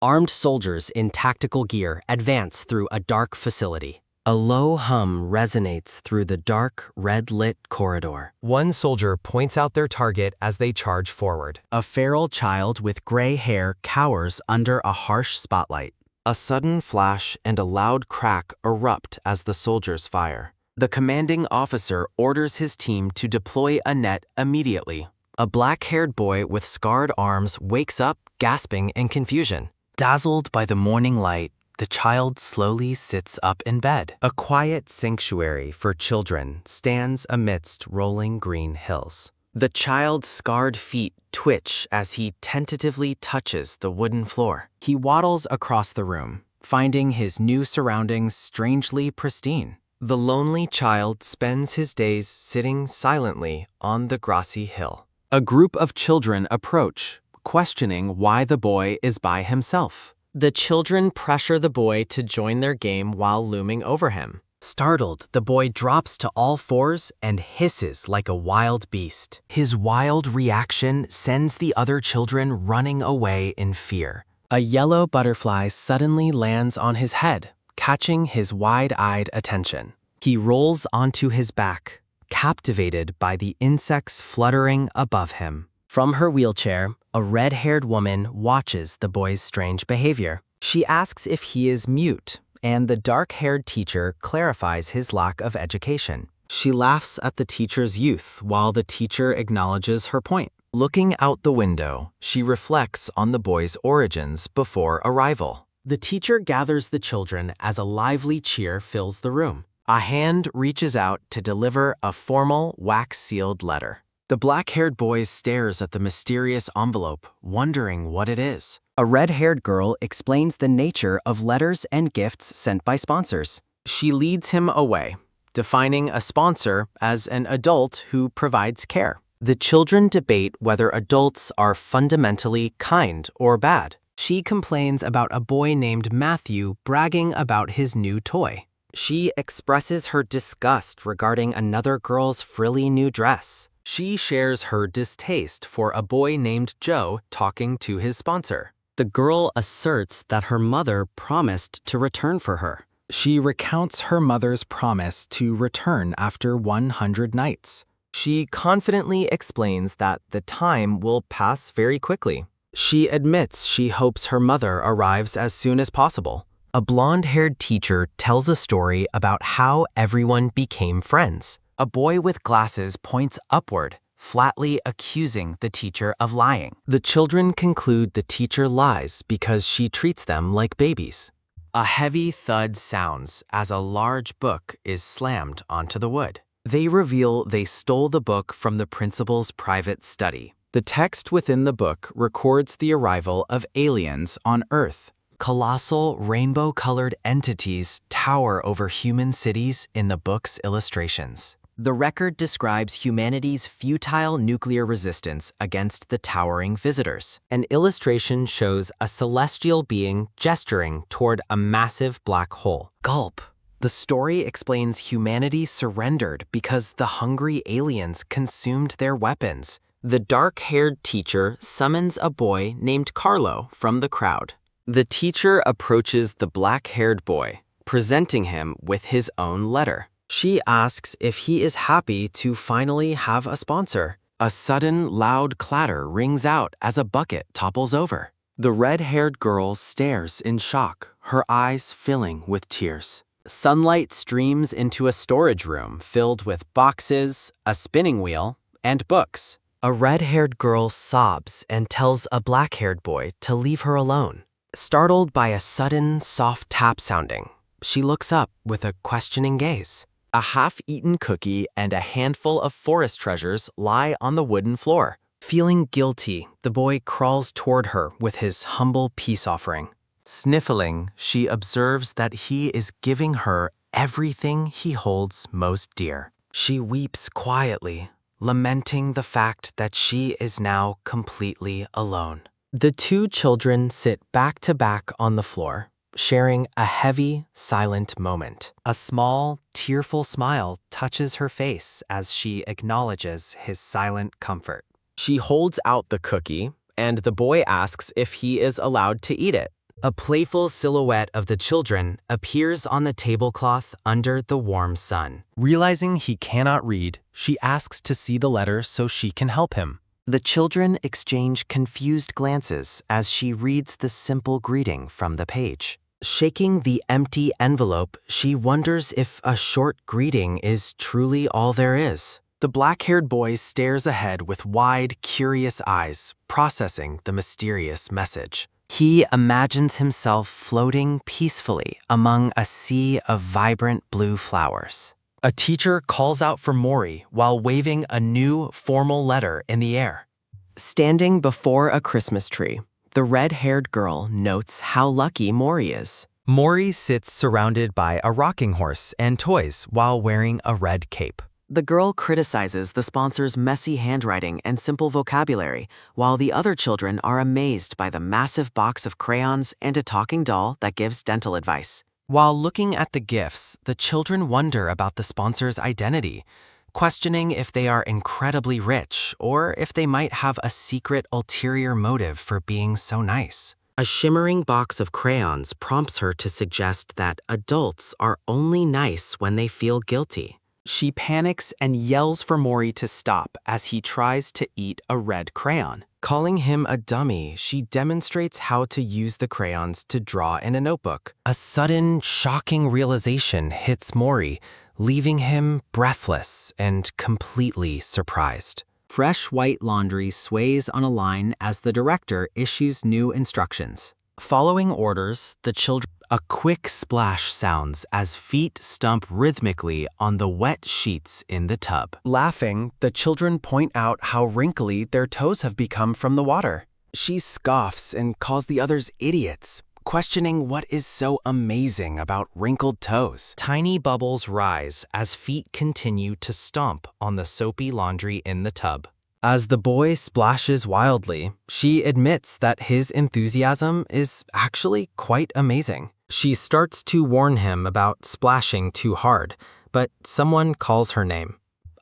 Armed soldiers in tactical gear advance through a dark facility. A low hum resonates through the dark, red-lit corridor. One soldier points out their target as they charge forward. A feral child with gray hair cowers under a harsh spotlight. A sudden flash and a loud crack erupt as the soldiers fire. The commanding officer orders his team to deploy a net immediately. A black-haired boy with scarred arms wakes up, gasping in confusion. Dazzled by the morning light, the child slowly sits up in bed. A quiet sanctuary for children stands amidst rolling green hills. The child's scarred feet twitch as he tentatively touches the wooden floor. He waddles across the room, finding his new surroundings strangely pristine. The lonely child spends his days sitting silently on the grassy hill. A group of children approach, questioning why the boy is by himself. The children pressure the boy to join their game while looming over him. Startled, the boy drops to all fours and hisses like a wild beast. His wild reaction sends the other children running away in fear. A yellow butterfly suddenly lands on his head, catching his wide-eyed attention. He rolls onto his back, captivated by the insects fluttering above him. From her wheelchair, a red-haired woman watches the boy's strange behavior. She asks if he is mute, and the dark-haired teacher clarifies his lack of education. She laughs at the teacher's youth while the teacher acknowledges her point. Looking out the window, she reflects on the boy's origins before arrival. The teacher gathers the children as a lively cheer fills the room. A hand reaches out to deliver a formal, wax-sealed letter. The black-haired boy stares at the mysterious envelope, wondering what it is. A red-haired girl explains the nature of letters and gifts sent by sponsors. She leads him away, defining a sponsor as an adult who provides care. The children debate whether adults are fundamentally kind or bad. She complains about a boy named Matthew bragging about his new toy. She expresses her disgust regarding another girl's frilly new dress. She shares her distaste for a boy named Joe talking to his sponsor. The girl asserts that her mother promised to return for her. She recounts her mother's promise to return after 100 nights. She confidently explains that the time will pass very quickly. She admits she hopes her mother arrives as soon as possible. A blonde-haired teacher tells a story about how everyone became friends. A boy with glasses points upward, flatly accusing the teacher of lying. The children conclude the teacher lies because she treats them like babies. A heavy thud sounds as a large book is slammed onto the wood. They reveal they stole the book from the principal's private study. The text within the book records the arrival of aliens on Earth. Colossal, rainbow-colored entities tower over human cities in the book's illustrations. The record describes humanity's futile nuclear resistance against the towering visitors. An illustration shows a celestial being gesturing toward a massive black hole. Gulp. The story explains humanity surrendered because the hungry aliens consumed their weapons. The dark-haired teacher summons a boy named Carlo from the crowd. The teacher approaches the black-haired boy, presenting him with his own letter. She asks if he is happy to finally have a sponsor. A sudden, loud clatter rings out as a bucket topples over. The red-haired girl stares in shock, her eyes filling with tears. Sunlight streams into a storage room filled with boxes, a spinning wheel, and books. A red-haired girl sobs and tells a black-haired boy to leave her alone. Startled by a sudden, soft tap sounding, she looks up with a questioning gaze. A half-eaten cookie and a handful of forest treasures lie on the wooden floor. Feeling guilty, the boy crawls toward her with his humble peace offering. Sniffling, she observes that he is giving her everything he holds most dear. She weeps quietly, lamenting the fact that she is now completely alone. The two children sit back to back on the floor, sharing a heavy, silent moment. A small, tearful smile touches her face as she acknowledges his silent comfort. She holds out the cookie, and the boy asks if he is allowed to eat it. A playful silhouette of the children appears on the tablecloth under the warm sun. Realizing he cannot read, she asks to see the letter so she can help him. The children exchange confused glances as she reads the simple greeting from the page. Shaking the empty envelope, she wonders if a short greeting is truly all there is. The black-haired boy stares ahead with wide, curious eyes, processing the mysterious message. He imagines himself floating peacefully among a sea of vibrant blue flowers. A teacher calls out for Mori while waving a new, formal letter in the air. Standing before a Christmas tree, the red-haired girl notes how lucky Mori is. Mori sits surrounded by a rocking horse and toys while wearing a red cape. The girl criticizes the sponsor's messy handwriting and simple vocabulary, while the other children are amazed by the massive box of crayons and a talking doll that gives dental advice. While looking at the gifts, the children wonder about the sponsor's identity, questioning if they are incredibly rich or if they might have a secret ulterior motive for being so nice. A shimmering box of crayons prompts her to suggest that adults are only nice when they feel guilty. She panics and yells for Mori to stop as he tries to eat a red crayon. Calling him a dummy, she demonstrates how to use the crayons to draw in a notebook. A sudden, shocking realization hits Mori, leaving him breathless and completely surprised. Fresh white laundry sways on a line as the director issues new instructions. Following orders, the children. A quick splash sounds as feet stump rhythmically on the wet sheets in the tub. Laughing, the children point out how wrinkly their toes have become from the water. She scoffs and calls the others idiots, questioning what is so amazing about wrinkled toes. Tiny bubbles rise as feet continue to stomp on the soapy laundry in the tub. As the boy splashes wildly, she admits that his enthusiasm is actually quite amazing. She starts to warn him about splashing too hard, but someone calls her name.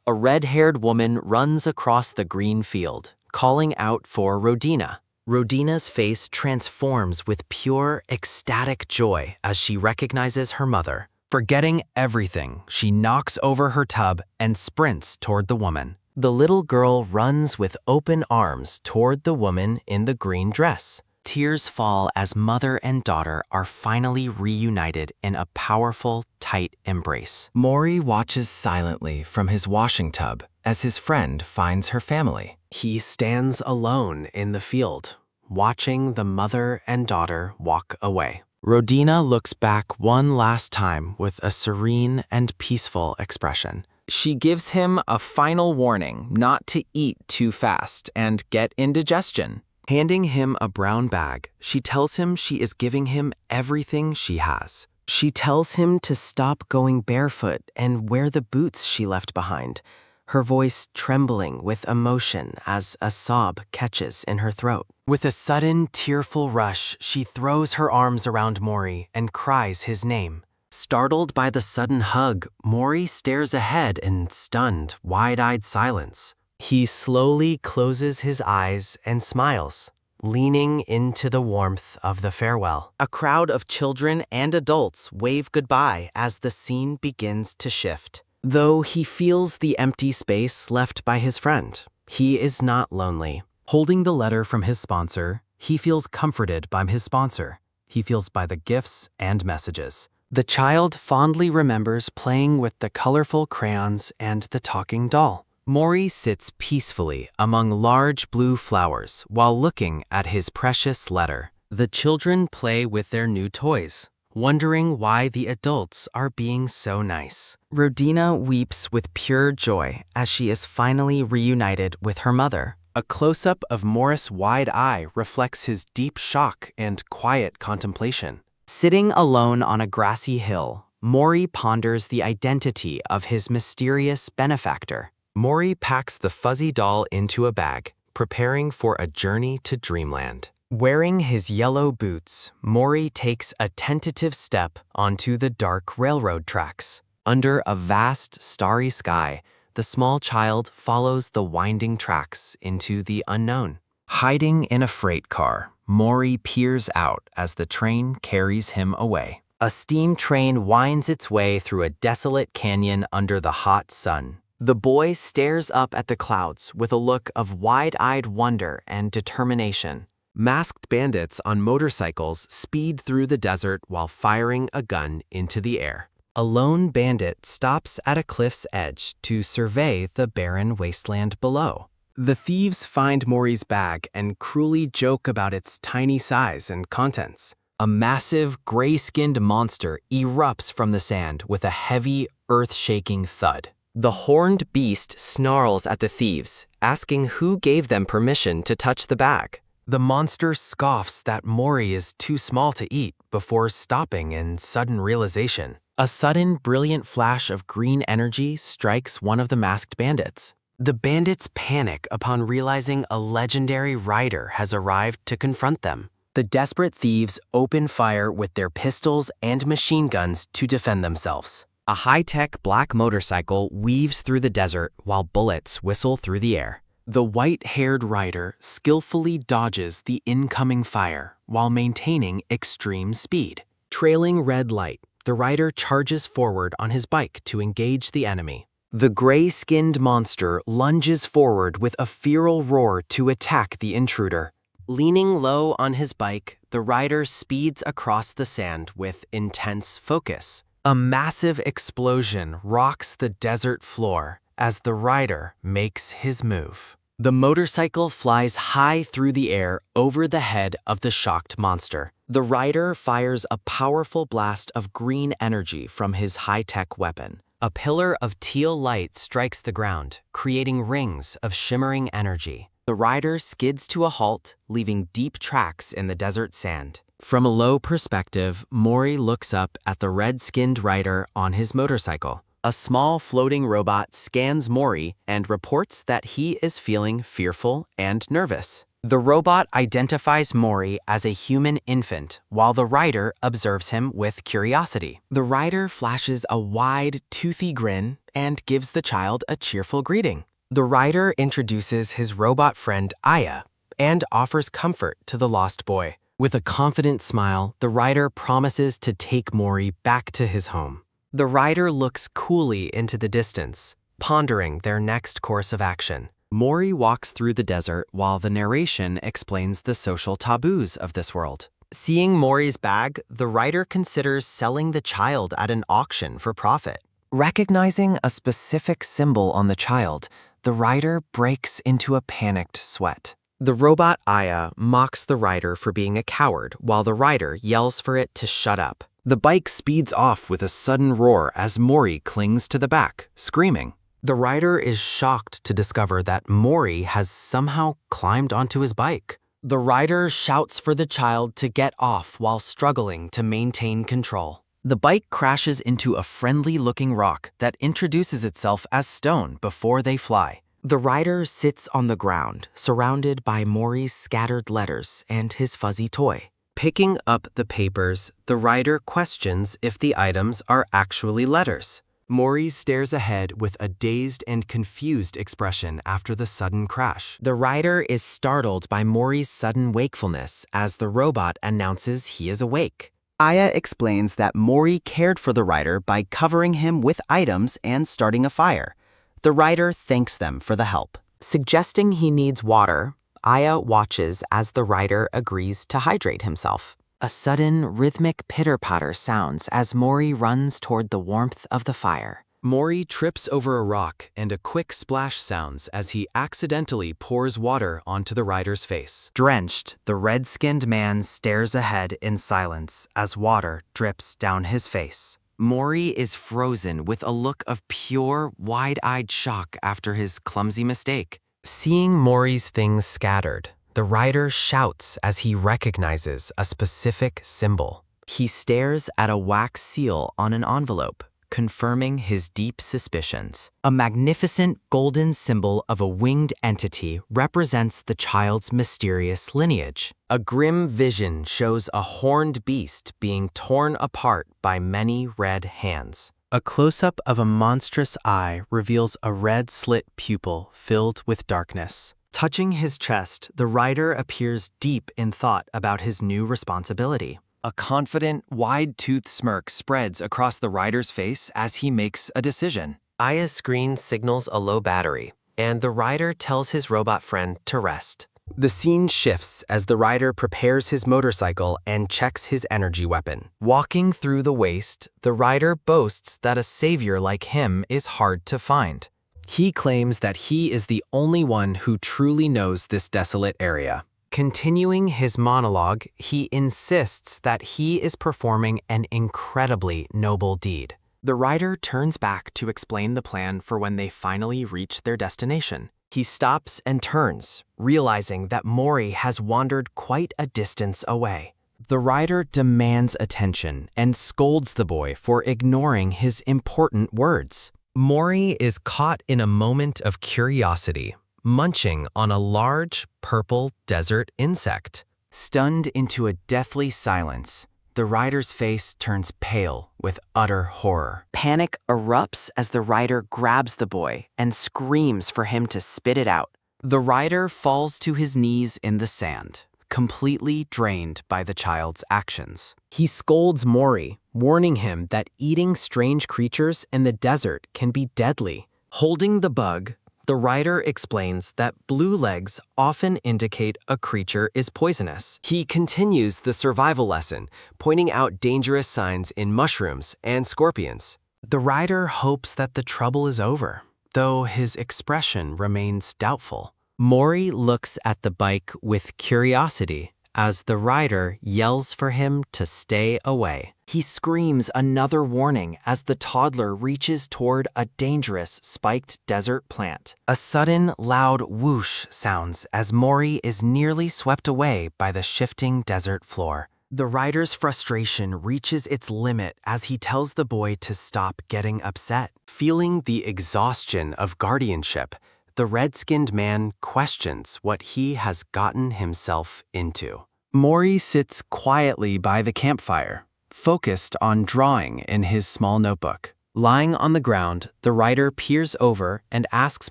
A red-haired woman runs across the green field, calling out for Rodina. Rodina's face transforms with pure, ecstatic joy as she recognizes her mother. Forgetting everything, she knocks over her tub and sprints toward the woman. The little girl runs with open arms toward the woman in the green dress. Tears fall as mother and daughter are finally reunited in a powerful, tight embrace. Mori watches silently from his washing tub as his friend finds her family. He stands alone in the field, watching the mother and daughter walk away. Rodina looks back one last time with a serene and peaceful expression. She gives him a final warning not to eat too fast and get indigestion. Handing him a brown bag, she tells him she is giving him everything she has. She tells him to stop going barefoot and wear the boots she left behind, her voice trembling with emotion as a sob catches in her throat. With a sudden, tearful rush, she throws her arms around Mori and cries his name. Startled by the sudden hug, Mori stares ahead in stunned, wide-eyed silence. He slowly closes his eyes and smiles, leaning into the warmth of the farewell. A crowd of children and adults wave goodbye as the scene begins to shift. Though he feels the empty space left by his friend, he is not lonely. Holding the letter from his sponsor, he feels comforted by his sponsor. He feels by the gifts and messages. The child fondly remembers playing with the colorful crayons and the talking doll. Mori sits peacefully among large blue flowers while looking at his precious letter. The children play with their new toys, wondering why the adults are being so nice. Rodina weeps with pure joy as she is finally reunited with her mother. A close-up of Morris' wide eye reflects his deep shock and quiet contemplation. Sitting alone on a grassy hill, Mori ponders the identity of his mysterious benefactor. Mori packs the fuzzy doll into a bag, preparing for a journey to dreamland. Wearing his yellow boots, Mori takes a tentative step onto the dark railroad tracks. Under a vast, starry sky, the small child follows the winding tracks into the unknown. Hiding in a freight car, Mori peers out as the train carries him away. A steam train winds its way through a desolate canyon under the hot sun. The boy stares up at the clouds with a look of wide-eyed wonder and determination. Masked bandits on motorcycles speed through the desert while firing a gun into the air. A lone bandit stops at a cliff's edge to survey the barren wasteland below. The thieves find Mori's bag and cruelly joke about its tiny size and contents. A massive, gray-skinned monster erupts from the sand with a heavy, earth-shaking thud. The horned beast snarls at the thieves, asking who gave them permission to touch the bag. The monster scoffs that Mori is too small to eat before stopping in sudden realization. A sudden, brilliant flash of green energy strikes one of the masked bandits. The bandits panic upon realizing a legendary rider has arrived to confront them. The desperate thieves open fire with their pistols and machine guns to defend themselves. A high-tech black motorcycle weaves through the desert while bullets whistle through the air. The white-haired rider skillfully dodges the incoming fire while maintaining extreme speed. Trailing red light, the rider charges forward on his bike to engage the enemy. The gray-skinned monster lunges forward with a feral roar to attack the intruder. Leaning low on his bike, the rider speeds across the sand with intense focus. A massive explosion rocks the desert floor as the rider makes his move. The motorcycle flies high through the air over the head of the shocked monster. The rider fires a powerful blast of green energy from his high-tech weapon. A pillar of teal light strikes the ground, creating rings of shimmering energy. The rider skids to a halt, leaving deep tracks in the desert sand. From a low perspective, Mori looks up at the red-skinned rider on his motorcycle. A small floating robot scans Mori and reports that he is feeling fearful and nervous. The robot identifies Mori as a human infant, while the rider observes him with curiosity. The rider flashes a wide, toothy grin and gives the child a cheerful greeting. The rider introduces his robot friend Aya and offers comfort to the lost boy. With a confident smile, the rider promises to take Mori back to his home. The rider looks coolly into the distance, pondering their next course of action. Mori walks through the desert while the narration explains the social taboos of this world. Seeing Mori's bag, the rider considers selling the child at an auction for profit. Recognizing a specific symbol on the child, the rider breaks into a panicked sweat. The robot Aya mocks the rider for being a coward while the rider yells for it to shut up. The bike speeds off with a sudden roar as Mori clings to the back, screaming. The rider is shocked to discover that Mori has somehow climbed onto his bike. The rider shouts for the child to get off while struggling to maintain control. The bike crashes into a friendly-looking rock that introduces itself as stone before they fly. The rider sits on the ground, surrounded by Mori's scattered letters and his fuzzy toy. Picking up the papers, the rider questions if the items are actually letters. Mori stares ahead with a dazed and confused expression after the sudden crash. The rider is startled by Mori's sudden wakefulness as the robot announces he is awake. Aya explains that Mori cared for the rider by covering him with items and starting a fire. The rider thanks them for the help. Suggesting he needs water, Aya watches as the rider agrees to hydrate himself. A sudden, rhythmic pitter-patter sounds as Mori runs toward the warmth of the fire. Mori trips over a rock and a quick splash sounds as he accidentally pours water onto the rider's face. Drenched, the red-skinned man stares ahead in silence as water drips down his face. Mori is frozen with a look of pure, wide-eyed shock after his clumsy mistake. Seeing Mori's things scattered, the rider shouts as he recognizes a specific symbol. He stares at a wax seal on an envelope, confirming his deep suspicions. A magnificent golden symbol of a winged entity represents the child's mysterious lineage. A grim vision shows a horned beast being torn apart by many red hands. A close-up of a monstrous eye reveals a red slit pupil filled with darkness. Touching his chest, the rider appears deep in thought about his new responsibility. A confident, wide-toothed smirk spreads across the rider's face as he makes a decision. Aya's screen signals a low battery, and the rider tells his robot friend to rest. The scene shifts as the rider prepares his motorcycle and checks his energy weapon. Walking through the waste, the rider boasts that a savior like him is hard to find. He claims that he is the only one who truly knows this desolate area. Continuing his monologue, he insists that he is performing an incredibly noble deed. The rider turns back to explain the plan for when they finally reach their destination. He stops and turns, realizing that Mori has wandered quite a distance away. The rider demands attention and scolds the boy for ignoring his important words. Mori is caught in a moment of curiosity, munching on a large, purple desert insect. Stunned into a deathly silence, the rider's face turns pale with utter horror. Panic erupts as the rider grabs the boy and screams for him to spit it out. The rider falls to his knees in the sand, completely drained by the child's actions. He scolds Mori, warning him that eating strange creatures in the desert can be deadly. Holding the bug, the rider explains that blue legs often indicate a creature is poisonous. He continues the survival lesson, pointing out dangerous signs in mushrooms and scorpions. The rider hopes that the trouble is over, though his expression remains doubtful. Mori looks at the bike with curiosity as the rider yells for him to stay away. He screams another warning as the toddler reaches toward a dangerous spiked desert plant. A sudden, loud whoosh sounds as Mori is nearly swept away by the shifting desert floor. The rider's frustration reaches its limit as he tells the boy to stop getting upset. Feeling the exhaustion of guardianship, the red-skinned man questions what he has gotten himself into. Mori sits quietly by the campfire, focused on drawing in his small notebook. Lying on the ground, the rider peers over and asks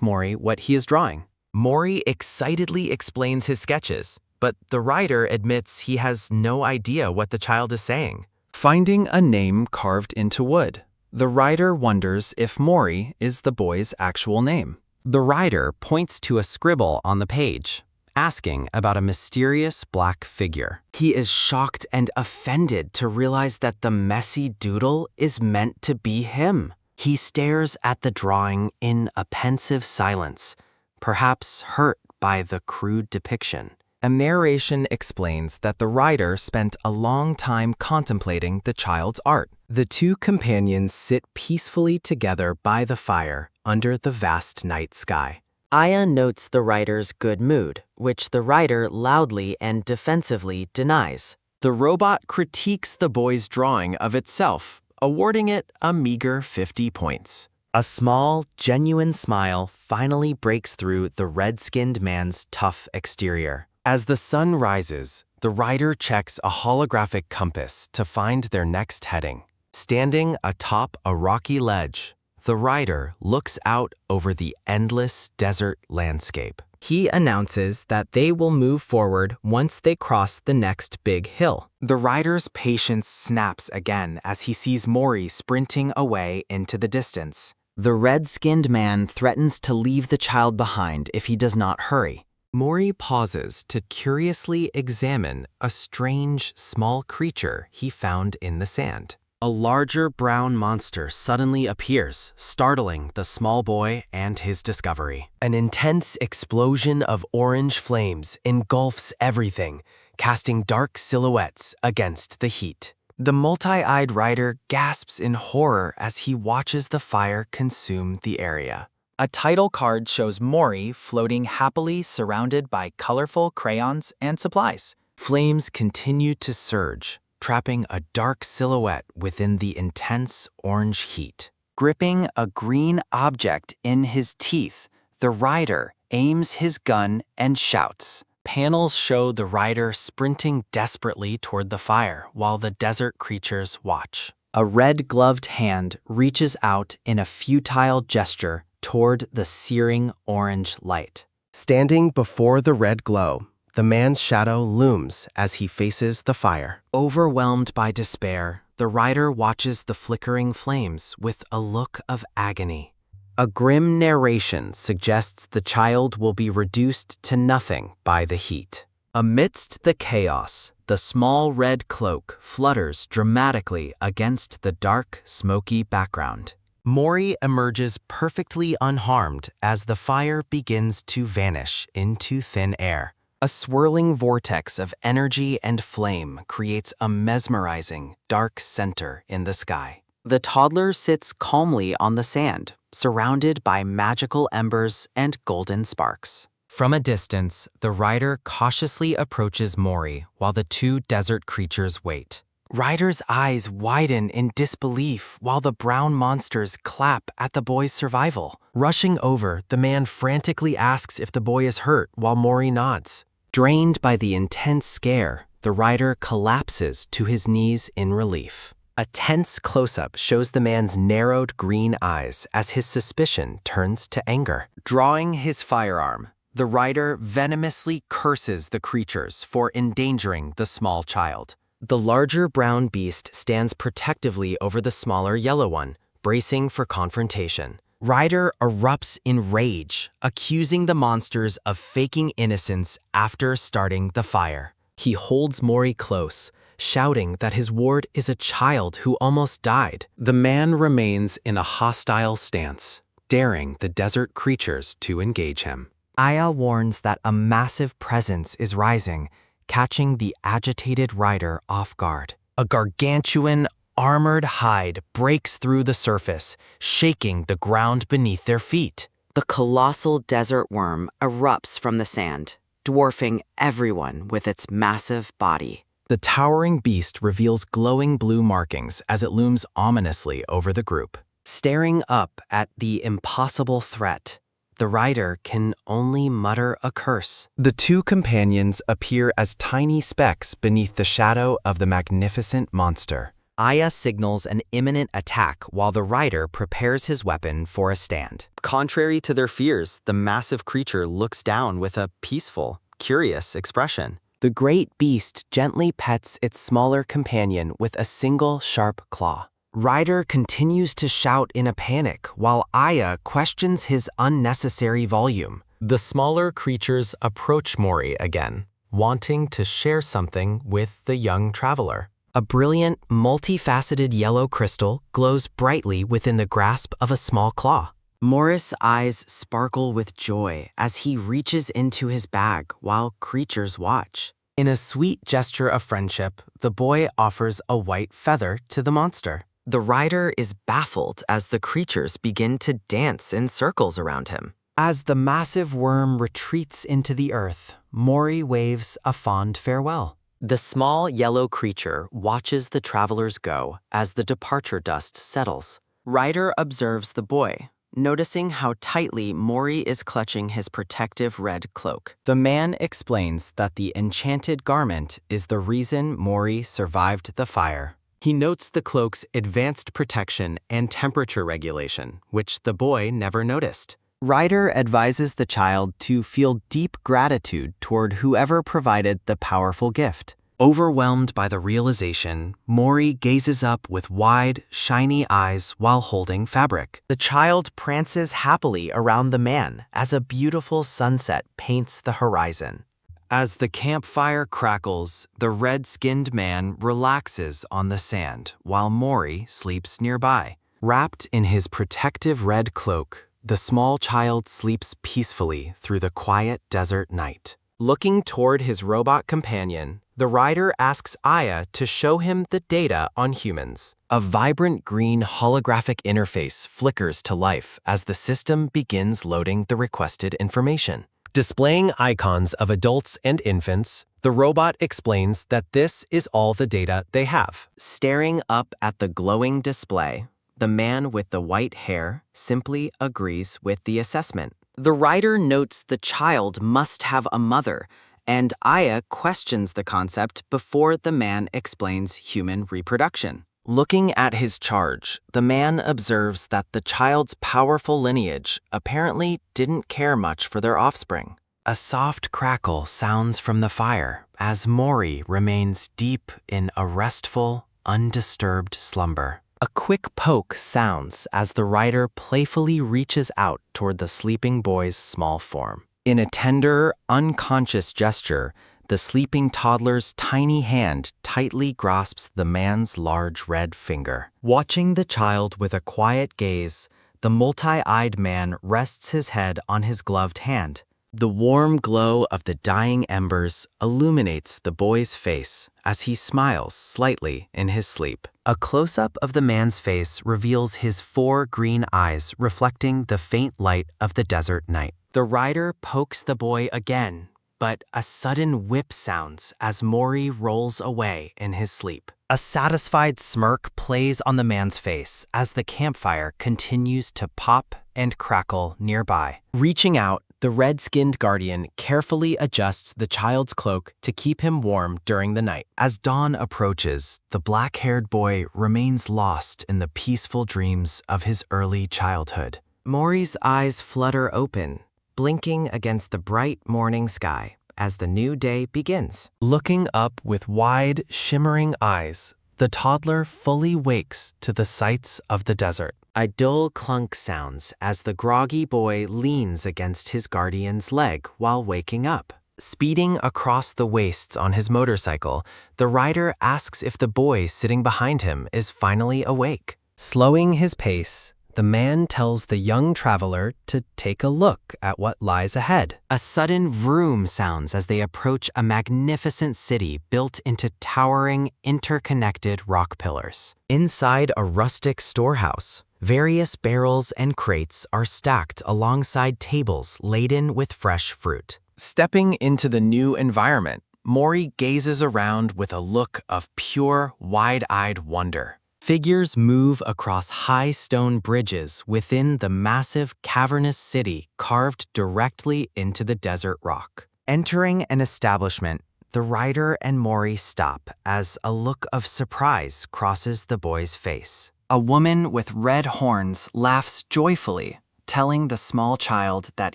Mori what he is drawing. Mori excitedly explains his sketches, but the rider admits he has no idea what the child is saying. Finding a name carved into wood, the rider wonders if Mori is the boy's actual name. The rider points to a scribble on the page, asking about a mysterious black figure. He is shocked and offended to realize that the messy doodle is meant to be him. He stares at the drawing in a pensive silence, perhaps hurt by the crude depiction. A narration explains that the rider spent a long time contemplating the child's art. The two companions sit peacefully together by the fire under the vast night sky. Aya notes the rider's good mood, which the rider loudly and defensively denies. The robot critiques the boy's drawing of itself, awarding it a meager 50 points. A small, genuine smile finally breaks through the red-skinned man's tough exterior. As the sun rises, the rider checks a holographic compass to find their next heading. Standing atop a rocky ledge, the rider looks out over the endless desert landscape. He announces that they will move forward once they cross the next big hill. The rider's patience snaps again as he sees Mori sprinting away into the distance. The red-skinned man threatens to leave the child behind if he does not hurry. Mori pauses to curiously examine a strange, small creature he found in the sand. A larger brown monster suddenly appears, startling the small boy and his discovery. An intense explosion of orange flames engulfs everything, casting dark silhouettes against the heat. The multi-eyed rider gasps in horror as he watches the fire consume the area. A title card shows Mori floating happily surrounded by colorful crayons and supplies. Flames continue to surge, trapping a dark silhouette within the intense orange heat. Gripping a green object in his teeth, the rider aims his gun and shouts. Panels show the rider sprinting desperately toward the fire while the desert creatures watch. A red-gloved hand reaches out in a futile gesture toward the searing orange light. Standing before the red glow, the man's shadow looms as he faces the fire. Overwhelmed by despair, the rider watches the flickering flames with a look of agony. A grim narration suggests the child will be reduced to nothing by the heat. Amidst the chaos, the small red cloak flutters dramatically against the dark, smoky background. Mori emerges perfectly unharmed as the fire begins to vanish into thin air. A swirling vortex of energy and flame creates a mesmerizing, dark center in the sky. The toddler sits calmly on the sand, surrounded by magical embers and golden sparks. From a distance, the rider cautiously approaches Mori while the two desert creatures wait. Ryder's eyes widen in disbelief while the brown monsters clap at the boy's survival. Rushing over, the man frantically asks if the boy is hurt while Mori nods. Drained by the intense scare, the rider collapses to his knees in relief. A tense close-up shows the man's narrowed green eyes as his suspicion turns to anger. Drawing his firearm, the rider venomously curses the creatures for endangering the small child. The larger brown beast stands protectively over the smaller yellow one, bracing for confrontation. Ryder erupts in rage, accusing the monsters of faking innocence after starting the fire. He holds Mori close, shouting that his ward is a child who almost died. The man remains in a hostile stance, daring the desert creatures to engage him. Aya warns that a massive presence is rising, catching the agitated rider off guard. A gargantuan, armored hide breaks through the surface, shaking the ground beneath their feet. The colossal desert worm erupts from the sand, dwarfing everyone with its massive body. The towering beast reveals glowing blue markings as it looms ominously over the group. Staring up at the impossible threat, the rider can only mutter a curse. The two companions appear as tiny specks beneath the shadow of the magnificent monster. Aya signals an imminent attack while the rider prepares his weapon for a stand. Contrary to their fears, the massive creature looks down with a peaceful, curious expression. The great beast gently pets its smaller companion with a single sharp claw. Ryder continues to shout in a panic while Aya questions his unnecessary volume. The smaller creatures approach Mori again, wanting to share something with the young traveler. A brilliant, multifaceted yellow crystal glows brightly within the grasp of a small claw. Mori's eyes sparkle with joy as he reaches into his bag while creatures watch. In a sweet gesture of friendship, the boy offers a white feather to the monster. The rider is baffled as the creatures begin to dance in circles around him. As the massive worm retreats into the earth, Mori waves a fond farewell. The small yellow creature watches the travelers go as the departure dust settles. Ryder observes the boy, noticing how tightly Mori is clutching his protective red cloak. The man explains that the enchanted garment is the reason Mori survived the fire. He notes the cloak's advanced protection and temperature regulation, which the boy never noticed. Ryder advises the child to feel deep gratitude toward whoever provided the powerful gift. Overwhelmed by the realization, Mori gazes up with wide, shiny eyes while holding fabric. The child prances happily around the man as a beautiful sunset paints the horizon. As the campfire crackles, the red-skinned man relaxes on the sand while Mori sleeps nearby. Wrapped in his protective red cloak, the small child sleeps peacefully through the quiet desert night. Looking toward his robot companion, the rider asks Aya to show him the data on humans. A vibrant green holographic interface flickers to life as the system begins loading the requested information. Displaying icons of adults and infants, the robot explains that this is all the data they have. Staring up at the glowing display, the man with the white hair simply agrees with the assessment. The rider notes the child must have a mother, and Aya questions the concept before the man explains human reproduction. Looking at his charge, the man observes that the child's powerful lineage apparently didn't care much for their offspring. A soft crackle sounds from the fire as Mori remains deep in a restful, undisturbed slumber. A quick poke sounds as the rider playfully reaches out toward the sleeping boy's small form. In a tender, unconscious gesture, the sleeping toddler's tiny hand tightly grasps the man's large red finger. Watching the child with a quiet gaze, the multi-eyed man rests his head on his gloved hand. The warm glow of the dying embers illuminates the boy's face as he smiles slightly in his sleep. A close-up of the man's face reveals his 4 green eyes reflecting the faint light of the desert night. The rider pokes the boy again, but a sudden whip sounds as Mori rolls away in his sleep. A satisfied smirk plays on the man's face as the campfire continues to pop and crackle nearby. Reaching out, the red-skinned guardian carefully adjusts the child's cloak to keep him warm during the night. As dawn approaches, the black-haired boy remains lost in the peaceful dreams of his early childhood. Mori's eyes flutter open, blinking against the bright morning sky as the new day begins. Looking up with wide, shimmering eyes, the toddler fully wakes to the sights of the desert. A dull clunk sounds as the groggy boy leans against his guardian's leg while waking up. Speeding across the wastes on his motorcycle, the rider asks if the boy sitting behind him is finally awake. Slowing his pace, the man tells the young traveler to take a look at what lies ahead. A sudden vroom sounds as they approach a magnificent city built into towering, interconnected rock pillars. Inside a rustic storehouse, various barrels and crates are stacked alongside tables laden with fresh fruit. Stepping into the new environment, Mori gazes around with a look of pure, wide-eyed wonder. Figures move across high stone bridges within the massive, cavernous city carved directly into the desert rock. Entering an establishment, the rider and Mori stop as a look of surprise crosses the boy's face. A woman with red horns laughs joyfully, telling the small child that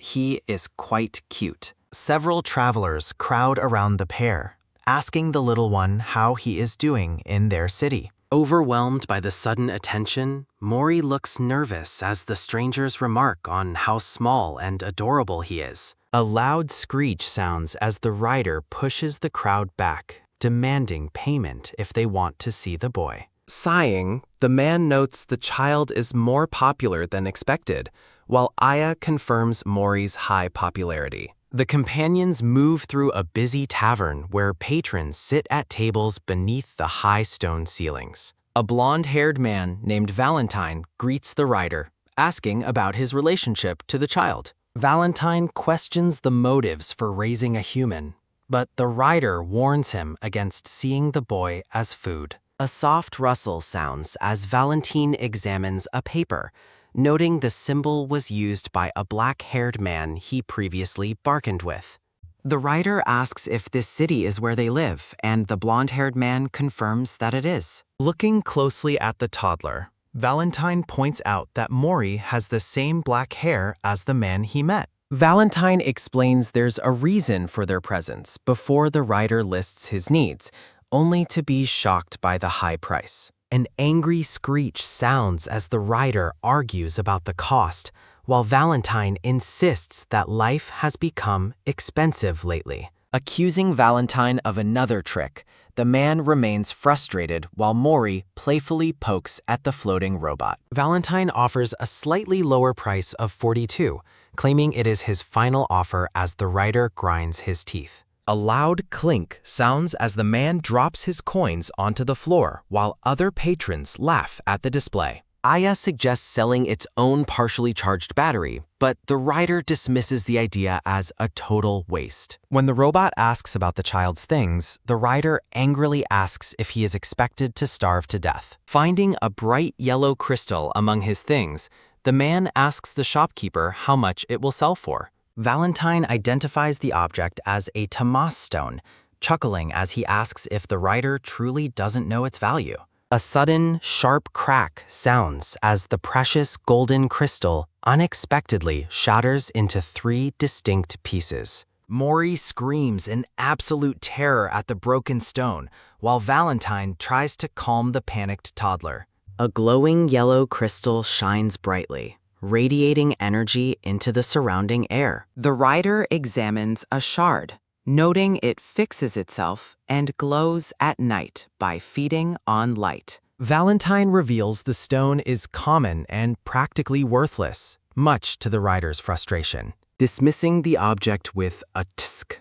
he is quite cute. Several travelers crowd around the pair, asking the little one how he is doing in their city. Overwhelmed by the sudden attention, Mori looks nervous as the strangers remark on how small and adorable he is. A loud screech sounds as the rider pushes the crowd back, demanding payment if they want to see the boy. Sighing, the man notes the child is more popular than expected, while Aya confirms Mori's high popularity. The companions move through a busy tavern where patrons sit at tables beneath the high stone ceilings. A blonde-haired man named Valentine greets the rider, asking about his relationship to the child. Valentine questions the motives for raising a human, but the rider warns him against seeing the boy as food. A soft rustle sounds as Valentine examines a paper, noting the symbol was used by a black-haired man he previously bargained with. The rider asks if this city is where they live, and the blonde-haired man confirms that it is. Looking closely at the toddler, Valentine points out that Mori has the same black hair as the man he met. Valentine explains there's a reason for their presence before the rider lists his needs, only to be shocked by the high price. An angry screech sounds as the rider argues about the cost, while Valentine insists that life has become expensive lately. Accusing Valentine of another trick, the man remains frustrated while Mori playfully pokes at the floating robot. Valentine offers a slightly lower price of 42, claiming it is his final offer as the rider grinds his teeth. A loud clink sounds as the man drops his coins onto the floor while other patrons laugh at the display. Aya suggests selling its own partially charged battery, but the rider dismisses the idea as a total waste. When the robot asks about the child's things, the rider angrily asks if he is expected to starve to death. Finding a bright yellow crystal among his things, the man asks the shopkeeper how much it will sell for. Valentine identifies the object as a Tamas stone, chuckling as he asks if the rider truly doesn't know its value. A sudden, sharp crack sounds as the precious golden crystal unexpectedly shatters into 3 distinct pieces. Maury screams in absolute terror at the broken stone, while Valentine tries to calm the panicked toddler. A glowing yellow crystal shines brightly, radiating energy into the surrounding air. The rider examines a shard, noting it fixes itself and glows at night by feeding on light. Valentine reveals the stone is common and practically worthless, much to the rider's frustration. Dismissing the object with a tsk,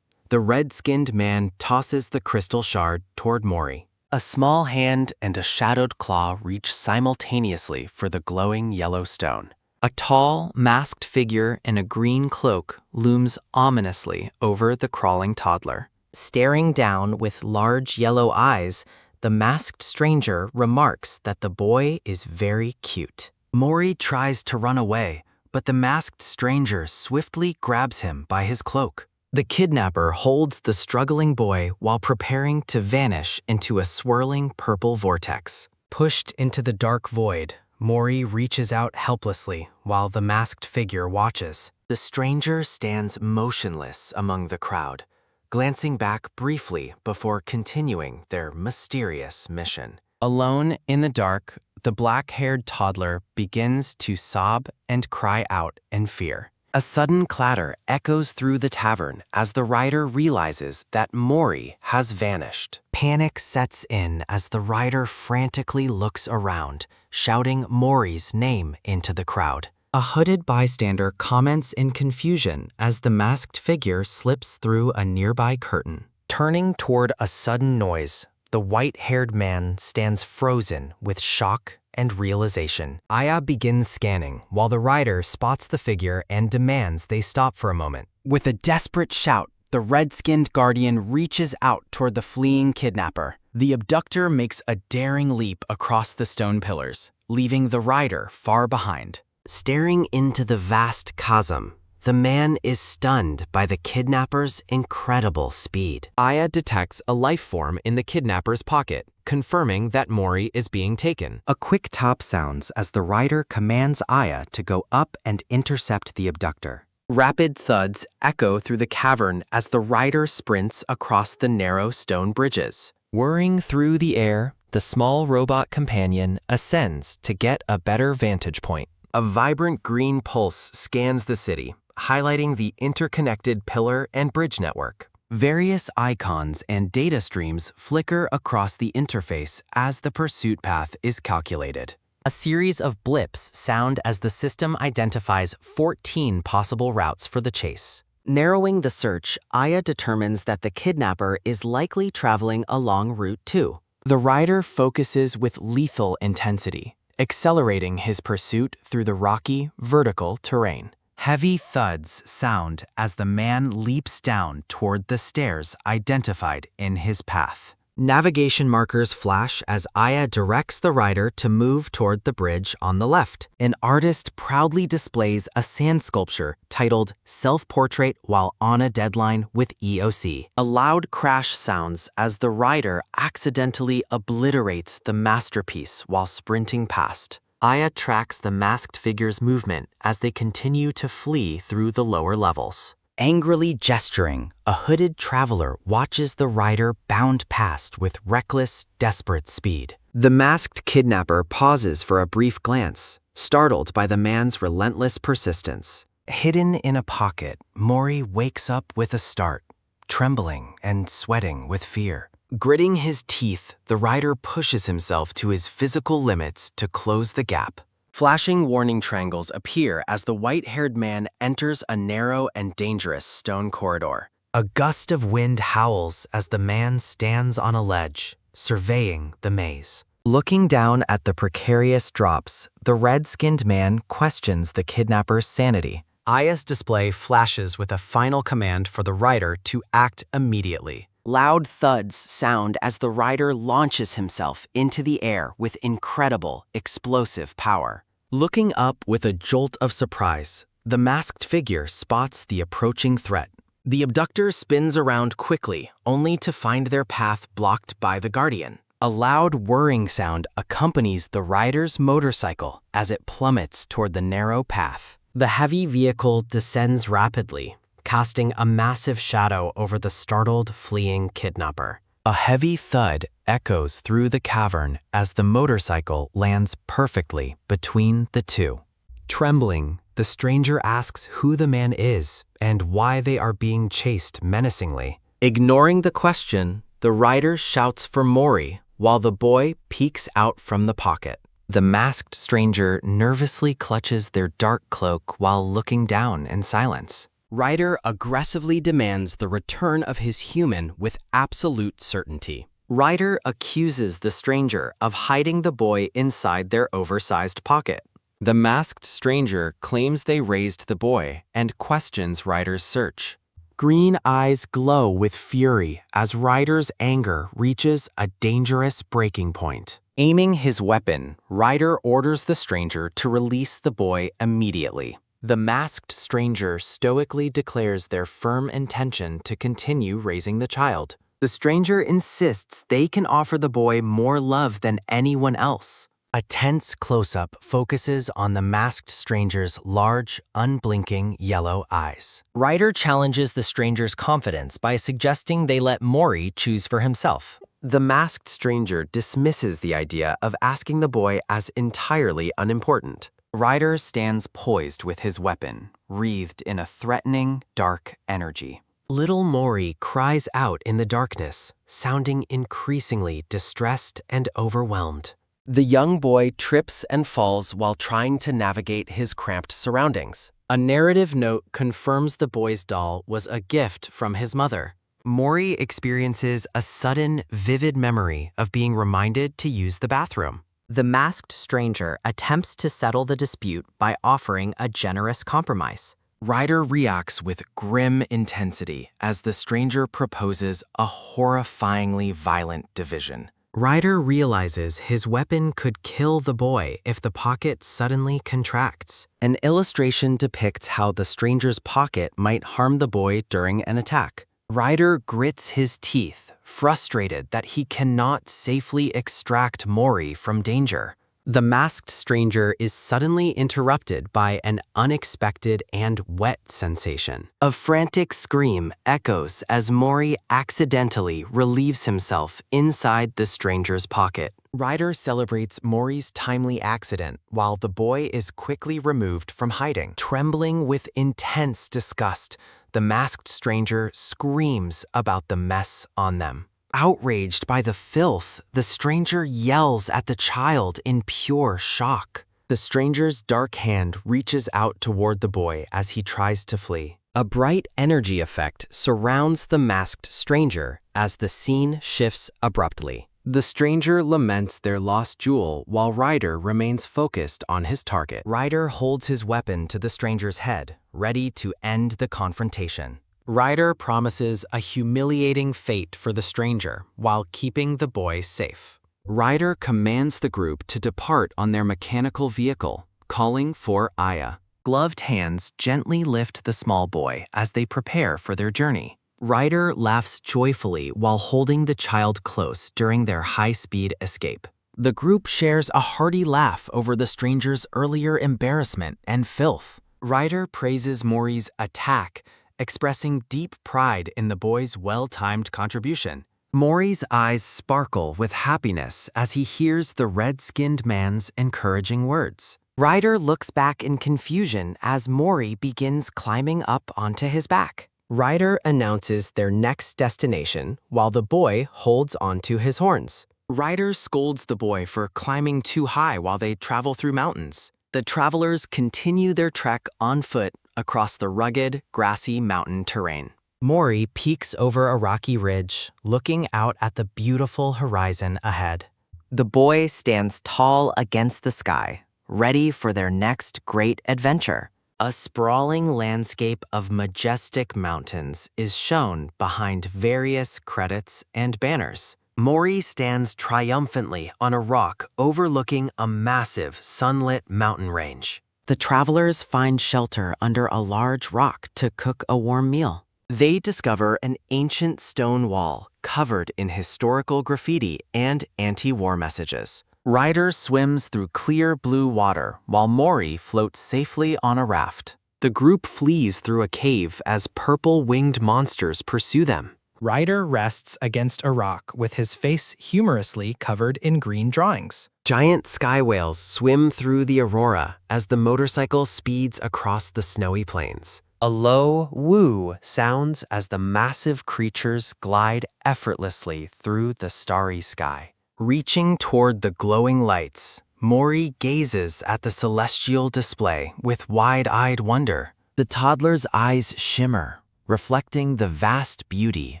the red-skinned man tosses the crystal shard toward Maury. A small hand and a shadowed claw reach simultaneously for the glowing yellow stone. A tall, masked figure in a green cloak looms ominously over the crawling toddler. Staring down with large yellow eyes, the masked stranger remarks that the boy is very cute. Maury tries to run away, but the masked stranger swiftly grabs him by his cloak. The kidnapper holds the struggling boy while preparing to vanish into a swirling purple vortex. Pushed into the dark void, Maury reaches out helplessly while the masked figure watches. The stranger stands motionless among the crowd, glancing back briefly before continuing their mysterious mission. Alone in the dark, the black-haired toddler begins to sob and cry out in fear. A sudden clatter echoes through the tavern as the rider realizes that Maury has vanished. Panic sets in as the rider frantically looks around, shouting Maury's name into the crowd. A hooded bystander comments in confusion as the masked figure slips through a nearby curtain. Turning toward a sudden noise, the white-haired man stands frozen with shock and realization. Aya begins scanning while the rider spots the figure and demands they stop for a moment. With a desperate shout, the red-skinned guardian reaches out toward the fleeing kidnapper. The abductor makes a daring leap across the stone pillars, leaving the rider far behind. Staring into the vast chasm, the man is stunned by the kidnapper's incredible speed. Aya detects a life form in the kidnapper's pocket, confirming that Maury is being taken. A quick tap sounds as the rider commands Aya to go up and intercept the abductor. Rapid thuds echo through the cavern as the rider sprints across the narrow stone bridges. Whirring through the air, the small robot companion ascends to get a better vantage point. A vibrant green pulse scans the city, highlighting the interconnected pillar and bridge network. Various icons and data streams flicker across the interface as the pursuit path is calculated. A series of blips sound as the system identifies 14 possible routes for the chase. Narrowing the search, Aya determines that the kidnapper is likely traveling along Route 2. The rider focuses with lethal intensity, accelerating his pursuit through the rocky, vertical terrain. Heavy thuds sound as the man leaps down toward the stairs identified in his path. Navigation markers flash as Aya directs the rider to move toward the bridge on the left. An artist proudly displays a sand sculpture titled Self-Portrait While on a Deadline with EOC. A loud crash sounds as the rider accidentally obliterates the masterpiece while sprinting past. Aya tracks the masked figure's movement as they continue to flee through the lower levels. Angrily gesturing, a hooded traveler watches the rider bound past with reckless, desperate speed. The masked kidnapper pauses for a brief glance, startled by the man's relentless persistence. Hidden in a pocket, Maury wakes up with a start, trembling and sweating with fear. Gritting his teeth, the rider pushes himself to his physical limits to close the gap. Flashing warning triangles appear as the white-haired man enters a narrow and dangerous stone corridor. A gust of wind howls as the man stands on a ledge, surveying the maze. Looking down at the precarious drops, the red-skinned man questions the kidnapper's sanity. Aya's display flashes with a final command for the rider to act immediately. Loud thuds sound as the rider launches himself into the air with incredible, explosive power. Looking up with a jolt of surprise, the masked figure spots the approaching threat. The abductor spins around quickly, only to find their path blocked by the Guardian. A loud whirring sound accompanies the rider's motorcycle as it plummets toward the narrow path. The heavy vehicle descends rapidly, casting a massive shadow over the startled, fleeing kidnapper. A heavy thud echoes through the cavern as the motorcycle lands perfectly between the two. Trembling, the stranger asks who the man is and why they are being chased menacingly. Ignoring the question, the rider shouts for Mori while the boy peeks out from the pocket. The masked stranger nervously clutches their dark cloak while looking down in silence. Ryder aggressively demands the return of his human with absolute certainty. Ryder accuses the stranger of hiding the boy inside their oversized pocket. The masked stranger claims they raised the boy and questions Ryder's search. Green eyes glow with fury as Ryder's anger reaches a dangerous breaking point. Aiming his weapon, Ryder orders the stranger to release the boy immediately. The masked stranger stoically declares their firm intention to continue raising the child. The stranger insists they can offer the boy more love than anyone else. A tense close-up focuses on the masked stranger's large, unblinking yellow eyes. Ryder challenges the stranger's confidence by suggesting they let Mori choose for himself. The masked stranger dismisses the idea of asking the boy as entirely unimportant. Ryder stands poised with his weapon, wreathed in a threatening, dark energy. Little Mori cries out in the darkness, sounding increasingly distressed and overwhelmed. The young boy trips and falls while trying to navigate his cramped surroundings. A narrative note confirms the boy's doll was a gift from his mother. Mori experiences a sudden, vivid memory of being reminded to use the bathroom. The masked stranger attempts to settle the dispute by offering a generous compromise. Ryder reacts with grim intensity as the stranger proposes a horrifyingly violent division. Ryder realizes his weapon could kill the boy if the pocket suddenly contracts. An illustration depicts how the stranger's pocket might harm the boy during an attack. Ryder grits his teeth, frustrated that he cannot safely extract Mori from danger. The masked stranger is suddenly interrupted by an unexpected and wet sensation. A frantic scream echoes as Mori accidentally relieves himself inside the stranger's pocket. Ryder celebrates Mori's timely accident while the boy is quickly removed from hiding. Trembling with intense disgust, the masked stranger screams about the mess on them. Outraged by the filth, the stranger yells at the child in pure shock. The stranger's dark hand reaches out toward the boy as he tries to flee. A bright energy effect surrounds the masked stranger as the scene shifts abruptly. The stranger laments their lost jewel while Ryder remains focused on his target. Ryder holds his weapon to the stranger's head, ready to end the confrontation. Ryder promises a humiliating fate for the stranger while keeping the boy safe. Ryder commands the group to depart on their mechanical vehicle, calling for Aya. Gloved hands gently lift the small boy as they prepare for their journey. Ryder laughs joyfully while holding the child close during their high-speed escape. The group shares a hearty laugh over the stranger's earlier embarrassment and filth. Ryder praises Mori's attack, expressing deep pride in the boy's well-timed contribution. Mori's eyes sparkle with happiness as he hears the red-skinned man's encouraging words. Ryder looks back in confusion as Mori begins climbing up onto his back. Ryder announces their next destination while the boy holds onto his horns. Ryder scolds the boy for climbing too high while they travel through mountains. The travelers continue their trek on foot across the rugged, grassy mountain terrain. Mori peeks over a rocky ridge, looking out at the beautiful horizon ahead. The boy stands tall against the sky, ready for their next great adventure. A sprawling landscape of majestic mountains is shown behind various credits and banners. Mori stands triumphantly on a rock overlooking a massive, sunlit mountain range. The travelers find shelter under a large rock to cook a warm meal. They discover an ancient stone wall covered in historical graffiti and anti-war messages. Ryder swims through clear blue water while Mori floats safely on a raft. The group flees through a cave as purple-winged monsters pursue them. Ryder rests against a rock with his face humorously covered in green drawings. Giant sky whales swim through the aurora as the motorcycle speeds across the snowy plains. A low woo sounds as the massive creatures glide effortlessly through the starry sky. Reaching toward the glowing lights, Mori gazes at the celestial display with wide-eyed wonder. The toddler's eyes shimmer, reflecting the vast beauty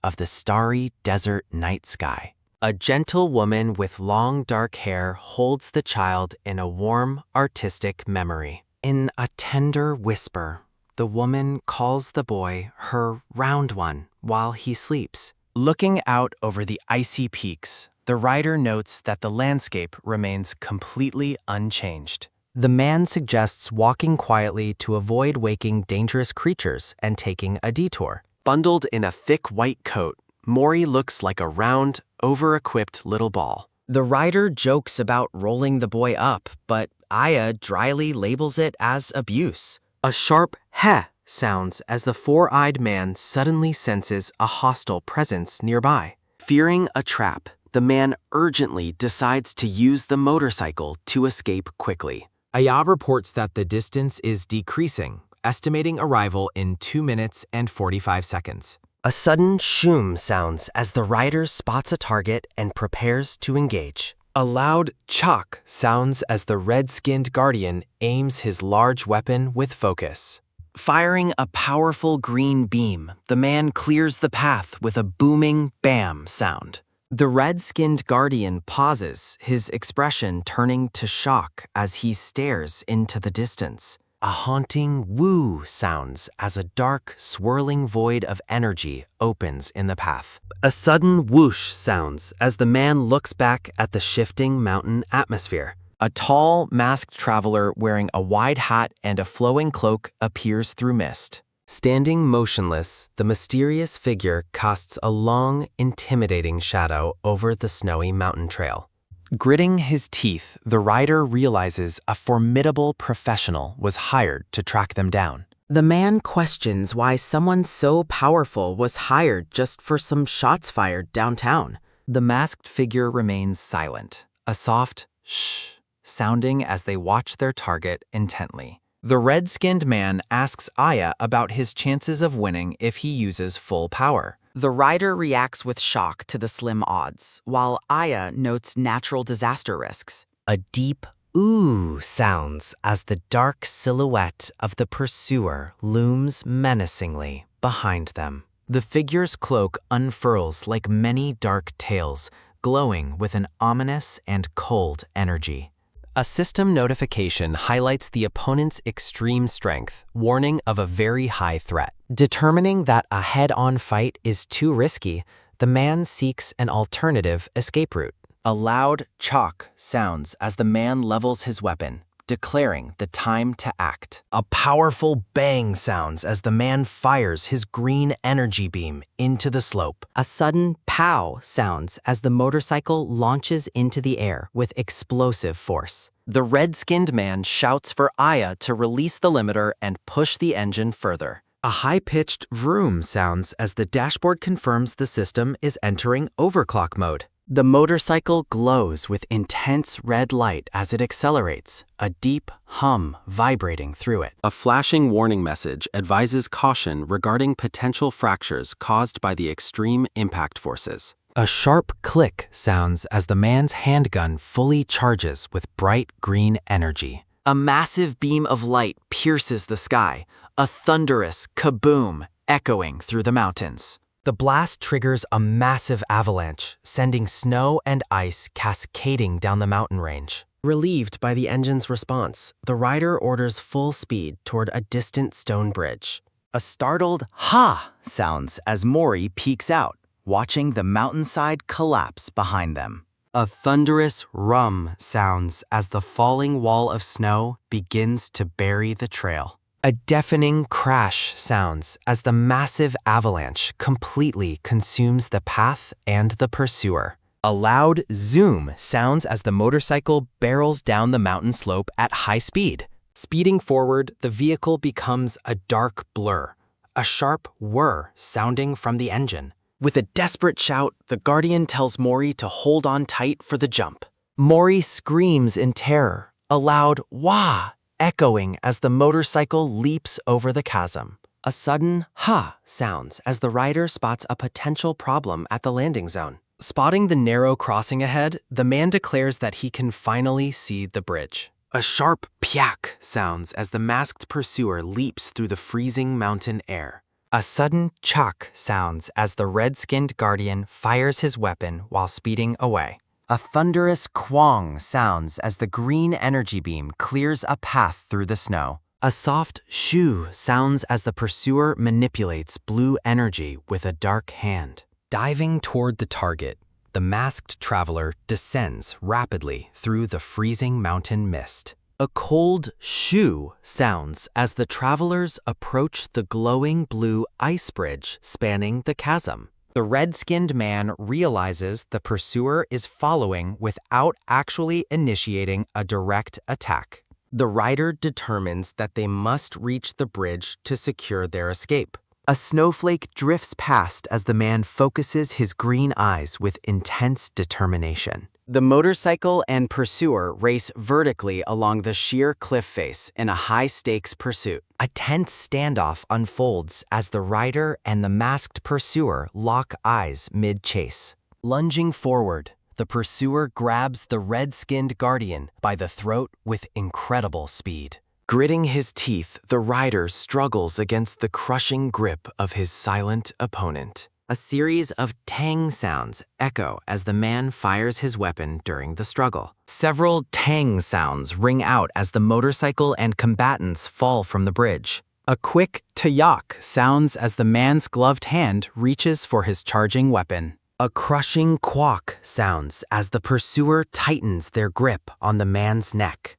of the starry desert night sky. A gentle woman with long dark hair holds the child in a warm, artistic memory. In a tender whisper, the woman calls the boy her round one while he sleeps. Looking out over the icy peaks, the writer notes that the landscape remains completely unchanged. The man suggests walking quietly to avoid waking dangerous creatures and taking a detour. Bundled in a thick white coat, Mori looks like a round, over-equipped little ball. The writer jokes about rolling the boy up, but Aya dryly labels it as abuse. A sharp heh sounds as the four-eyed man suddenly senses a hostile presence nearby. Fearing a trap, the man urgently decides to use the motorcycle to escape quickly. Aya reports that the distance is decreasing, estimating arrival in 2 minutes and 45 seconds. A sudden shoom sounds as the rider spots a target and prepares to engage. A loud chok sounds as the red-skinned guardian aims his large weapon with focus. Firing a powerful green beam, the man clears the path with a booming bam sound. The red-skinned guardian pauses, his expression turning to shock as he stares into the distance. A haunting woo sounds as a dark, swirling void of energy opens in the path. A sudden whoosh sounds as the man looks back at the shifting mountain atmosphere. A tall, masked traveler wearing a wide hat and a flowing cloak appears through mist. Standing motionless, the mysterious figure casts a long, intimidating shadow over the snowy mountain trail. Gritting his teeth, the rider realizes a formidable professional was hired to track them down. The man questions why someone so powerful was hired just for some shots fired downtown. The masked figure remains silent, a soft shh sounding as they watch their target intently. The red-skinned man asks Aya about his chances of winning if he uses full power. The rider reacts with shock to the slim odds, while Aya notes natural disaster risks. A deep ooh sounds as the dark silhouette of the pursuer looms menacingly behind them. The figure's cloak unfurls like many dark tails, glowing with an ominous and cold energy. A system notification highlights the opponent's extreme strength, warning of a very high threat. Determining that a head-on fight is too risky, the man seeks an alternative escape route. A loud chok sounds as the man levels his weapon, declaring the time to act. A powerful bang sounds as the man fires his green energy beam into the slope. A sudden pow sounds as the motorcycle launches into the air with explosive force. The red-skinned man shouts for Aya to release the limiter and push the engine further. A high-pitched vroom sounds as the dashboard confirms the system is entering overclock mode. The motorcycle glows with intense red light as it accelerates, a deep hum vibrating through it. A flashing warning message advises caution regarding potential fractures caused by the extreme impact forces. A sharp click sounds as the man's handgun fully charges with bright green energy. A massive beam of light pierces the sky, a thunderous kaboom echoing through the mountains. The blast triggers a massive avalanche, sending snow and ice cascading down the mountain range. Relieved by the engine's response, the rider orders full speed toward a distant stone bridge. A startled ha sounds as Mori peeks out, watching the mountainside collapse behind them. A thunderous rum sounds as the falling wall of snow begins to bury the trail. A deafening crash sounds as the massive avalanche completely consumes the path and the pursuer. A loud zoom sounds as the motorcycle barrels down the mountain slope at high speed. Speeding forward, the vehicle becomes a dark blur, a sharp whir sounding from the engine. With a desperate shout, the Guardian tells Mori to hold on tight for the jump. Mori screams in terror, a loud wah echoing as the motorcycle leaps over the chasm. A sudden ha sounds as the rider spots a potential problem at the landing zone. Spotting the narrow crossing ahead, the man declares that he can finally see the bridge. A sharp pyak sounds as the masked pursuer leaps through the freezing mountain air. A sudden chak sounds as the red-skinned Guardian fires his weapon while speeding away. A thunderous quang sounds as the green energy beam clears a path through the snow. A soft shoo sounds as the pursuer manipulates blue energy with a dark hand. Diving toward the target, the masked traveler descends rapidly through the freezing mountain mist. A cold shoo sounds as the travelers approach the glowing blue ice bridge spanning the chasm. The red-skinned man realizes the pursuer is following without actually initiating a direct attack. The rider determines that they must reach the bridge to secure their escape. A snowflake drifts past as the man focuses his green eyes with intense determination. The motorcycle and pursuer race vertically along the sheer cliff face in a high-stakes pursuit. A tense standoff unfolds as the rider and the masked pursuer lock eyes mid-chase. Lunging forward, the pursuer grabs the red-skinned Guardian by the throat with incredible speed. Gritting his teeth, the rider struggles against the crushing grip of his silent opponent. A series of tang sounds echo as the man fires his weapon during the struggle. Several tang sounds ring out as the motorcycle and combatants fall from the bridge. A quick tayak sounds as the man's gloved hand reaches for his charging weapon. A crushing quack sounds as the pursuer tightens their grip on the man's neck.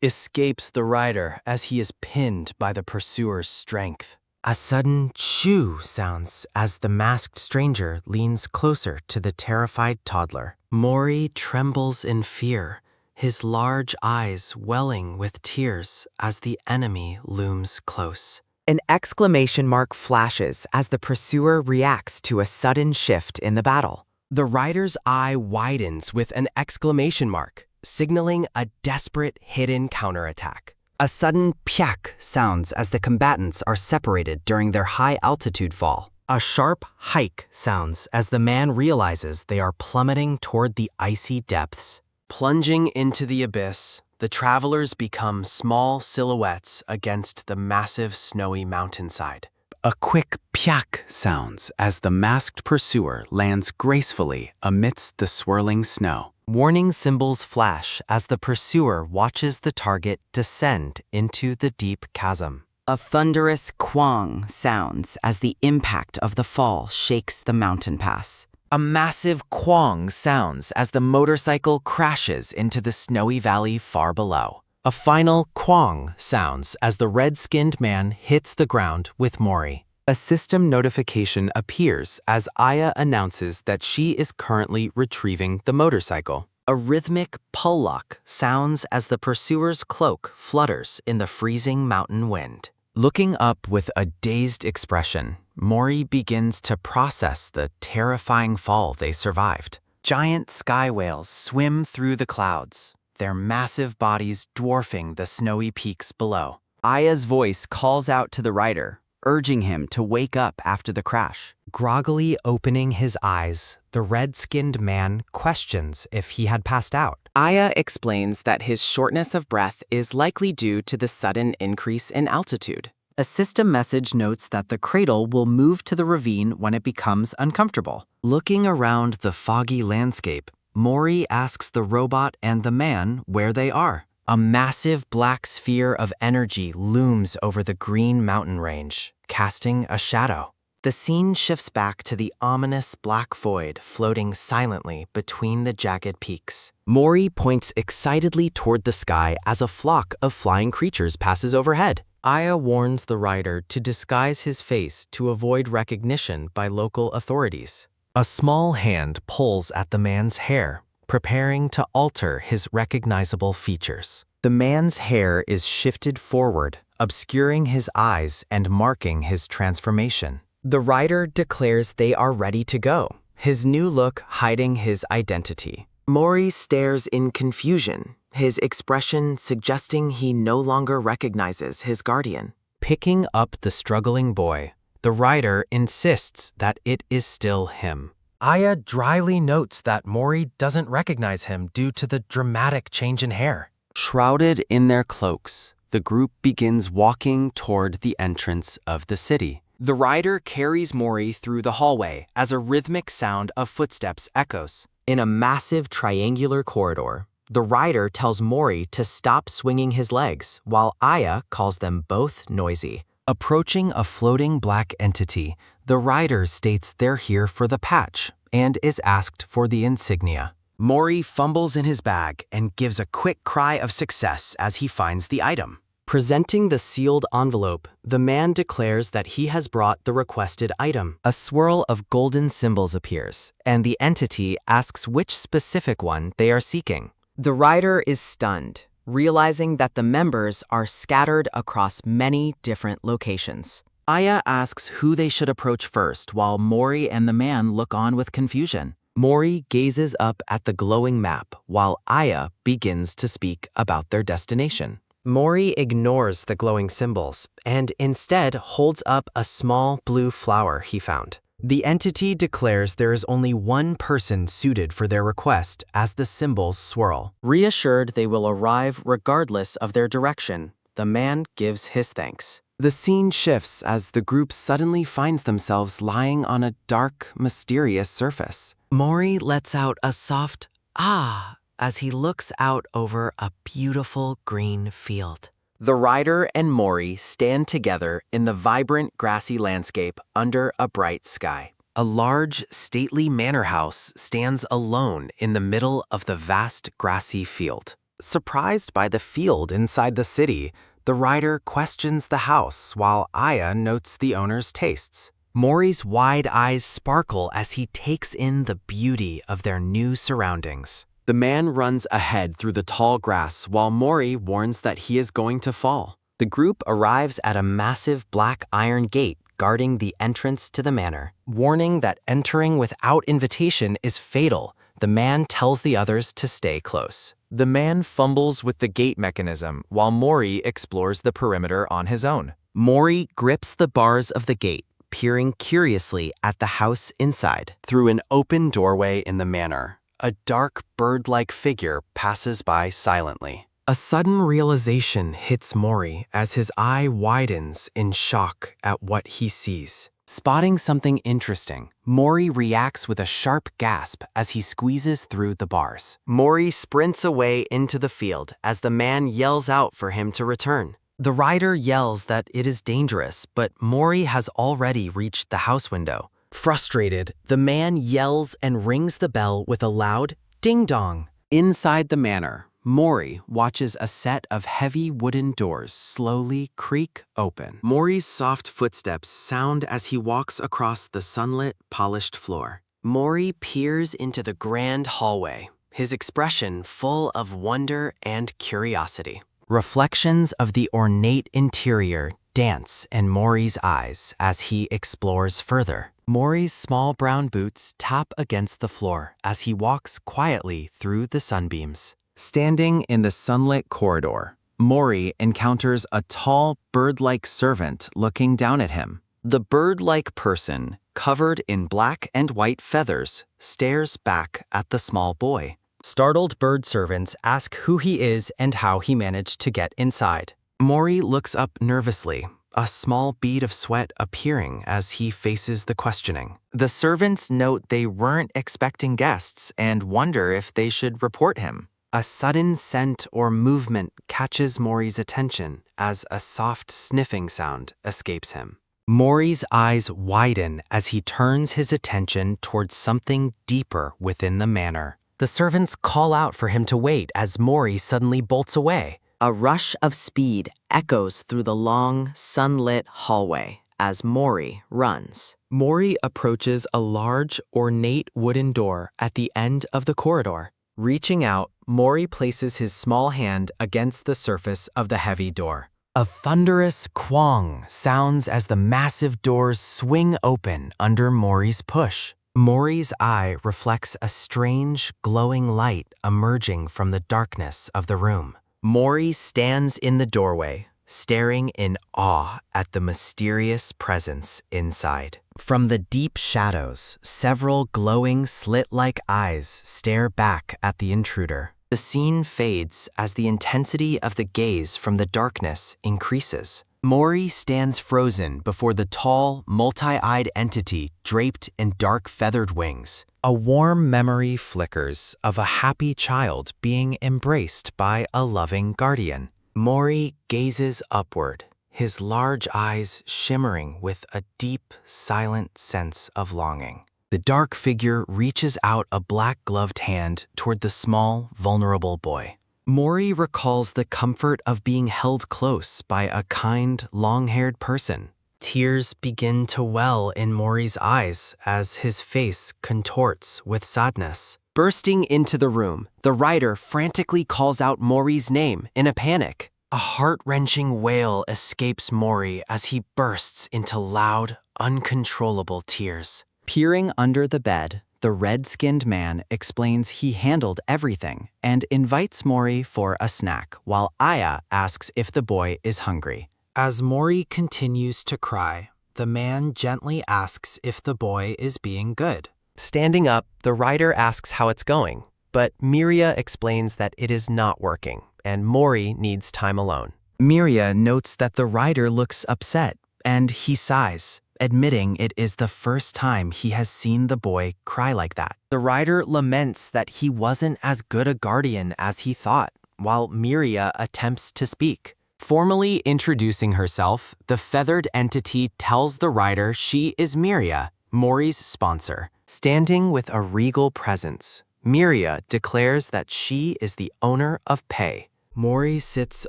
Escapes the rider as he is pinned by the pursuer's strength. A sudden chew sounds as the masked stranger leans closer to the terrified toddler. Mori trembles in fear, his large eyes welling with tears as the enemy looms close. An exclamation mark flashes as the pursuer reacts to a sudden shift in the battle. The rider's eye widens with an exclamation mark, signaling a desperate hidden counterattack. A sudden pyak sounds as the combatants are separated during their high-altitude fall. A sharp hike sounds as the man realizes they are plummeting toward the icy depths. Plunging into the abyss, the travelers become small silhouettes against the massive snowy mountainside. A quick pyak sounds as the masked pursuer lands gracefully amidst the swirling snow. Warning symbols flash as the pursuer watches the target descend into the deep chasm. A thunderous quang sounds as the impact of the fall shakes the mountain pass. A massive quang sounds as the motorcycle crashes into the snowy valley far below. A final quang sounds as the red-skinned man hits the ground with Mori. A system notification appears as Aya announces that she is currently retrieving the motorcycle. A rhythmic pull-lock sounds as the pursuer's cloak flutters in the freezing mountain wind. Looking up with a dazed expression, Mori begins to process the terrifying fall they survived. Giant sky whales swim through the clouds, their massive bodies dwarfing the snowy peaks below. Aya's voice calls out to the rider, urging him to wake up after the crash. Groggily opening his eyes, the red-skinned man questions if he had passed out. Aya explains that his shortness of breath is likely due to the sudden increase in altitude. A system message notes that the cradle will move to the ravine when it becomes uncomfortable. Looking around the foggy landscape, Mori asks the robot and the man where they are. A massive black sphere of energy looms over the green mountain range, casting a shadow. The scene shifts back to the ominous black void floating silently between the jagged peaks. Mori points excitedly toward the sky as a flock of flying creatures passes overhead. Aya warns the rider to disguise his face to avoid recognition by local authorities. A small hand pulls at the man's hair, preparing to alter his recognizable features. The man's hair is shifted forward, obscuring his eyes and marking his transformation. The rider declares they are ready to go, his new look hiding his identity. Mori stares in confusion, his expression suggesting he no longer recognizes his guardian. Picking up the struggling boy, the rider insists that it is still him. Aya dryly notes that Mori doesn't recognize him due to the dramatic change in hair. Shrouded in their cloaks, the group begins walking toward the entrance of the city. The rider carries Mori through the hallway as a rhythmic sound of footsteps echoes. In a massive triangular corridor, the rider tells Mori to stop swinging his legs, while Aya calls them both noisy. Approaching a floating black entity, the rider states they're here for the patch and is asked for the insignia. Mori fumbles in his bag and gives a quick cry of success as he finds the item. Presenting the sealed envelope, the man declares that he has brought the requested item. A swirl of golden symbols appears, and the entity asks which specific one they are seeking. The rider is stunned, realizing that the members are scattered across many different locations. Aya asks who they should approach first, while Mori and the man look on with confusion. Mori gazes up at the glowing map, while Aya begins to speak about their destination. Mori ignores the glowing symbols and instead holds up a small blue flower he found. The entity declares there is only one person suited for their request as the symbols swirl. Reassured they will arrive regardless of their direction, the man gives his thanks. The scene shifts as the group suddenly finds themselves lying on a dark, mysterious surface. Mori lets out a soft "ah" as he looks out over a beautiful green field. The rider and Mori stand together in the vibrant grassy landscape under a bright sky. A large, stately manor house stands alone in the middle of the vast grassy field. Surprised by the field inside the city, the rider questions the house while Aya notes the owner's tastes. Mori's wide eyes sparkle as he takes in the beauty of their new surroundings. The man runs ahead through the tall grass while Mori warns that he is going to fall. The group arrives at a massive black iron gate guarding the entrance to the manor. Warning that entering without invitation is fatal, the man tells the others to stay close. The man fumbles with the gate mechanism while Mori explores the perimeter on his own. Mori grips the bars of the gate, peering curiously at the house inside. Through an open doorway in the manor, a dark bird-like figure passes by silently. A sudden realization hits Mori as his eye widens in shock at what he sees. Spotting something interesting, Mori reacts with a sharp gasp as he squeezes through the bars. Mori sprints away into the field as the man yells out for him to return. The rider yells that it is dangerous, but Mori has already reached the house window. Frustrated, the man yells and rings the bell with a loud ding-dong. Inside the manor, Mori watches a set of heavy wooden doors slowly creak open. Mori's soft footsteps sound as he walks across the sunlit, polished floor. Mori peers into the grand hallway, his expression full of wonder and curiosity. Reflections of the ornate interior dance in Mori's eyes as he explores further. Mori's small brown boots tap against the floor as he walks quietly through the sunbeams. Standing in the sunlit corridor, Mori encounters a tall, bird-like servant looking down at him. The bird-like person, covered in black and white feathers, stares back at the small boy. Startled bird servants ask who he is and how he managed to get inside. Mori looks up nervously, a small bead of sweat appearing as he faces the questioning. The servants note they weren't expecting guests and wonder if they should report him. A sudden scent or movement catches Mori's attention as a soft sniffing sound escapes him. Mori's eyes widen as he turns his attention towards something deeper within the manor. The servants call out for him to wait as Mori suddenly bolts away. A rush of speed echoes through the long, sunlit hallway as Mori runs. Mori approaches a large, ornate wooden door at the end of the corridor. Reaching out, Mori places his small hand against the surface of the heavy door. A thunderous quang sounds as the massive doors swing open under Mori's push. Mori's eye reflects a strange, glowing light emerging from the darkness of the room. Mori stands in the doorway, staring in awe at the mysterious presence inside. From the deep shadows, several glowing slit-like eyes stare back at the intruder. The scene fades as the intensity of the gaze from the darkness increases. Mori stands frozen before the tall, multi-eyed entity draped in dark feathered wings. A warm memory flickers of a happy child being embraced by a loving guardian. Mori gazes upward, his large eyes shimmering with a deep, silent sense of longing. The dark figure reaches out a black-gloved hand toward the small, vulnerable boy. Mori recalls the comfort of being held close by a kind, long-haired person. Tears begin to well in Mori's eyes as his face contorts with sadness. Bursting into the room, the writer frantically calls out Mori's name in a panic. A heart-wrenching wail escapes Mori as he bursts into loud, uncontrollable tears. Peering under the bed, the red-skinned man explains he handled everything and invites Mori for a snack, while Aya asks if the boy is hungry. As Mori continues to cry, the man gently asks if the boy is being good. Standing up, the writer asks how it's going, but Miria explains that it is not working, and Mori needs time alone. Miria notes that the writer looks upset, and he sighs, admitting it is the first time he has seen the boy cry like that. The writer laments that he wasn't as good a guardian as he thought, while Miria attempts to speak. Formally introducing herself, the feathered entity tells the writer she is Miria, Mori's sponsor. Standing with a regal presence, Miria declares that she is the owner of Pei. Mori sits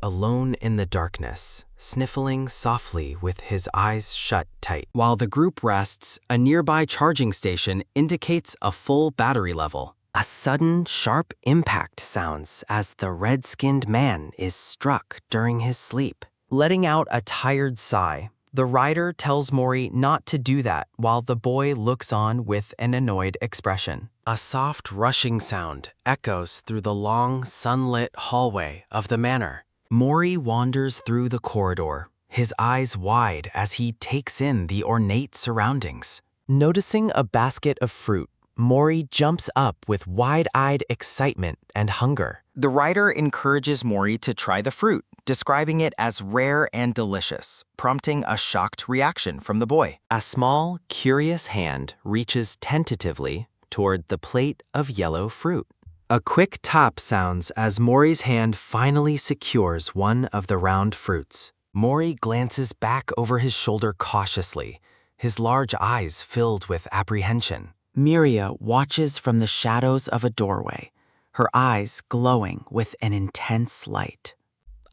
alone in the darkness, sniffling softly with his eyes shut tight. While the group rests, a nearby charging station indicates a full battery level. A sudden, sharp impact sounds as the red-skinned man is struck during his sleep. Letting out a tired sigh, the writer tells Mori not to do that while the boy looks on with an annoyed expression. A soft rushing sound echoes through the long, sunlit hallway of the manor. Mori wanders through the corridor, his eyes wide as he takes in the ornate surroundings. Noticing a basket of fruit, Mori jumps up with wide-eyed excitement and hunger. The writer encourages Mori to try the fruit, describing it as rare and delicious, prompting a shocked reaction from the boy. A small, curious hand reaches tentatively toward the plate of yellow fruit. A quick tap sounds as Mori's hand finally secures one of the round fruits. Mori glances back over his shoulder cautiously, his large eyes filled with apprehension. Miria watches from the shadows of a doorway, her eyes glowing with an intense light.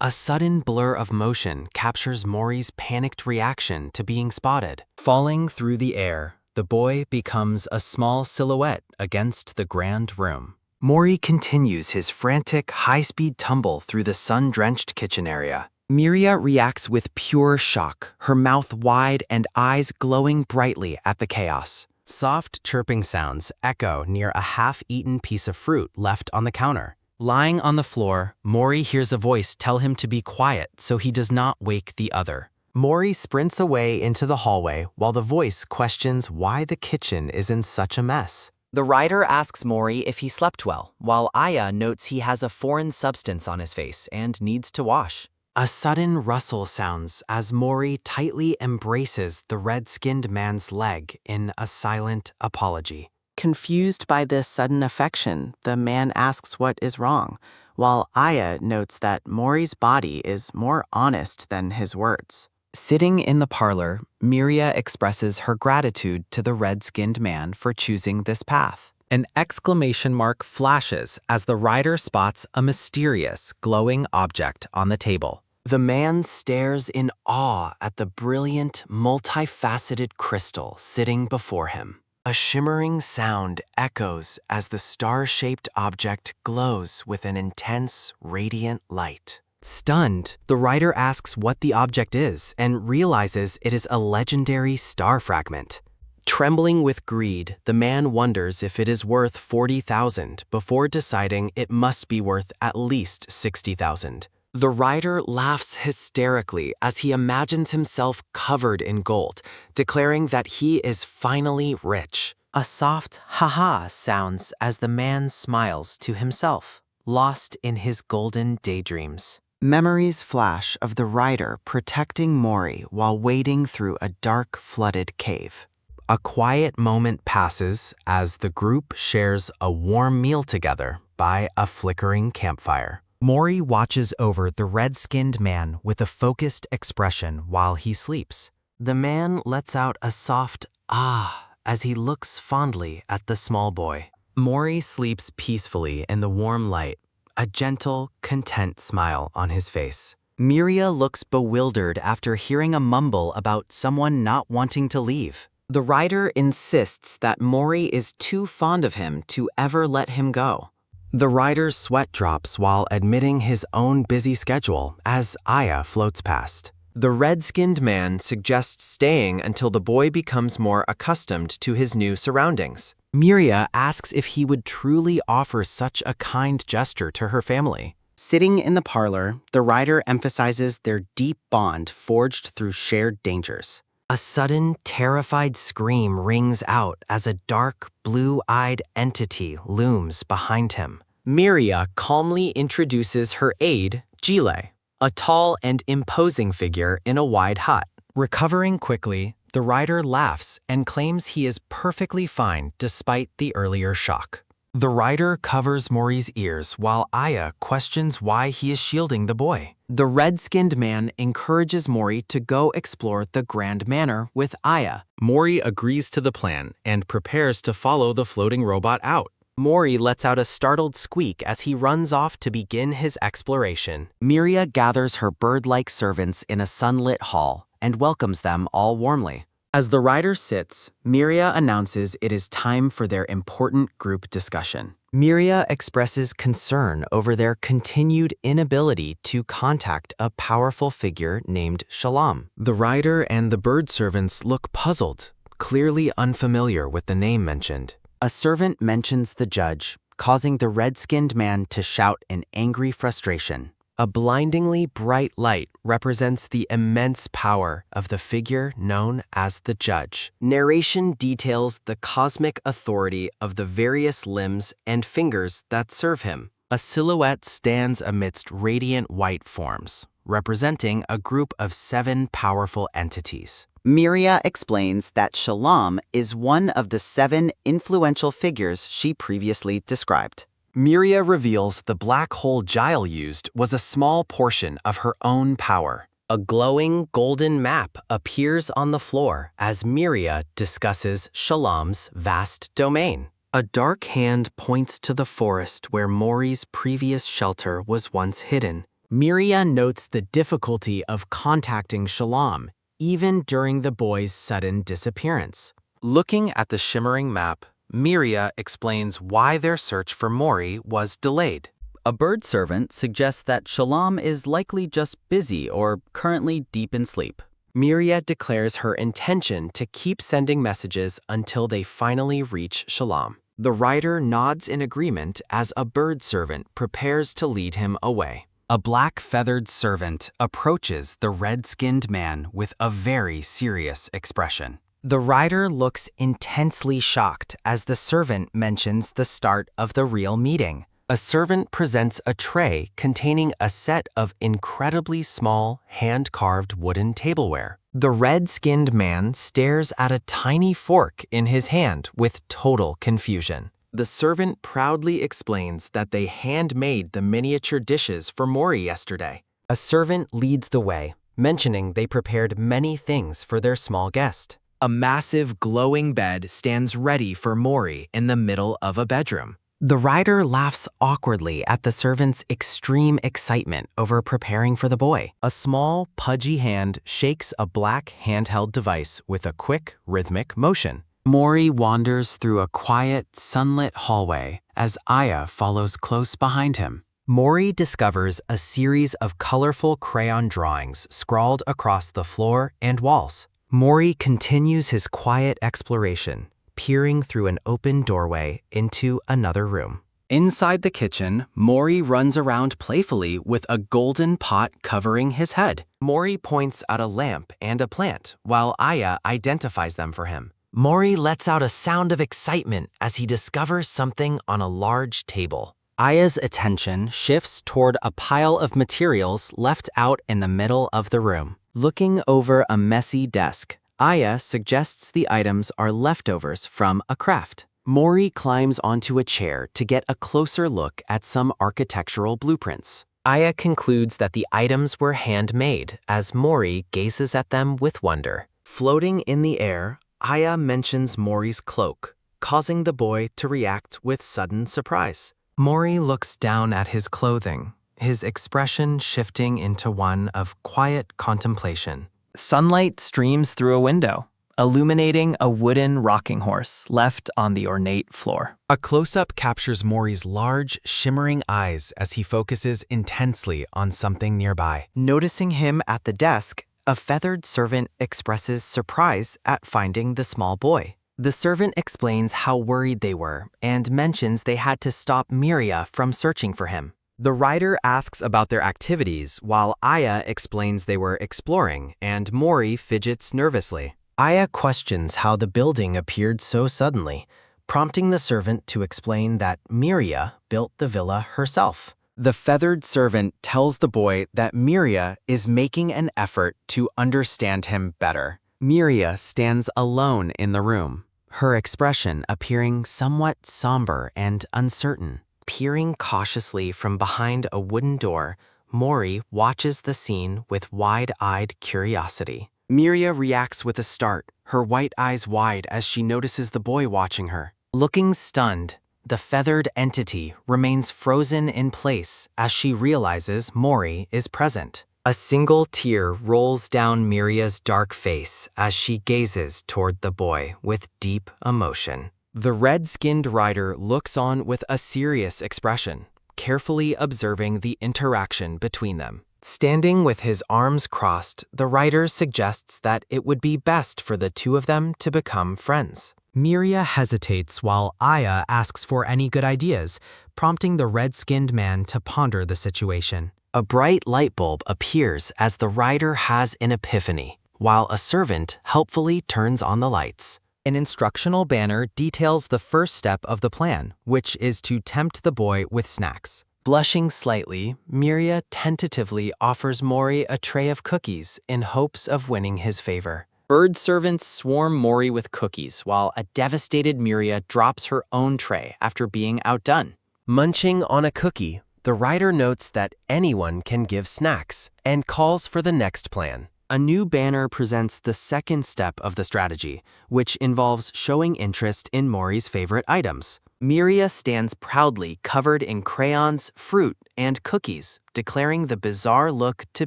A sudden blur of motion captures Mori's panicked reaction to being spotted. Falling through the air, the boy becomes a small silhouette against the grand room. Mori continues his frantic, high-speed tumble through the sun-drenched kitchen area. Miria reacts with pure shock, her mouth wide and eyes glowing brightly at the chaos. Soft chirping sounds echo near a half-eaten piece of fruit left on the counter. Lying on the floor, Mori hears a voice tell him to be quiet so he does not wake the other. Mori sprints away into the hallway while the voice questions why the kitchen is in such a mess. The writer asks Mori if he slept well, while Aya notes he has a foreign substance on his face and needs to wash. A sudden rustle sounds as Mori tightly embraces the red-skinned man's leg in a silent apology. Confused by this sudden affection, the man asks what is wrong, while Aya notes that Mori's body is more honest than his words. Sitting in the parlor, Miria expresses her gratitude to the red-skinned man for choosing this path. An exclamation mark flashes as the writer spots a mysterious, glowing object on the table. The man stares in awe at the brilliant, multifaceted crystal sitting before him. A shimmering sound echoes as the star-shaped object glows with an intense, radiant light. Stunned, the writer asks what the object is and realizes it is a legendary star fragment. Trembling with greed, the man wonders if it is worth 40,000 before deciding it must be worth at least 60,000. The writer laughs hysterically as he imagines himself covered in gold, declaring that he is finally rich. A soft ha-ha sounds as the man smiles to himself, lost in his golden daydreams. Memories flash of the writer protecting Mori while wading through a dark, flooded cave. A quiet moment passes as the group shares a warm meal together by a flickering campfire. Mori watches over the red-skinned man with a focused expression while he sleeps. The man lets out a soft ah as he looks fondly at the small boy. Mori sleeps peacefully in the warm light, a gentle, content smile on his face. Miria looks bewildered after hearing a mumble about someone not wanting to leave. The writer insists that Mori is too fond of him to ever let him go. The writer's sweat drops while admitting his own busy schedule as Aya floats past. The red-skinned man suggests staying until the boy becomes more accustomed to his new surroundings. Miria asks if he would truly offer such a kind gesture to her family. Sitting in the parlor, the writer emphasizes their deep bond forged through shared dangers. A sudden, terrified scream rings out as a dark, blue-eyed entity looms behind him. Miria calmly introduces her aide, Jile, a tall and imposing figure in a wide hat. Recovering quickly, the writer laughs and claims he is perfectly fine despite the earlier shock. The writer covers Mori's ears while Aya questions why he is shielding the boy. The red-skinned man encourages Mori to go explore the Grand Manor with Aya. Mori agrees to the plan and prepares to follow the floating robot out. Mori lets out a startled squeak as he runs off to begin his exploration. Miria gathers her bird-like servants in a sunlit hall and welcomes them all warmly. As the writer sits, Miria announces it is time for their important group discussion. Miria expresses concern over their continued inability to contact a powerful figure named Shalom. The writer and the bird servants look puzzled, clearly unfamiliar with the name mentioned. A servant mentions the judge, causing the red-skinned man to shout in angry frustration. A blindingly bright light represents the immense power of the figure known as the judge. Narration details the cosmic authority of the various limbs and fingers that serve him. A silhouette stands amidst radiant white forms, representing a group of 7 powerful entities. Miria explains that Shalom is one of the 7 influential figures she previously described. Miria reveals the black hole Jile used was a small portion of her own power. A glowing golden map appears on the floor as Miria discusses Shalom's vast domain. A dark hand points to the forest where Mori's previous shelter was once hidden. Miria notes the difficulty of contacting Shalom, even during the boy's sudden disappearance. Looking at the shimmering map, Miria explains why their search for Mori was delayed. A bird servant suggests that Shalom is likely just busy or currently deep in sleep. Miria declares her intention to keep sending messages until they finally reach Shalom. The writer nods in agreement as a bird servant prepares to lead him away. A black-feathered servant approaches the red-skinned man with a very serious expression. The writer looks intensely shocked as the servant mentions the start of the real meeting. A servant presents a tray containing a set of incredibly small, hand-carved wooden tableware. The red-skinned man stares at a tiny fork in his hand with total confusion. The servant proudly explains that they handmade the miniature dishes for Mori yesterday. A servant leads the way, mentioning they prepared many things for their small guest. A massive glowing bed stands ready for Mori in the middle of a bedroom. The writer laughs awkwardly at the servant's extreme excitement over preparing for the boy. A small, pudgy hand shakes a black handheld device with a quick, rhythmic motion. Mori wanders through a quiet, sunlit hallway as Aya follows close behind him. Mori discovers a series of colorful crayon drawings scrawled across the floor and walls. Mori continues his quiet exploration, peering through an open doorway into another room. Inside the kitchen, Mori runs around playfully with a golden pot covering his head. Mori points at a lamp and a plant, while Aya identifies them for him. Mori lets out a sound of excitement as he discovers something on a large table. Aya's attention shifts toward a pile of materials left out in the middle of the room. Looking over a messy desk, Aya suggests the items are leftovers from a craft. Mori climbs onto a chair to get a closer look at some architectural blueprints. Aya concludes that the items were handmade as Mori gazes at them with wonder. Floating in the air, Aya mentions Mori's cloak, causing the boy to react with sudden surprise. Mori looks down at his clothing, his expression shifting into one of quiet contemplation. Sunlight streams through a window, illuminating a wooden rocking horse left on the ornate floor. A close-up captures Mori's large, shimmering eyes as he focuses intensely on something nearby. Noticing him at the desk, a feathered servant expresses surprise at finding the small boy. The servant explains how worried they were and mentions they had to stop Miria from searching for him. The writer asks about their activities while Aya explains they were exploring, and Mori fidgets nervously. Aya questions how the building appeared so suddenly, prompting the servant to explain that Miria built the villa herself. The feathered servant tells the boy that Miria is making an effort to understand him better. Miria stands alone in the room, her expression appearing somewhat somber and uncertain. Peering cautiously from behind a wooden door, Mori watches the scene with wide-eyed curiosity. Miria reacts with a start, her white eyes wide as she notices the boy watching her. Looking stunned, the feathered entity remains frozen in place as she realizes Mori is present. A single tear rolls down Miria's dark face as she gazes toward the boy with deep emotion. The red-skinned rider looks on with a serious expression, carefully observing the interaction between them. Standing with his arms crossed, the writer suggests that it would be best for the two of them to become friends. Miria hesitates while Aya asks for any good ideas, prompting the red-skinned man to ponder the situation. A bright light bulb appears as the rider has an epiphany, while a servant helpfully turns on the lights. An instructional banner details the first step of the plan, which is to tempt the boy with snacks. Blushing slightly, Miria tentatively offers Mori a tray of cookies in hopes of winning his favor. Bird servants swarm Mori with cookies, while a devastated Miria drops her own tray after being outdone. Munching on a cookie, the writer notes that anyone can give snacks and calls for the next plan. A new banner presents the second step of the strategy, which involves showing interest in Mori's favorite items. Miria stands proudly covered in crayons, fruit, and cookies, declaring the bizarre look to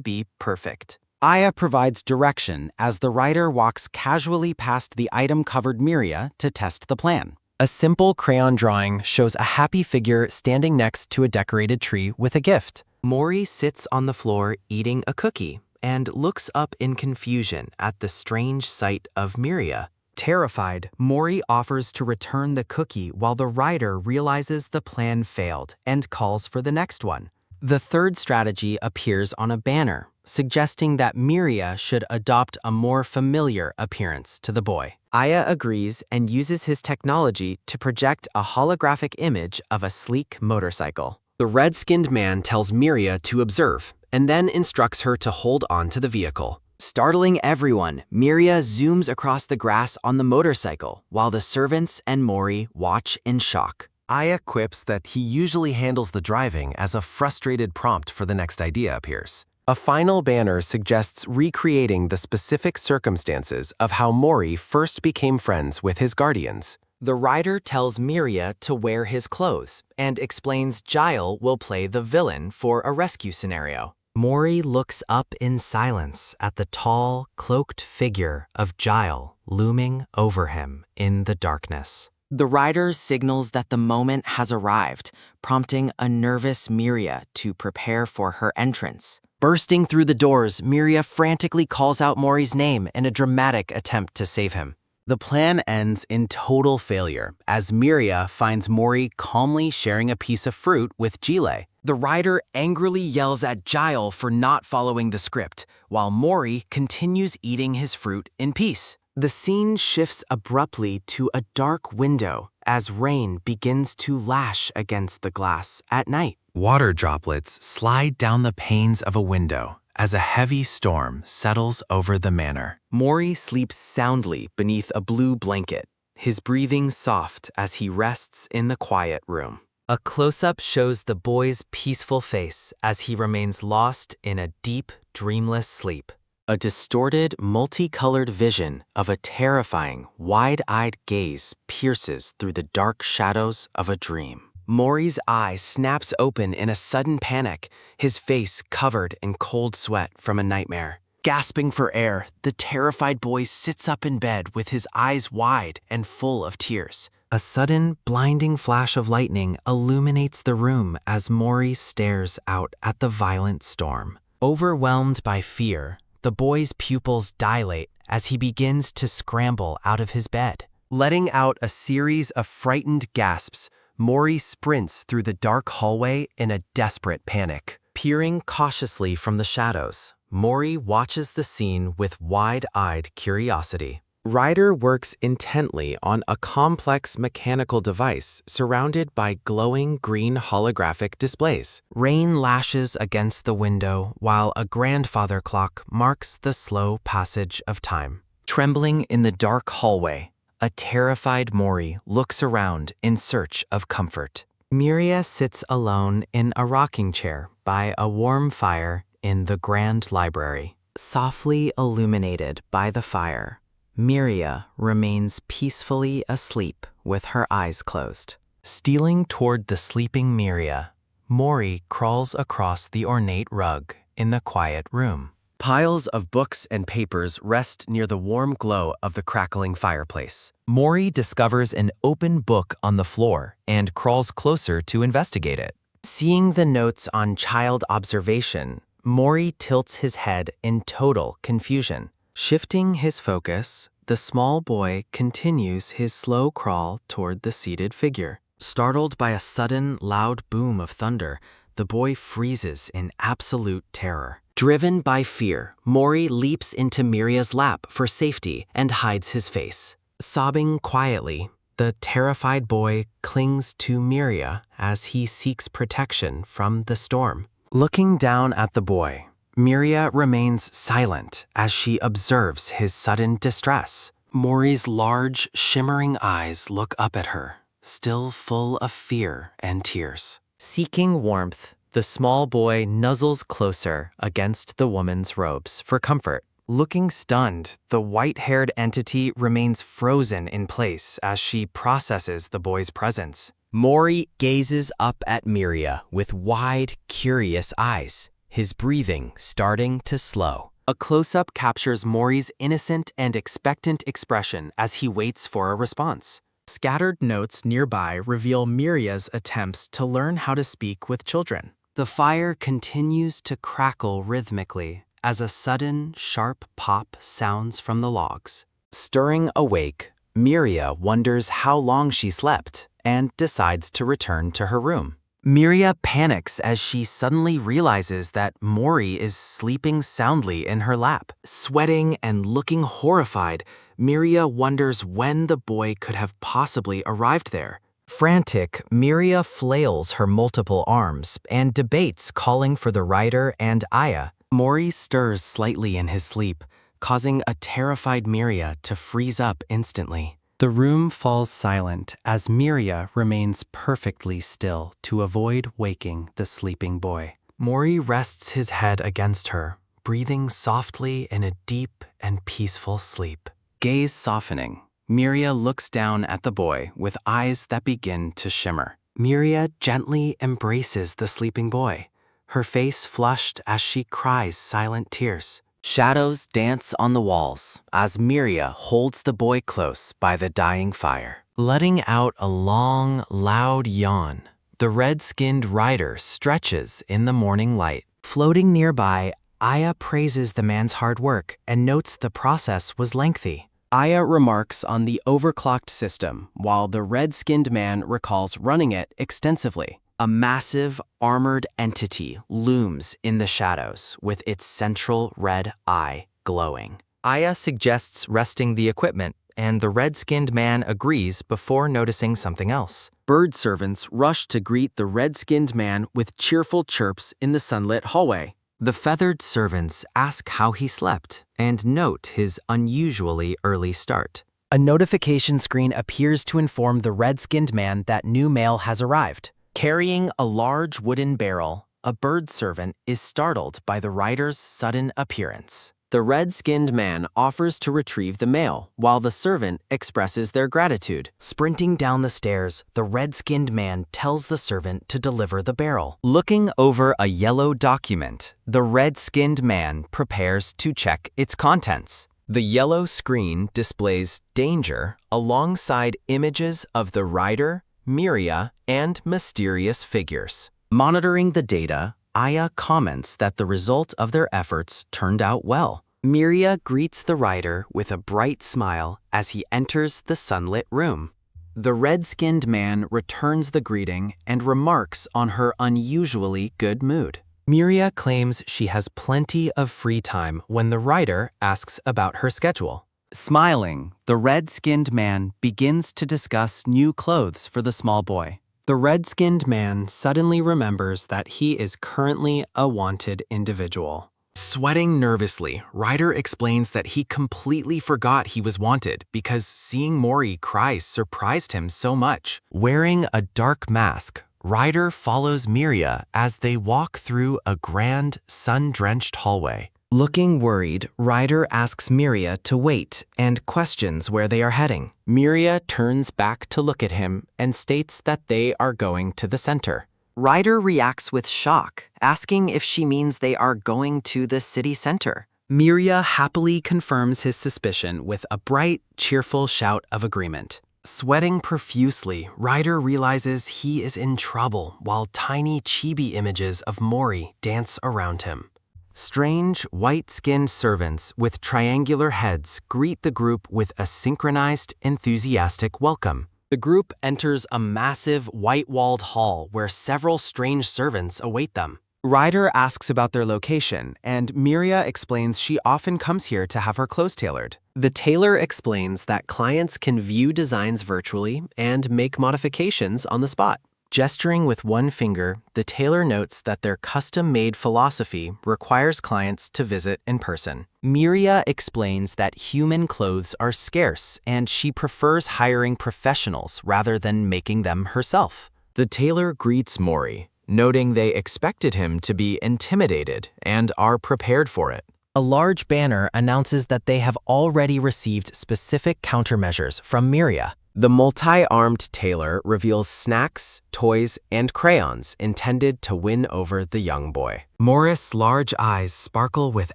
be perfect. Aya provides direction as the writer walks casually past the item-covered Miria to test the plan. A simple crayon drawing shows a happy figure standing next to a decorated tree with a gift. Mori sits on the floor eating a cookie and looks up in confusion at the strange sight of Miria. Terrified, Mori offers to return the cookie while the writer realizes the plan failed and calls for the next one. The third strategy appears on a banner, suggesting that Miria should adopt a more familiar appearance to the boy. Aya agrees and uses his technology to project a holographic image of a sleek motorcycle. The red-skinned man tells Miria to observe, and then instructs her to hold on to the vehicle. Startling everyone, Miria zooms across the grass on the motorcycle, while the servants and Mori watch in shock. Aya quips that he usually handles the driving as a frustrated prompt for the next idea appears. A final banner suggests recreating the specific circumstances of how Mori first became friends with his guardians. The writer tells Miria to wear his clothes and explains Giles will play the villain for a rescue scenario. Mori looks up in silence at the tall, cloaked figure of Giles looming over him in the darkness. The rider signals that the moment has arrived, prompting a nervous Miria to prepare for her entrance. Bursting through the doors, Miria frantically calls out Mori's name in a dramatic attempt to save him. The plan ends in total failure as Miria finds Mori calmly sharing a piece of fruit with Jile. The rider angrily yells at Gile for not following the script, while Mori continues eating his fruit in peace. The scene shifts abruptly to a dark window as rain begins to lash against the glass at night. Water droplets slide down the panes of a window as a heavy storm settles over the manor. Mori sleeps soundly beneath a blue blanket, his breathing soft as he rests in the quiet room. A close-up shows the boy's peaceful face as he remains lost in a deep, dreamless sleep. A distorted, multicolored vision of a terrifying, wide-eyed gaze pierces through the dark shadows of a dream. Mori's eye snaps open in a sudden panic, his face covered in cold sweat from a nightmare. Gasping for air, the terrified boy sits up in bed with his eyes wide and full of tears. A sudden, blinding flash of lightning illuminates the room as Mori stares out at the violent storm. Overwhelmed by fear, the boy's pupils dilate as he begins to scramble out of his bed. Letting out a series of frightened gasps, Mori sprints through the dark hallway in a desperate panic. Peering cautiously from the shadows, Mori watches the scene with wide-eyed curiosity. Ryder works intently on a complex mechanical device surrounded by glowing green holographic displays. Rain lashes against the window while a grandfather clock marks the slow passage of time. Trembling in the dark hallway, a terrified Mori looks around in search of comfort. Miria sits alone in a rocking chair by a warm fire in the grand library. Softly illuminated by the fire, Miria remains peacefully asleep with her eyes closed. Stealing toward the sleeping Miria, Mori crawls across the ornate rug in the quiet room. Piles of books and papers rest near the warm glow of the crackling fireplace. Mori discovers an open book on the floor and crawls closer to investigate it. Seeing the notes on child observation, Mori tilts his head in total confusion. Shifting his focus, the small boy continues his slow crawl toward the seated figure. Startled by a sudden, loud boom of thunder, the boy freezes in absolute terror. Driven by fear, Mori leaps into Miria's lap for safety and hides his face. Sobbing quietly, the terrified boy clings to Miria as he seeks protection from the storm. Looking down at the boy, Miria remains silent as she observes his sudden distress. Mori's large, shimmering eyes look up at her, still full of fear and tears. Seeking warmth, the small boy nuzzles closer against the woman's robes for comfort. Looking stunned, the white-haired entity remains frozen in place as she processes the boy's presence. Mori gazes up at Miria with wide, curious eyes, his breathing starting to slow. A close-up captures Mori's innocent and expectant expression as he waits for a response. Scattered notes nearby reveal Miria's attempts to learn how to speak with children. The fire continues to crackle rhythmically as a sudden, sharp pop sounds from the logs. Stirring awake, Miria wonders how long she slept and decides to return to her room. Miria panics as she suddenly realizes that Mori is sleeping soundly in her lap. Sweating and looking horrified, Miria wonders when the boy could have possibly arrived there. Frantic, Miria flails her multiple arms and debates calling for the rider and Aya. Mori stirs slightly in his sleep, causing a terrified Miria to freeze up instantly. The room falls silent as Miria remains perfectly still to avoid waking the sleeping boy. Mori rests his head against her, breathing softly in a deep and peaceful sleep. Gaze softening, Miria looks down at the boy with eyes that begin to shimmer. Miria gently embraces the sleeping boy, her face flushed as she cries silent tears. Shadows dance on the walls as Miria holds the boy close by the dying fire. Letting out a long, loud yawn, the red-skinned rider stretches in the morning light. Floating nearby, Aya praises the man's hard work and notes the process was lengthy. Aya remarks on the overclocked system, while the red-skinned man recalls running it extensively. A massive, armored entity looms in the shadows with its central red eye glowing. Aya suggests resting the equipment, and the red-skinned man agrees before noticing something else. Bird servants rush to greet the red-skinned man with cheerful chirps in the sunlit hallway. The feathered servants ask how he slept and note his unusually early start. A notification screen appears to inform the red-skinned man that new mail has arrived. Carrying a large wooden barrel, a bird servant is startled by the rider's sudden appearance. The red-skinned man offers to retrieve the mail, while the servant expresses their gratitude. Sprinting down the stairs, the red-skinned man tells the servant to deliver the barrel. Looking over a yellow document, the red-skinned man prepares to check its contents. The yellow screen displays danger alongside images of the rider, Miria, and mysterious figures. Monitoring the data, Aya comments that the result of their efforts turned out well. Miria greets the rider with a bright smile as he enters the sunlit room. The red-skinned man returns the greeting and remarks on her unusually good mood. Miria claims she has plenty of free time when the rider asks about her schedule. Smiling, the red-skinned man begins to discuss new clothes for the small boy. The red-skinned man suddenly remembers that he is currently a wanted individual. Sweating nervously, Ryder explains that he completely forgot he was wanted because seeing Mori cry surprised him so much. Wearing a dark mask, Ryder follows Miria as they walk through a grand, sun-drenched hallway. Looking worried, Ryder asks Miria to wait and questions where they are heading. Miria turns back to look at him and states that they are going to the center. Ryder reacts with shock, asking if she means they are going to the city center. Miria happily confirms his suspicion with a bright, cheerful shout of agreement. Sweating profusely, Ryder realizes he is in trouble while tiny chibi images of Mori dance around him. Strange, white-skinned servants with triangular heads greet the group with a synchronized, enthusiastic welcome. The group enters a massive, white-walled hall where several strange servants await them. Ryder asks about their location, and Miria explains she often comes here to have her clothes tailored. The tailor explains that clients can view designs virtually and make modifications on the spot. Gesturing with one finger, the tailor notes that their custom-made philosophy requires clients to visit in person. Miria explains that human clothes are scarce and she prefers hiring professionals rather than making them herself. The tailor greets Mori, noting they expected him to be intimidated and are prepared for it. A large banner announces that they have already received specific countermeasures from Miria. The multi-armed tailor reveals snacks, toys, and crayons intended to win over the young boy. Morris' large eyes sparkle with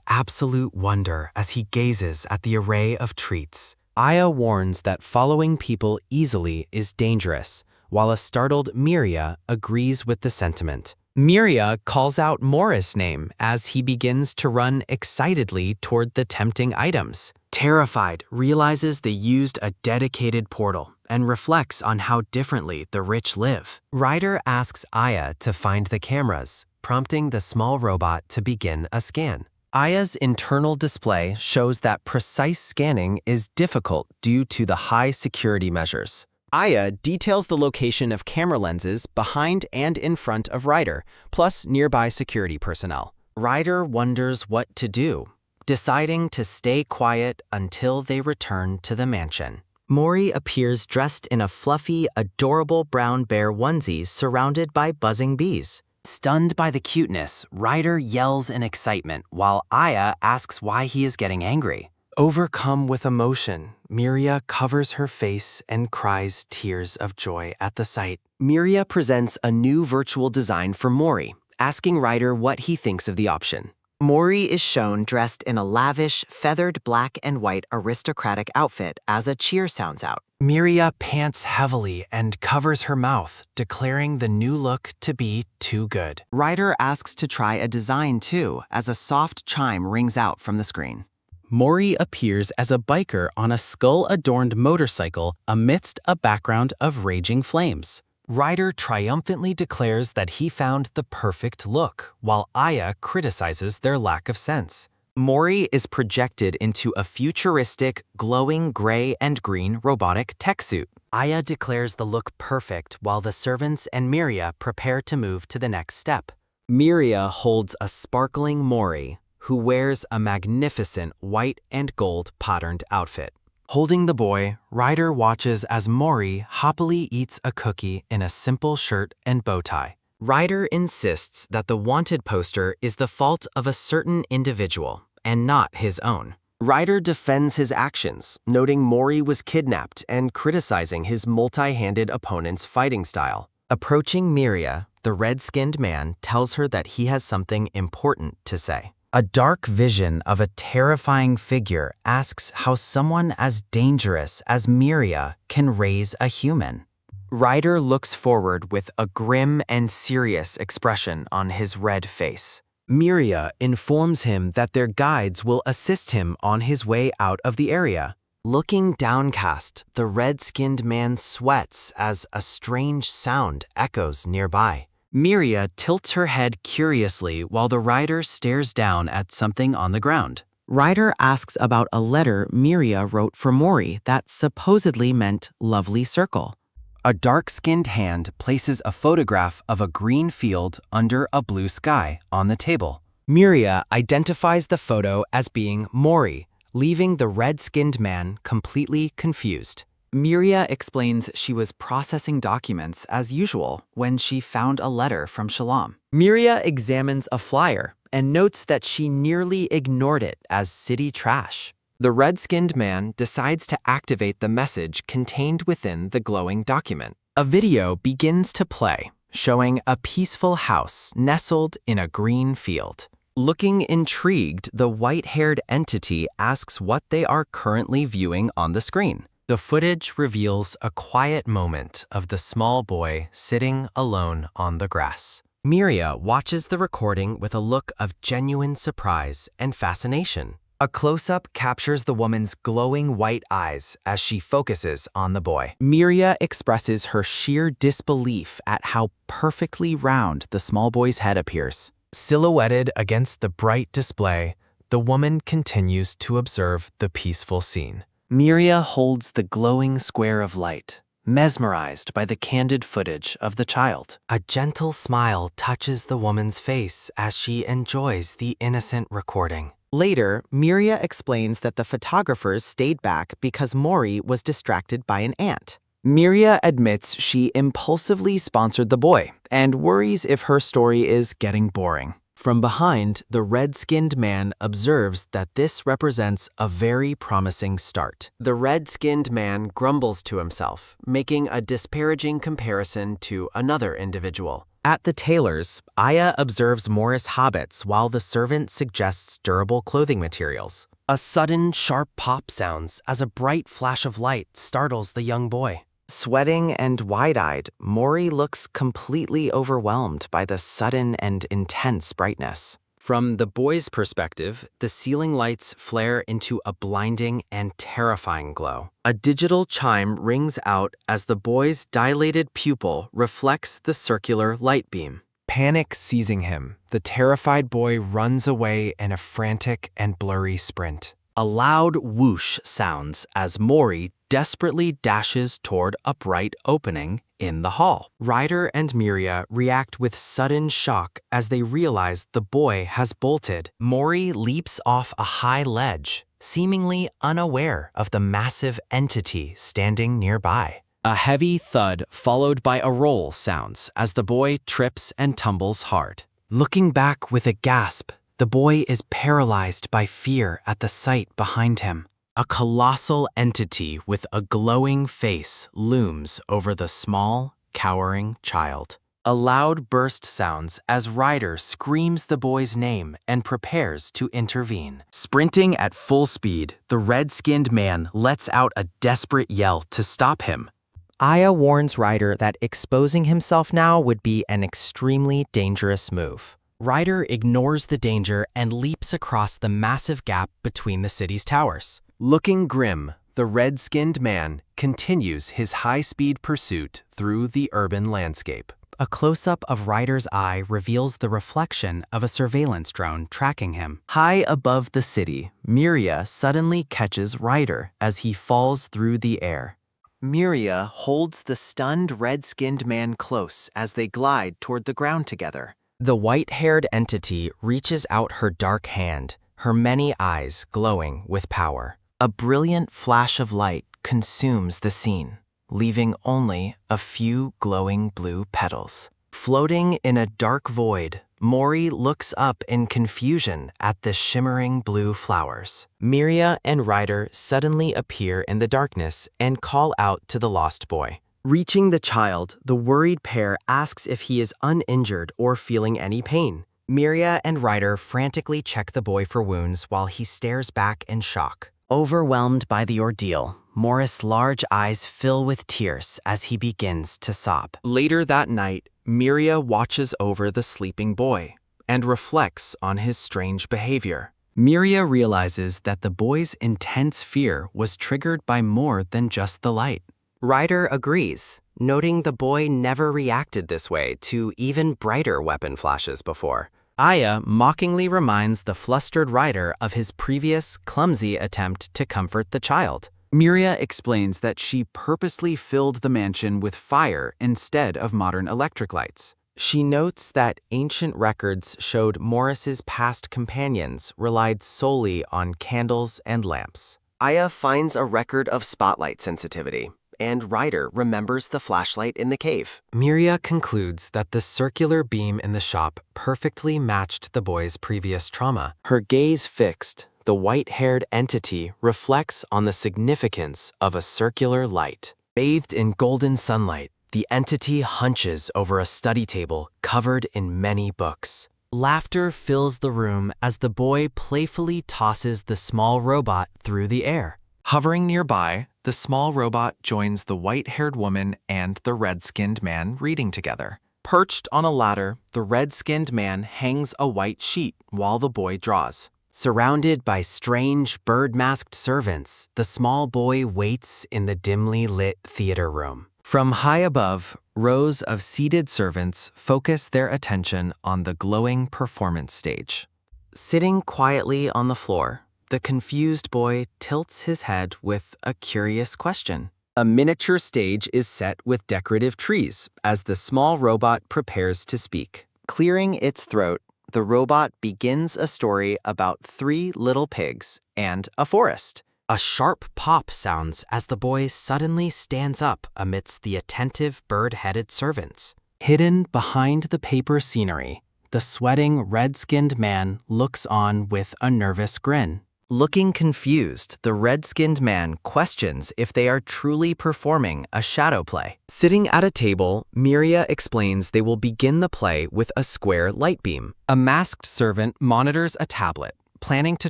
absolute wonder as he gazes at the array of treats. Aya warns that following people easily is dangerous, while a startled Miria agrees with the sentiment. Miria calls out Morris' name as he begins to run excitedly toward the tempting items. Terrified, realizes they used a dedicated portal and reflects on how differently the rich live. Ryder asks Aya to find the cameras, prompting the small robot to begin a scan. Aya's internal display shows that precise scanning is difficult due to the high security measures. Aya details the location of camera lenses behind and in front of Ryder, plus nearby security personnel. Ryder wonders what to do, deciding to stay quiet until they return to the mansion. Mori appears dressed in a fluffy, adorable brown bear onesie surrounded by buzzing bees. Stunned by the cuteness, Ryder yells in excitement while Aya asks why he is getting angry. Overcome with emotion, Miria covers her face and cries tears of joy at the sight. Miria presents a new virtual design for Mori, asking Ryder what he thinks of the option. Mori is shown dressed in a lavish, feathered black and white aristocratic outfit as a cheer sounds out. Miria pants heavily and covers her mouth, declaring the new look to be too good. Ryder asks to try a design too, as a soft chime rings out from the screen. Mori appears as a biker on a skull-adorned motorcycle amidst a background of raging flames. Ryder triumphantly declares that he found the perfect look, while Aya criticizes their lack of sense. Mori is projected into a futuristic, glowing gray and green robotic tech suit. Aya declares the look perfect while the servants and Miria prepare to move to the next step. Miria holds a sparkling Mori, who wears a magnificent white and gold patterned outfit. Holding the boy, Ryder watches as Mori happily eats a cookie in a simple shirt and bow tie. Ryder insists that the wanted poster is the fault of a certain individual and not his own. Ryder defends his actions, noting Mori was kidnapped and criticizing his multi-handed opponent's fighting style. Approaching Miria, the red-skinned man tells her that he has something important to say. A dark vision of a terrifying figure asks how someone as dangerous as Miria can raise a human. Ryder looks forward with a grim and serious expression on his red face. Miria informs him that their guides will assist him on his way out of the area. Looking downcast, the red-skinned man sweats as a strange sound echoes nearby. Miria tilts her head curiously while the rider stares down at something on the ground. Ryder asks about a letter Miria wrote for Mori that supposedly meant lovely circle. A dark-skinned hand places a photograph of a green field under a blue sky on the table. Miria identifies the photo as being Mori, leaving the red-skinned man completely confused. Miria explains she was processing documents as usual when she found a letter from Shalom. Miria examines a flyer and notes that she nearly ignored it as city trash. The red-skinned man decides to activate the message contained within the glowing document. A video begins to play, showing a peaceful house nestled in a green field. Looking intrigued, the white-haired entity asks what they are currently viewing on the screen. The footage reveals a quiet moment of the small boy sitting alone on the grass. Miria watches the recording with a look of genuine surprise and fascination. A close-up captures the woman's glowing white eyes as she focuses on the boy. Miria expresses her sheer disbelief at how perfectly round the small boy's head appears. Silhouetted against the bright display, the woman continues to observe the peaceful scene. Miria holds the glowing square of light, mesmerized by the candid footage of the child. A gentle smile touches the woman's face as she enjoys the innocent recording. Later, Miria explains that the photographers stayed back because Mori was distracted by an ant. Miria admits she impulsively sponsored the boy and worries if her story is getting boring. From behind, the red-skinned man observes that this represents a very promising start. The red-skinned man grumbles to himself, making a disparaging comparison to another individual. At the tailor's, Aya observes Morris hobbits while the servant suggests durable clothing materials. A sudden, sharp pop sounds as a bright flash of light startles the young boy. Sweating and wide-eyed, Mori looks completely overwhelmed by the sudden and intense brightness. From the boy's perspective, the ceiling lights flare into a blinding and terrifying glow. A digital chime rings out as the boy's dilated pupil reflects the circular light beam. Panic seizing him, the terrified boy runs away in a frantic and blurry sprint. A loud whoosh sounds as Mori desperately dashes toward a bright opening in the hall. Ryder and Miria react with sudden shock as they realize the boy has bolted. Mori leaps off a high ledge, seemingly unaware of the massive entity standing nearby. A heavy thud followed by a roll sounds as the boy trips and tumbles hard. Looking back with a gasp, the boy is paralyzed by fear at the sight behind him. A colossal entity with a glowing face looms over the small, cowering child. A loud burst sounds as Ryder screams the boy's name and prepares to intervene. Sprinting at full speed, the red-skinned man lets out a desperate yell to stop him. Aya warns Ryder that exposing himself now would be an extremely dangerous move. Ryder ignores the danger and leaps across the massive gap between the city's towers. Looking grim, the red-skinned man continues his high-speed pursuit through the urban landscape. A close-up of Ryder's eye reveals the reflection of a surveillance drone tracking him. High above the city, Miria suddenly catches Ryder as he falls through the air. Miria holds the stunned red-skinned man close as they glide toward the ground together. The white-haired entity reaches out her dark hand, her many eyes glowing with power. A brilliant flash of light consumes the scene, leaving only a few glowing blue petals. Floating in a dark void, Mori looks up in confusion at the shimmering blue flowers. Miria and Ryder suddenly appear in the darkness and call out to the lost boy. Reaching the child, the worried pair asks if he is uninjured or feeling any pain. Miria and Ryder frantically check the boy for wounds while he stares back in shock. Overwhelmed by the ordeal, Morris' large eyes fill with tears as he begins to sob. Later that night, Miria watches over the sleeping boy and reflects on his strange behavior. Miria realizes that the boy's intense fear was triggered by more than just the light. Ryder agrees, noting the boy never reacted this way to even brighter weapon flashes before. Aya mockingly reminds the flustered Ryder of his previous clumsy attempt to comfort the child. Miria explains that she purposely filled the mansion with fire instead of modern electric lights. She notes that ancient records showed Morris's past companions relied solely on candles and lamps. Aya finds a record of spotlight sensitivity, and Ryder remembers the flashlight in the cave. Miria concludes that the circular beam in the shop perfectly matched the boy's previous trauma. Her gaze fixed, the white-haired entity reflects on the significance of a circular light. Bathed in golden sunlight, the entity hunches over a study table covered in many books. Laughter fills the room as the boy playfully tosses the small robot through the air. Hovering nearby, the small robot joins the white-haired woman and the red-skinned man reading together. Perched on a ladder, the red-skinned man hangs a white sheet while the boy draws. Surrounded by strange, bird-masked servants, the small boy waits in the dimly lit theater room. From high above, rows of seated servants focus their attention on the glowing performance stage. Sitting quietly on the floor, the confused boy tilts his head with a curious question. A miniature stage is set with decorative trees as the small robot prepares to speak. Clearing its throat, the robot begins a story about 3 little pigs and a forest. A sharp pop sounds as the boy suddenly stands up amidst the attentive bird-headed servants. Hidden behind the paper scenery, the sweating red-skinned man looks on with a nervous grin. Looking confused, the red-skinned man questions if they are truly performing a shadow play. Sitting at a table, Miria explains they will begin the play with a square light beam. A masked servant monitors a tablet, planning to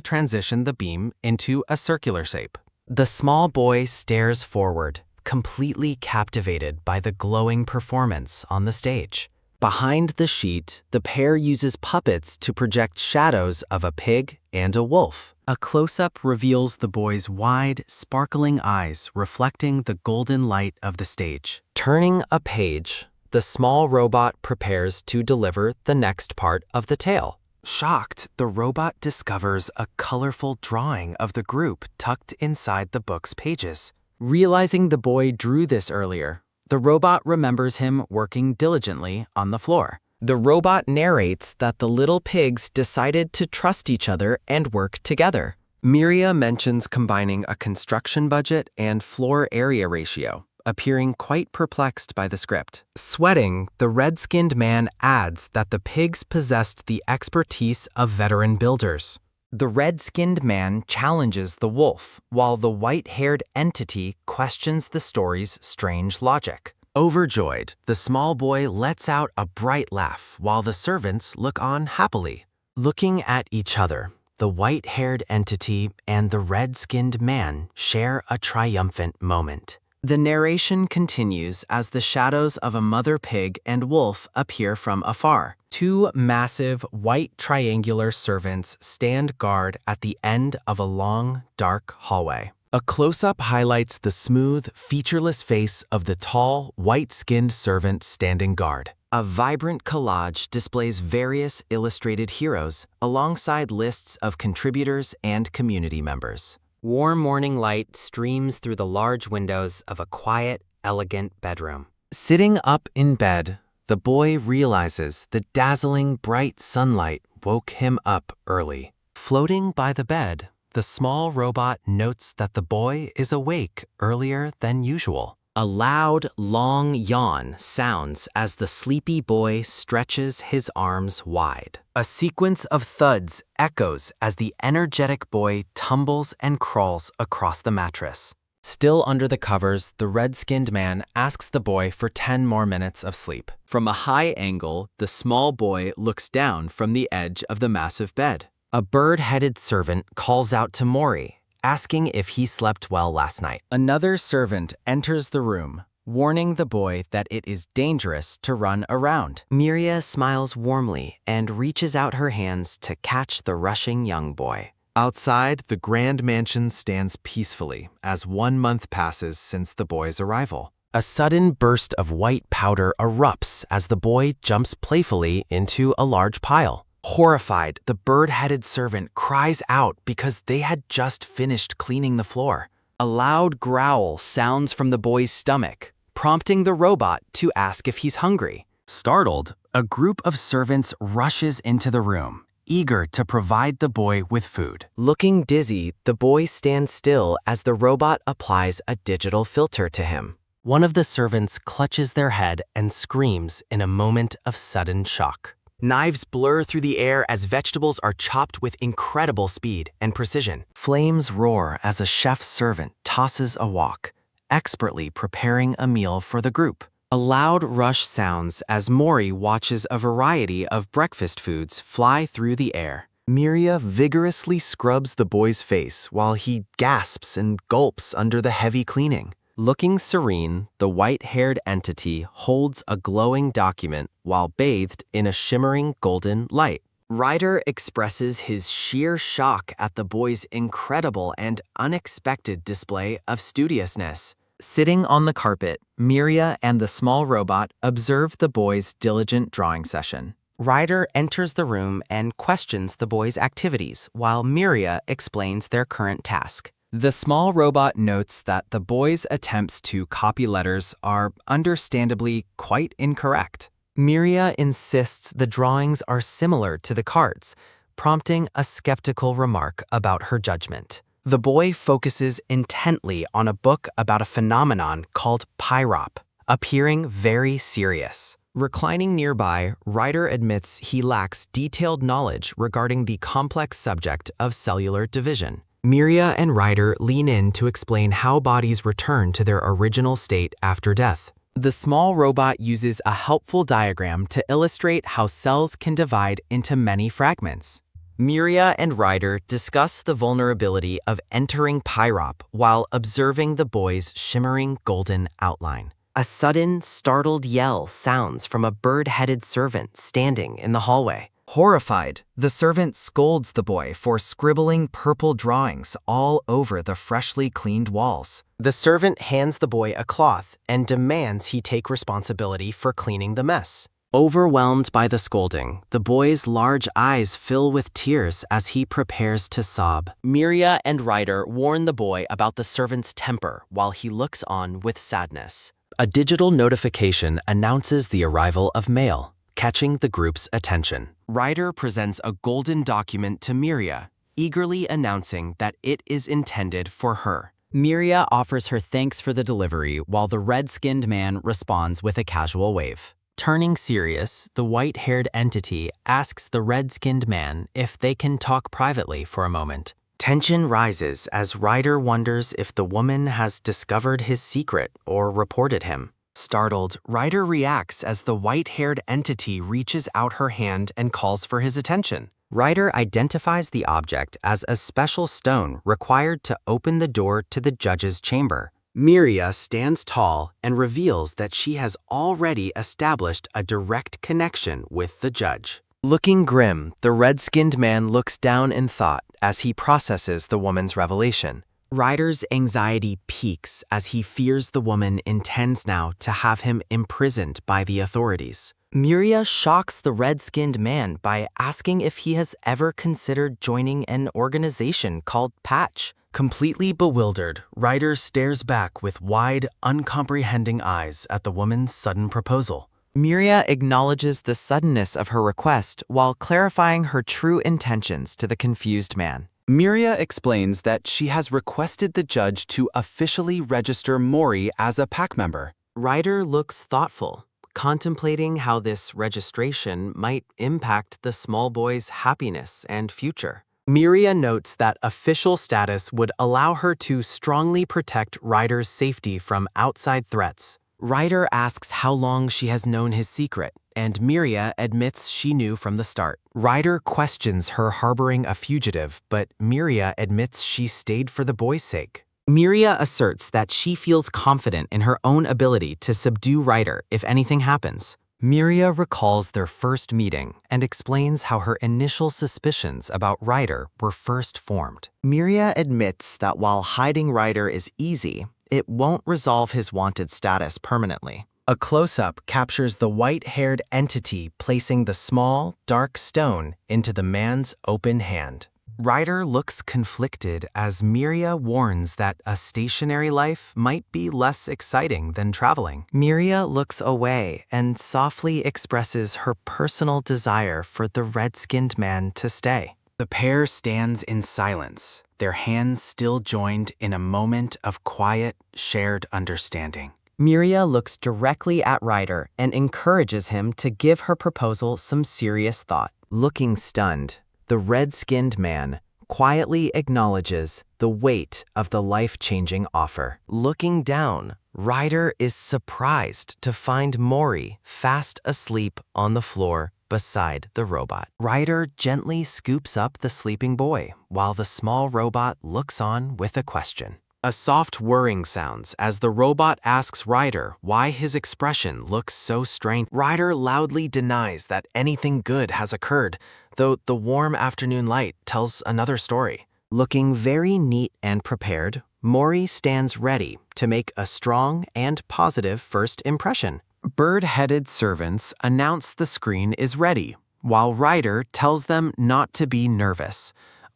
transition the beam into a circular shape. The small boy stares forward, completely captivated by the glowing performance on the stage. Behind the sheet, the pair uses puppets to project shadows of a pig and a wolf. A close-up reveals the boy's wide, sparkling eyes reflecting the golden light of the stage. Turning a page, the small robot prepares to deliver the next part of the tale. Shocked, the robot discovers a colorful drawing of the group tucked inside the book's pages. Realizing the boy drew this earlier, the robot remembers him working diligently on the floor. The robot narrates that the little pigs decided to trust each other and work together. Miria mentions combining a construction budget and floor area ratio, appearing quite perplexed by the script. Sweating, the red-skinned man adds that the pigs possessed the expertise of veteran builders. The red-skinned man challenges the wolf, while the white-haired entity questions the story's strange logic. Overjoyed, the small boy lets out a bright laugh while the servants look on happily. Looking at each other, the white-haired entity and the red-skinned man share a triumphant moment. The narration continues as the shadows of a mother pig and wolf appear from afar. Two massive, white triangular servants stand guard at the end of a long, dark hallway. A close-up highlights the smooth, featureless face of the tall, white-skinned servant standing guard. A vibrant collage displays various illustrated heroes alongside lists of contributors and community members. Warm morning light streams through the large windows of a quiet, elegant bedroom. Sitting up in bed, the boy realizes the dazzling, bright sunlight woke him up early. Floating by the bed, the small robot notes that the boy is awake earlier than usual. A loud, long yawn sounds as the sleepy boy stretches his arms wide. A sequence of thuds echoes as the energetic boy tumbles and crawls across the mattress. Still under the covers, the red-skinned man asks the boy for 10 more minutes of sleep. From a high angle, the small boy looks down from the edge of the massive bed. A bird-headed servant calls out to Mori, asking if he slept well last night. Another servant enters the room, warning the boy that it is dangerous to run around. Miria smiles warmly and reaches out her hands to catch the rushing young boy. Outside, the grand mansion stands peacefully as 1 month passes since the boy's arrival. A sudden burst of white powder erupts as the boy jumps playfully into a large pile. Horrified, the bird-headed servant cries out because they had just finished cleaning the floor. A loud growl sounds from the boy's stomach, prompting the robot to ask if he's hungry. Startled, a group of servants rushes into the room, eager to provide the boy with food. Looking dizzy, the boy stands still as the robot applies a digital filter to him. One of the servants clutches their head and screams in a moment of sudden shock. Knives blur through the air as vegetables are chopped with incredible speed and precision. Flames roar as a chef's servant tosses a wok, expertly preparing a meal for the group. A loud rush sounds as Mori watches a variety of breakfast foods fly through the air. Miria vigorously scrubs the boy's face while he gasps and gulps under the heavy cleaning. Looking serene, the white-haired entity holds a glowing document while bathed in a shimmering golden light. Ryder expresses his sheer shock at the boy's incredible and unexpected display of studiousness. Sitting on the carpet, Miria and the small robot observe the boy's diligent drawing session. Ryder enters the room and questions the boy's activities while Miria explains their current task. The small robot notes that the boy's attempts to copy letters are understandably quite incorrect. Miria insists the drawings are similar to the cards, prompting a skeptical remark about her judgment. The boy focuses intently on a book about a phenomenon called pyrop, appearing very serious. Reclining nearby, Ryder admits he lacks detailed knowledge regarding the complex subject of cellular division. Miria and Ryder lean in to explain how bodies return to their original state after death. The small robot uses a helpful diagram to illustrate how cells can divide into many fragments. Miria and Ryder discuss the vulnerability of entering pyrop while observing the boy's shimmering golden outline. A sudden, startled yell sounds from a bird-headed servant standing in the hallway. Horrified, the servant scolds the boy for scribbling purple drawings all over the freshly cleaned walls. The servant hands the boy a cloth and demands he take responsibility for cleaning the mess. Overwhelmed by the scolding, the boy's large eyes fill with tears as he prepares to sob. Miria and Ryder warn the boy about the servant's temper while he looks on with sadness. A digital notification announces the arrival of mail, catching the group's attention. Ryder presents a golden document to Miria, eagerly announcing that it is intended for her. Miria offers her thanks for the delivery while the red-skinned man responds with a casual wave. Turning serious, the white-haired entity asks the red-skinned man if they can talk privately for a moment. Tension rises as Ryder wonders if the woman has discovered his secret or reported him. Startled, Ryder reacts as the white-haired entity reaches out her hand and calls for his attention. Ryder identifies the object as a special stone required to open the door to the judge's chamber. Miria stands tall and reveals that she has already established a direct connection with the judge. Looking grim, the red-skinned man looks down in thought as he processes the woman's revelation. Ryder's anxiety peaks as he fears the woman intends now to have him imprisoned by the authorities. Miria shocks the red-skinned man by asking if he has ever considered joining an organization called Patch. Completely bewildered, Ryder stares back with wide, uncomprehending eyes at the woman's sudden proposal. Miria acknowledges the suddenness of her request while clarifying her true intentions to the confused man. Miria explains that she has requested the judge to officially register Mori as a pack member. Ryder looks thoughtful, contemplating how this registration might impact the small boy's happiness and future. Miria notes that official status would allow her to strongly protect Ryder's safety from outside threats. Ryder asks how long she has known his secret, and Miria admits she knew from the start. Ryder questions her harboring a fugitive, but Miria admits she stayed for the boy's sake. Miria asserts that she feels confident in her own ability to subdue Ryder if anything happens. Miria recalls their first meeting and explains how her initial suspicions about Ryder were first formed. Miria admits that while hiding Ryder is easy, it won't resolve his wanted status permanently. A close-up captures the white-haired entity placing the small, dark stone into the man's open hand. Ryder looks conflicted as Miria warns that a stationary life might be less exciting than traveling. Miria looks away and softly expresses her personal desire for the red-skinned man to stay. The pair stands in silence, their hands still joined in a moment of quiet, shared understanding. Miria looks directly at Ryder and encourages him to give her proposal some serious thought. Looking stunned, the red-skinned man quietly acknowledges the weight of the life-changing offer. Looking down, Ryder is surprised to find Mori fast asleep on the floor beside the robot. Ryder gently scoops up the sleeping boy while the small robot looks on with a question. A soft whirring sounds as the robot asks Ryder why his expression looks so strange. Ryder loudly denies that anything good has occurred, though the warm afternoon light tells another story. Looking very neat and prepared, Mori stands ready to make a strong and positive first impression. Bird-headed servants announce the screen is ready, while Ryder tells them not to be nervous,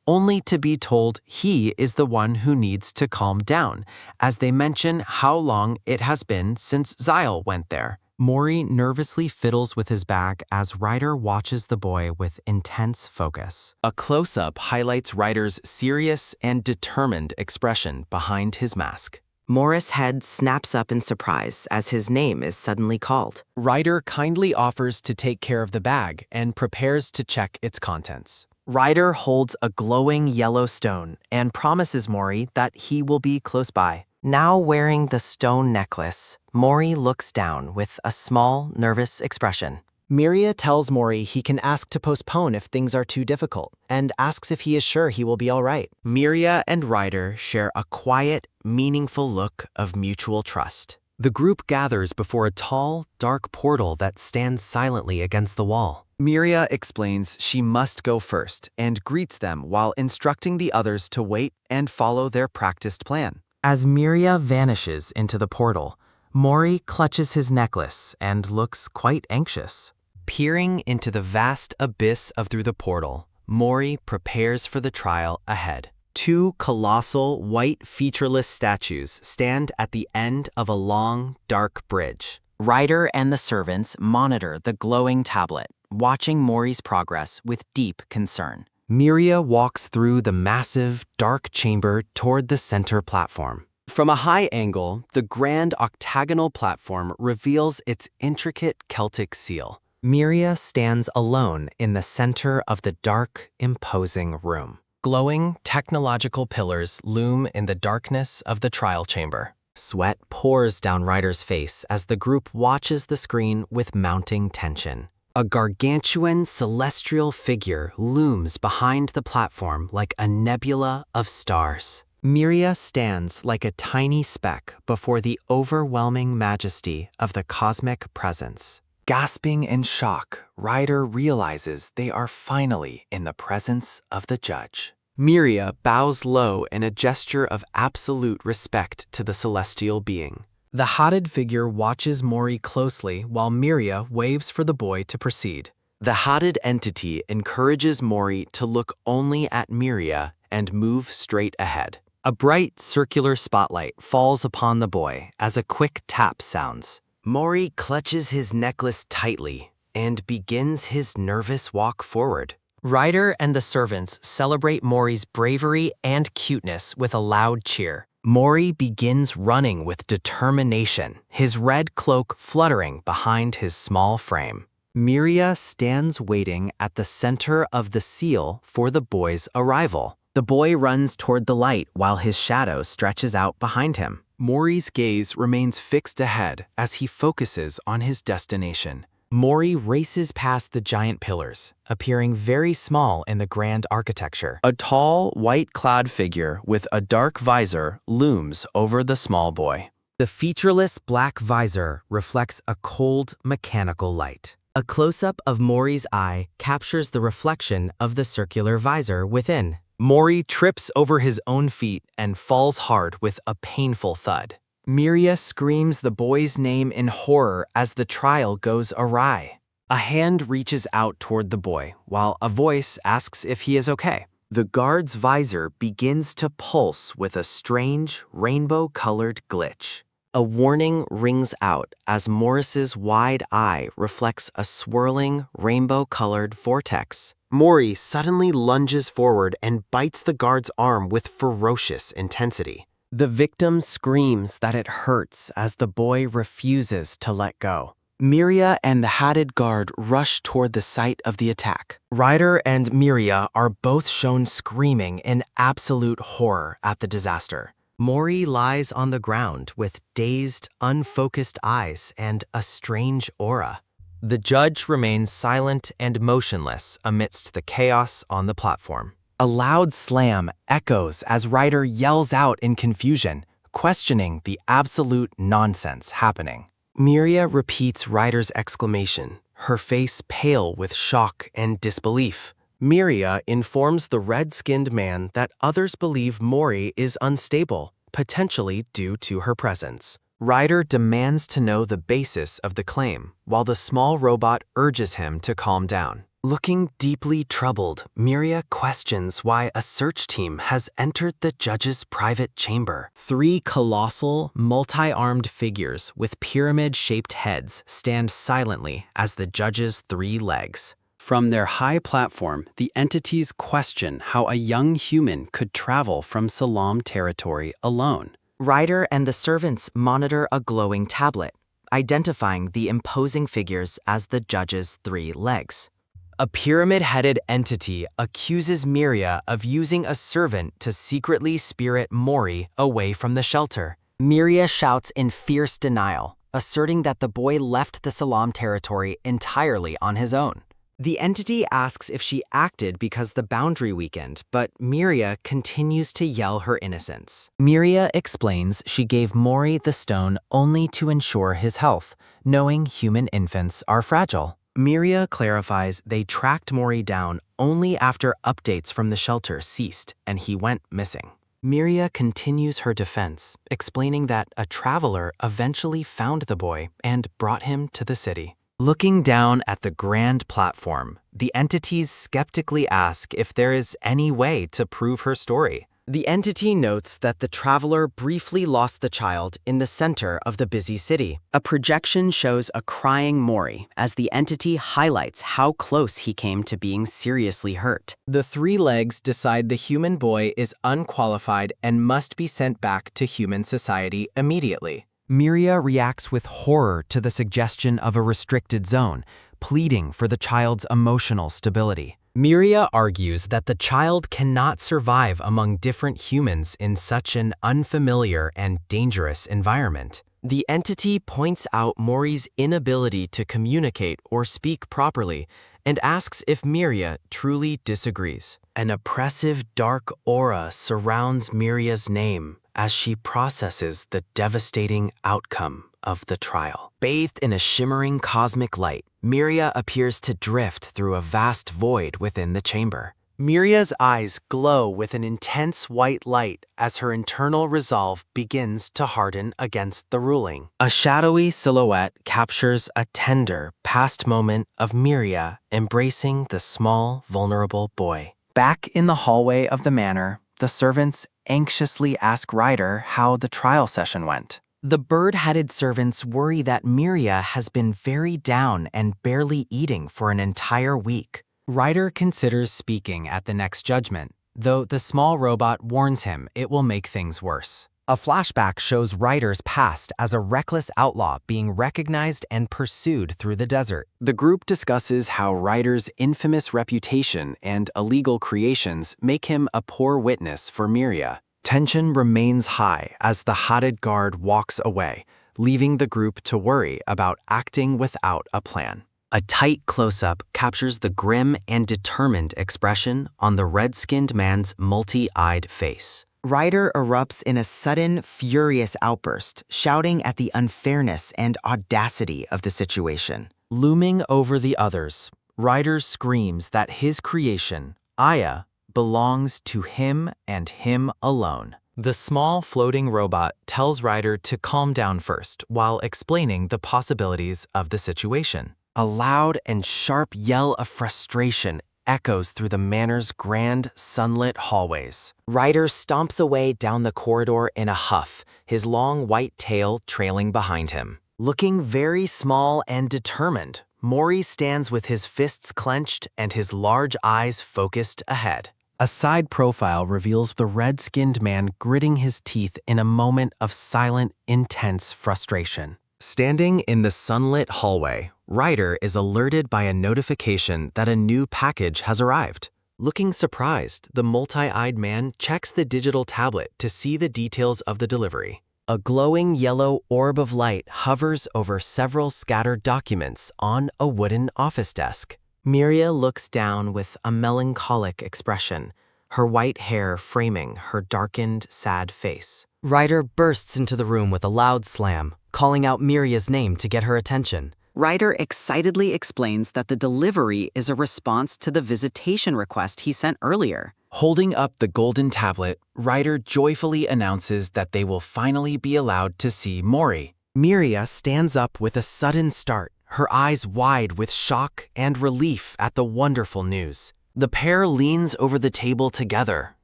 only to be told he is the one who needs to calm down, as they mention how long it has been since Zyle went there. Mori nervously fiddles with his bag as Ryder watches the boy with intense focus. A close-up highlights Ryder's serious and determined expression behind his mask. Morris' head snaps up in surprise as his name is suddenly called. Ryder kindly offers to take care of the bag and prepares to check its contents. Ryder holds a glowing yellow stone and promises Mori that he will be close by. Now wearing the stone necklace, Mori looks down with a small, nervous expression. Miria tells Mori he can ask to postpone if things are too difficult, and asks if he is sure he will be all right. Miria and Ryder share a quiet, meaningful look of mutual trust. The group gathers before a tall, dark portal that stands silently against the wall. Miria explains she must go first and greets them while instructing the others to wait and follow their practiced plan. As Miria vanishes into the portal, Mori clutches his necklace and looks quite anxious. Peering into the vast abyss through the portal, Mori prepares for the trial ahead. Two colossal, white, featureless statues stand at the end of a long, dark bridge. Ryder and the servants monitor the glowing tablet, watching Mori's progress with deep concern. Miria walks through the massive, dark chamber toward the center platform. From a high angle, the grand octagonal platform reveals its intricate Celtic seal. Miria stands alone in the center of the dark, imposing room. Glowing, technological pillars loom in the darkness of the trial chamber. Sweat pours down Ryder's face as the group watches the screen with mounting tension. A gargantuan celestial figure looms behind the platform like a nebula of stars. Miria stands like a tiny speck before the overwhelming majesty of the cosmic presence. Gasping in shock, Ryder realizes they are finally in the presence of the judge. Miria bows low in a gesture of absolute respect to the celestial being. The hatted figure watches Mori closely while Miria waves for the boy to proceed. The hatted entity encourages Mori to look only at Miria and move straight ahead. A bright circular spotlight falls upon the boy as a quick tap sounds. Mori clutches his necklace tightly and begins his nervous walk forward. Ryder and the servants celebrate Mori's bravery and cuteness with a loud cheer. Mori begins running with determination, his red cloak fluttering behind his small frame. Miria stands waiting at the center of the seal for the boy's arrival. The boy runs toward the light while his shadow stretches out behind him. Mori's gaze remains fixed ahead as he focuses on his destination. Mori races past the giant pillars, appearing very small in the grand architecture. A tall, white-clad figure with a dark visor looms over the small boy. The featureless black visor reflects a cold, mechanical light. A close-up of Mori's eye captures the reflection of the circular visor within. Mori trips over his own feet and falls hard with a painful thud. Miria screams the boy's name in horror as the trial goes awry. A hand reaches out toward the boy, while a voice asks if he is okay. The guard's visor begins to pulse with a strange, rainbow-colored glitch. A warning rings out as Morris's wide eye reflects a swirling, rainbow-colored vortex. Mori suddenly lunges forward and bites the guard's arm with ferocious intensity. The victim screams that it hurts as the boy refuses to let go. Miria and the hatted guard rush toward the site of the attack. Ryder and Miria are both shown screaming in absolute horror at the disaster. Mori lies on the ground with dazed, unfocused eyes and a strange aura. The judge remains silent and motionless amidst the chaos on the platform. A loud slam echoes as Ryder yells out in confusion, questioning the absolute nonsense happening. Miria repeats Ryder's exclamation, her face pale with shock and disbelief. Miria informs the red-skinned man that others believe Mori is unstable, potentially due to her presence. Ryder demands to know the basis of the claim, while the small robot urges him to calm down. Looking deeply troubled, Miria questions why a search team has entered the judge's private chamber. 3 colossal, multi-armed figures with pyramid-shaped heads stand silently as the judge's 3 legs. From their high platform, the entities question how a young human could travel from Salam territory alone. Ryder and the servants monitor a glowing tablet, identifying the imposing figures as the judge's 3 legs. A pyramid-headed entity accuses Miria of using a servant to secretly spirit Mori away from the shelter. Miria shouts in fierce denial, asserting that the boy left the Salam territory entirely on his own. The entity asks if she acted because the boundary weakened, but Miria continues to yell her innocence. Miria explains she gave Mori the stone only to ensure his health, knowing human infants are fragile. Miria clarifies they tracked Mori down only after updates from the shelter ceased and he went missing. Miria continues her defense, explaining that a traveler eventually found the boy and brought him to the city. Looking down at the grand platform, the entities skeptically ask if there is any way to prove her story. The entity notes that the traveler briefly lost the child in the center of the busy city. A projection shows a crying Mori as the entity highlights how close he came to being seriously hurt. The 3 legs decide the human boy is unqualified and must be sent back to human society immediately. Miria reacts with horror to the suggestion of a restricted zone, pleading for the child's emotional stability. Miria argues that the child cannot survive among different humans in such an unfamiliar and dangerous environment. The entity points out Mori's inability to communicate or speak properly and asks if Miria truly disagrees. An oppressive dark aura surrounds Miria's name as she processes the devastating outcome of the trial. Bathed in a shimmering cosmic light, Miria appears to drift through a vast void within the chamber. Miria's eyes glow with an intense white light as her internal resolve begins to harden against the ruling. A shadowy silhouette captures a tender, past moment of Miria embracing the small, vulnerable boy. Back in the hallway of the manor, the servants anxiously ask Ryder how the trial session went. The bird-headed servants worry that Miria has been very down and barely eating for an entire week. Ryder considers speaking at the next judgment, though the small robot warns him it will make things worse. A flashback shows Ryder's past as a reckless outlaw being recognized and pursued through the desert. The group discusses how Ryder's infamous reputation and illegal creations make him a poor witness for Miria. Tension remains high as the Hated Guard walks away, leaving the group to worry about acting without a plan. A tight close-up captures the grim and determined expression on the red-skinned man's multi-eyed face. Ryder erupts in a sudden, furious outburst, shouting at the unfairness and audacity of the situation. Looming over the others, Ryder screams that his creation, Aya, belongs to him and him alone. The small floating robot tells Ryder to calm down first while explaining the possibilities of the situation. A loud and sharp yell of frustration echoes through the manor's grand, sunlit hallways. Ryder stomps away down the corridor in a huff, his long white tail trailing behind him. Looking very small and determined, Mori stands with his fists clenched and his large eyes focused ahead. A side profile reveals the red-skinned man gritting his teeth in a moment of silent, intense frustration. Standing in the sunlit hallway, Ryder is alerted by a notification that a new package has arrived. Looking surprised, the multi-eyed man checks the digital tablet to see the details of the delivery. A glowing yellow orb of light hovers over several scattered documents on a wooden office desk. Miria looks down with a melancholic expression, her white hair framing her darkened, sad face. Ryder bursts into the room with a loud slam, calling out Miria's name to get her attention. Ryder excitedly explains that the delivery is a response to the visitation request he sent earlier. Holding up the golden tablet, Ryder joyfully announces that they will finally be allowed to see Mori. Miria stands up with a sudden start, her eyes wide with shock and relief at the wonderful news. The pair leans over the table together,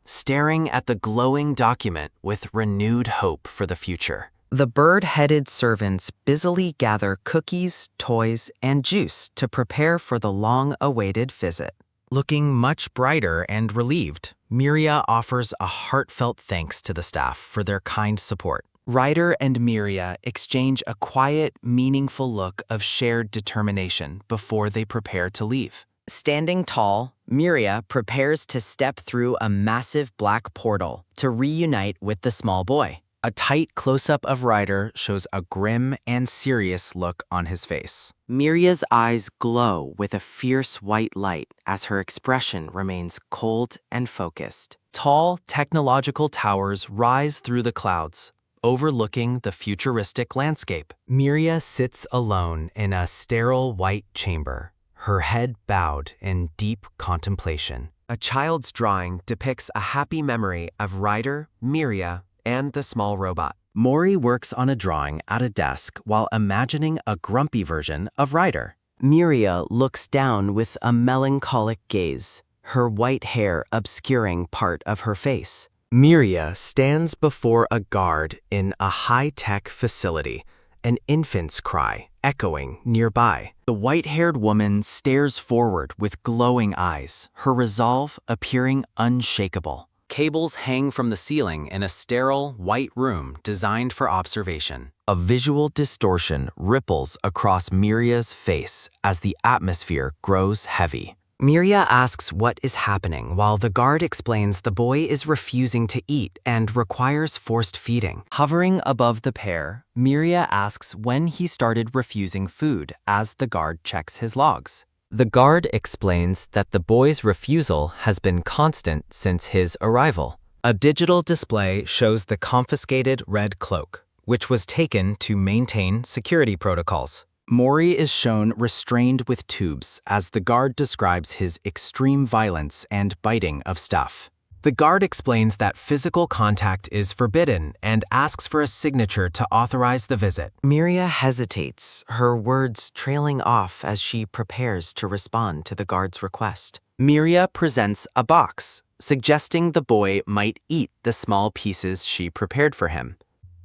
staring at the glowing document with renewed hope for the future. The bird-headed servants busily gather cookies, toys, and juice to prepare for the long-awaited visit. Looking much brighter and relieved, Miria offers a heartfelt thanks to the staff for their kind support. Ryder and Miria exchange a quiet, meaningful look of shared determination before they prepare to leave. Standing tall, Miria prepares to step through a massive black portal to reunite with the small boy. A tight close-up of Ryder shows a grim and serious look on his face. Miria's eyes glow with a fierce white light as her expression remains cold and focused. Tall, technological towers rise through the clouds, overlooking the futuristic landscape. Miria sits alone in a sterile white chamber, her head bowed in deep contemplation. A child's drawing depicts a happy memory of Ryder, Miria, and the small robot. Mori works on a drawing at a desk while imagining a grumpy version of Ryder. Miria looks down with a melancholic gaze, her white hair obscuring part of her face. Miria stands before a guard in a high-tech facility, an infant's cry echoing nearby. The white-haired woman stares forward with glowing eyes, her resolve appearing unshakable. Cables hang from the ceiling in a sterile, white room designed for observation. A visual distortion ripples across Miria's face as the atmosphere grows heavy. Miria asks what is happening while the guard explains the boy is refusing to eat and requires forced feeding. Hovering above the pair, Miria asks when he started refusing food as the guard checks his logs. The guard explains that the boy's refusal has been constant since his arrival. A digital display shows the confiscated red cloak, which was taken to maintain security protocols. Mori is shown restrained with tubes as the guard describes his extreme violence and biting of stuff. The guard explains that physical contact is forbidden and asks for a signature to authorize the visit. Miria hesitates, her words trailing off as she prepares to respond to the guard's request. Miria presents a box, suggesting the boy might eat the small pieces she prepared for him.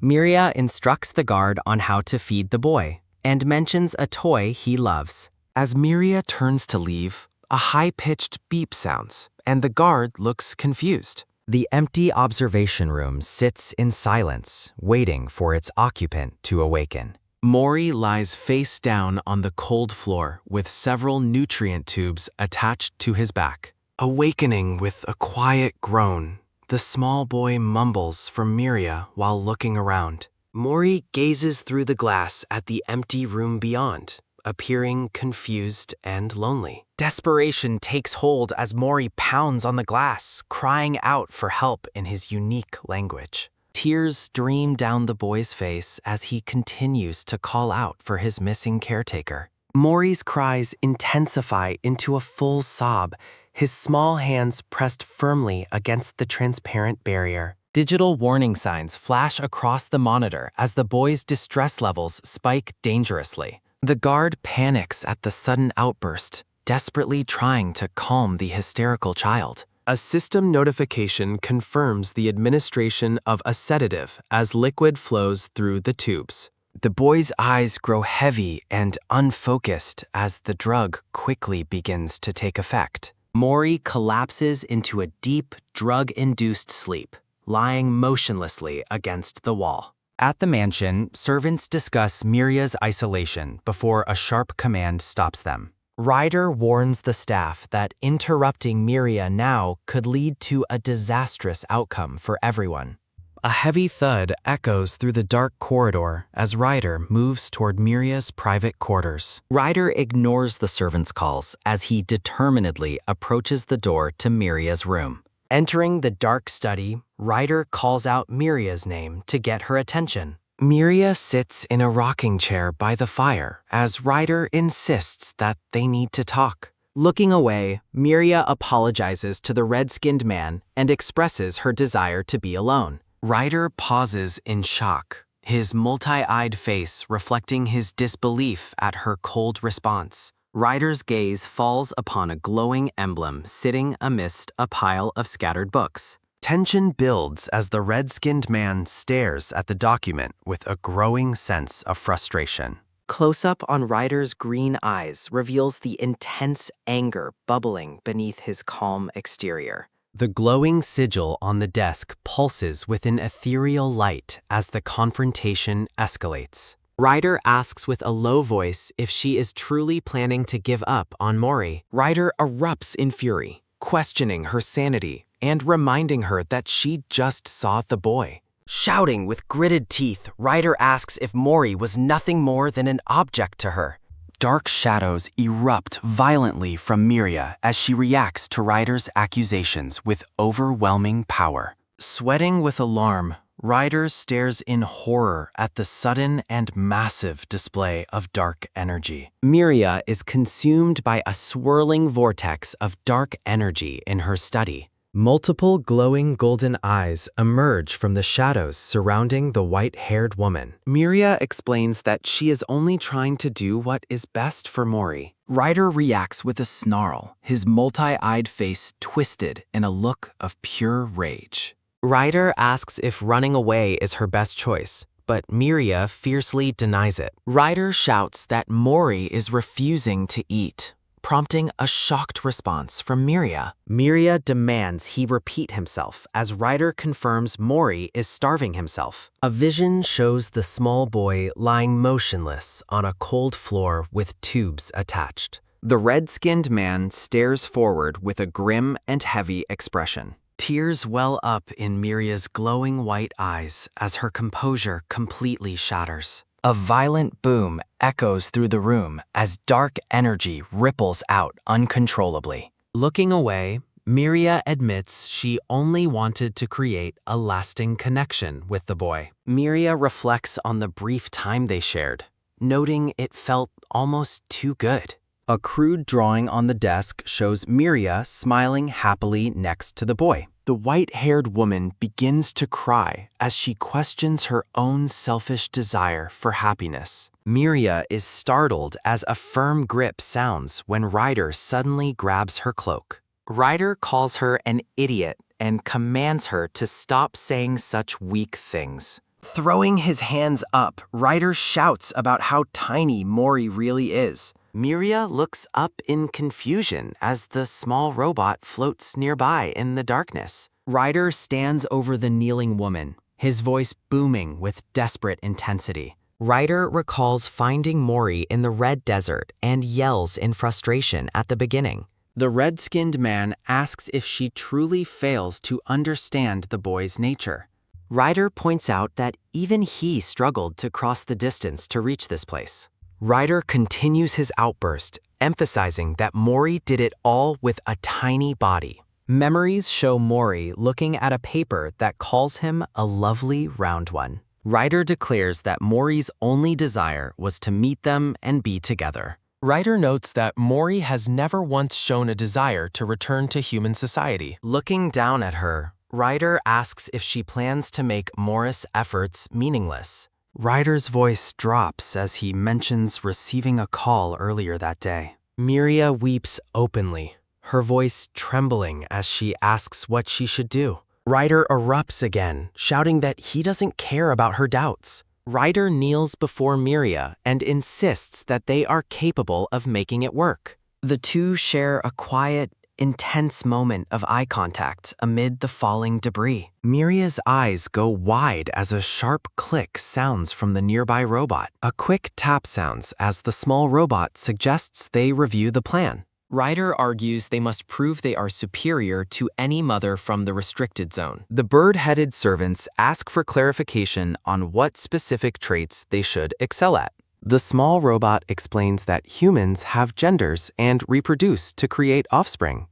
Miria instructs the guard on how to feed the boy and mentions a toy he loves. As Miria turns to leave, a high-pitched beep sounds, and the guard looks confused. The empty observation room sits in silence, waiting for its occupant to awaken. Mori lies face down on the cold floor with several nutrient tubes attached to his back. Awakening with a quiet groan, the small boy mumbles for Miria while looking around. Mori gazes through the glass at the empty room beyond, appearing confused and lonely. Desperation takes hold as Mori pounds on the glass, crying out for help in his unique language. Tears stream down the boy's face as he continues to call out for his missing caretaker. Mori's cries intensify into a full sob, his small hands pressed firmly against the transparent barrier. Digital warning signs flash across the monitor as the boy's distress levels spike dangerously. The guard panics at the sudden outburst, desperately trying to calm the hysterical child. A system notification confirms the administration of a sedative as liquid flows through the tubes. The boy's eyes grow heavy and unfocused as the drug quickly begins to take effect. Mori collapses into a deep, drug-induced sleep, lying motionlessly against the wall. At the mansion, servants discuss Miria's isolation before a sharp command stops them. Ryder warns the staff that interrupting Miria now could lead to a disastrous outcome for everyone. A heavy thud echoes through the dark corridor as Ryder moves toward Miria's private quarters. Ryder ignores the servants' calls as he determinedly approaches the door to Miria's room. Entering the dark study, Ryder calls out Miria's name to get her attention. Miria sits in a rocking chair by the fire as Ryder insists that they need to talk. Looking away, Miria apologizes to the red-skinned man and expresses her desire to be alone. Ryder pauses in shock, his multi-eyed face reflecting his disbelief at her cold response. Ryder's gaze falls upon a glowing emblem sitting amidst a pile of scattered books. Tension builds as the red-skinned man stares at the document with a growing sense of frustration. Close-up on Ryder's green eyes reveals the intense anger bubbling beneath his calm exterior. The glowing sigil on the desk pulses with an ethereal light as the confrontation escalates. Ryder asks with a low voice if she is truly planning to give up on Mori. Ryder erupts in fury, questioning her sanity and reminding her that she just saw the boy. Shouting with gritted teeth, Ryder asks if Mori was nothing more than an object to her. Dark shadows erupt violently from Miria as she reacts to Ryder's accusations with overwhelming power. Sweating with alarm, Ryder stares in horror at the sudden and massive display of dark energy. Miria is consumed by a swirling vortex of dark energy in her study. Multiple glowing golden eyes emerge from the shadows surrounding the white-haired woman. Miria explains that she is only trying to do what is best for Mori. Ryder reacts with a snarl, his multi-eyed face twisted in a look of pure rage. Ryder asks if running away is her best choice, but Miria fiercely denies it. Ryder shouts that Mori is refusing to eat, prompting a shocked response from Miria. Miria demands he repeat himself as Ryder confirms Mori is starving himself. A vision shows the small boy lying motionless on a cold floor with tubes attached. The red-skinned man stares forward with a grim and heavy expression. Tears well up in Miria's glowing white eyes as her composure completely shatters. A violent boom echoes through the room as dark energy ripples out uncontrollably. Looking away, Miria admits she only wanted to create a lasting connection with the boy. Miria reflects on the brief time they shared, noting it felt almost too good. A crude drawing on the desk shows Miria smiling happily next to the boy. The white-haired woman begins to cry as she questions her own selfish desire for happiness. Miria is startled as a firm grip sounds when Ryder suddenly grabs her cloak. Ryder calls her an idiot and commands her to stop saying such weak things. Throwing his hands up, Ryder shouts about how tiny Mori really is. Miria looks up in confusion as the small robot floats nearby in the darkness. Ryder stands over the kneeling woman, his voice booming with desperate intensity. Ryder recalls finding Mori in the Red Desert and yells in frustration at the beginning. The red-skinned man asks if she truly fails to understand the boy's nature. Ryder points out that even he struggled to cross the distance to reach this place. Ryder continues his outburst, emphasizing that Mori did it all with a tiny body. Memories show Mori looking at a paper that calls him a lovely round one. Ryder declares that Mori's only desire was to meet them and be together. Ryder notes that Mori has never once shown a desire to return to human society. Looking down at her, Ryder asks if she plans to make Morris' efforts meaningless. Ryder's voice drops as he mentions receiving a call earlier that day. Miria weeps openly, her voice trembling as she asks what she should do. Ryder erupts again, shouting that he doesn't care about her doubts. Ryder kneels before Miria and insists that they are capable of making it work. The two share a quiet, intense moment of eye contact amid the falling debris. Miria's eyes go wide as a sharp click sounds from the nearby robot. A quick tap sounds as the small robot suggests they review the plan. Ryder argues they must prove they are superior to any mother from the restricted zone. The bird-headed servants ask for clarification on what specific traits they should excel at. The small robot explains that humans have genders and reproduce to create offspring.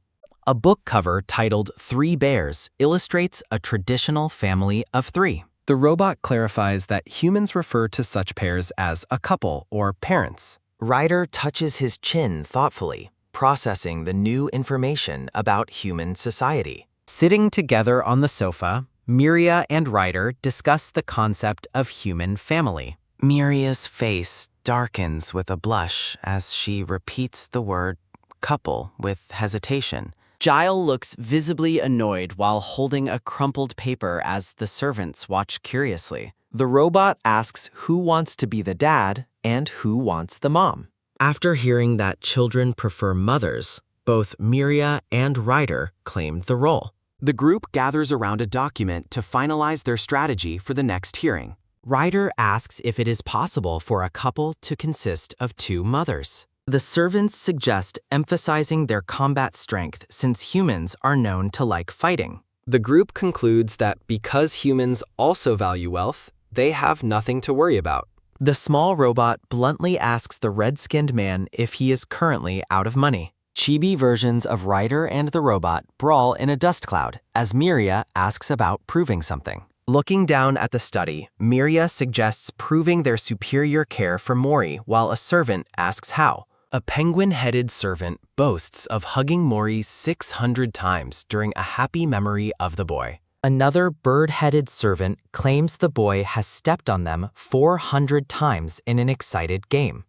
A book cover titled 3 Bears illustrates a traditional family of 3. The robot clarifies that humans refer to such pairs as a couple or parents. Ryder touches his chin thoughtfully, processing the new information about human society. Sitting together on the sofa, Miria and Ryder discuss the concept of human family. Miria's face darkens with a blush as she repeats the word couple with hesitation. Giles looks visibly annoyed while holding a crumpled paper as the servants watch curiously. The robot asks who wants to be the dad and who wants the mom. After hearing that children prefer mothers, both Miria and Ryder claimed the role. The group gathers around a document to finalize their strategy for the next hearing. Ryder asks if it is possible for a couple to consist of 2 mothers. The servants suggest emphasizing their combat strength since humans are known to like fighting. The group concludes that because humans also value wealth, they have nothing to worry about. The small robot bluntly asks the red-skinned man if he is currently out of money. Chibi versions of Ryder and the robot brawl in a dust cloud as Miria asks about proving something. Looking down at the study, Miria suggests proving their superior care for Mori while a servant asks how. A penguin-headed servant boasts of hugging Mori 600 times during a happy memory of the boy. Another bird-headed servant claims the boy has stepped on them 400 times in an excited game.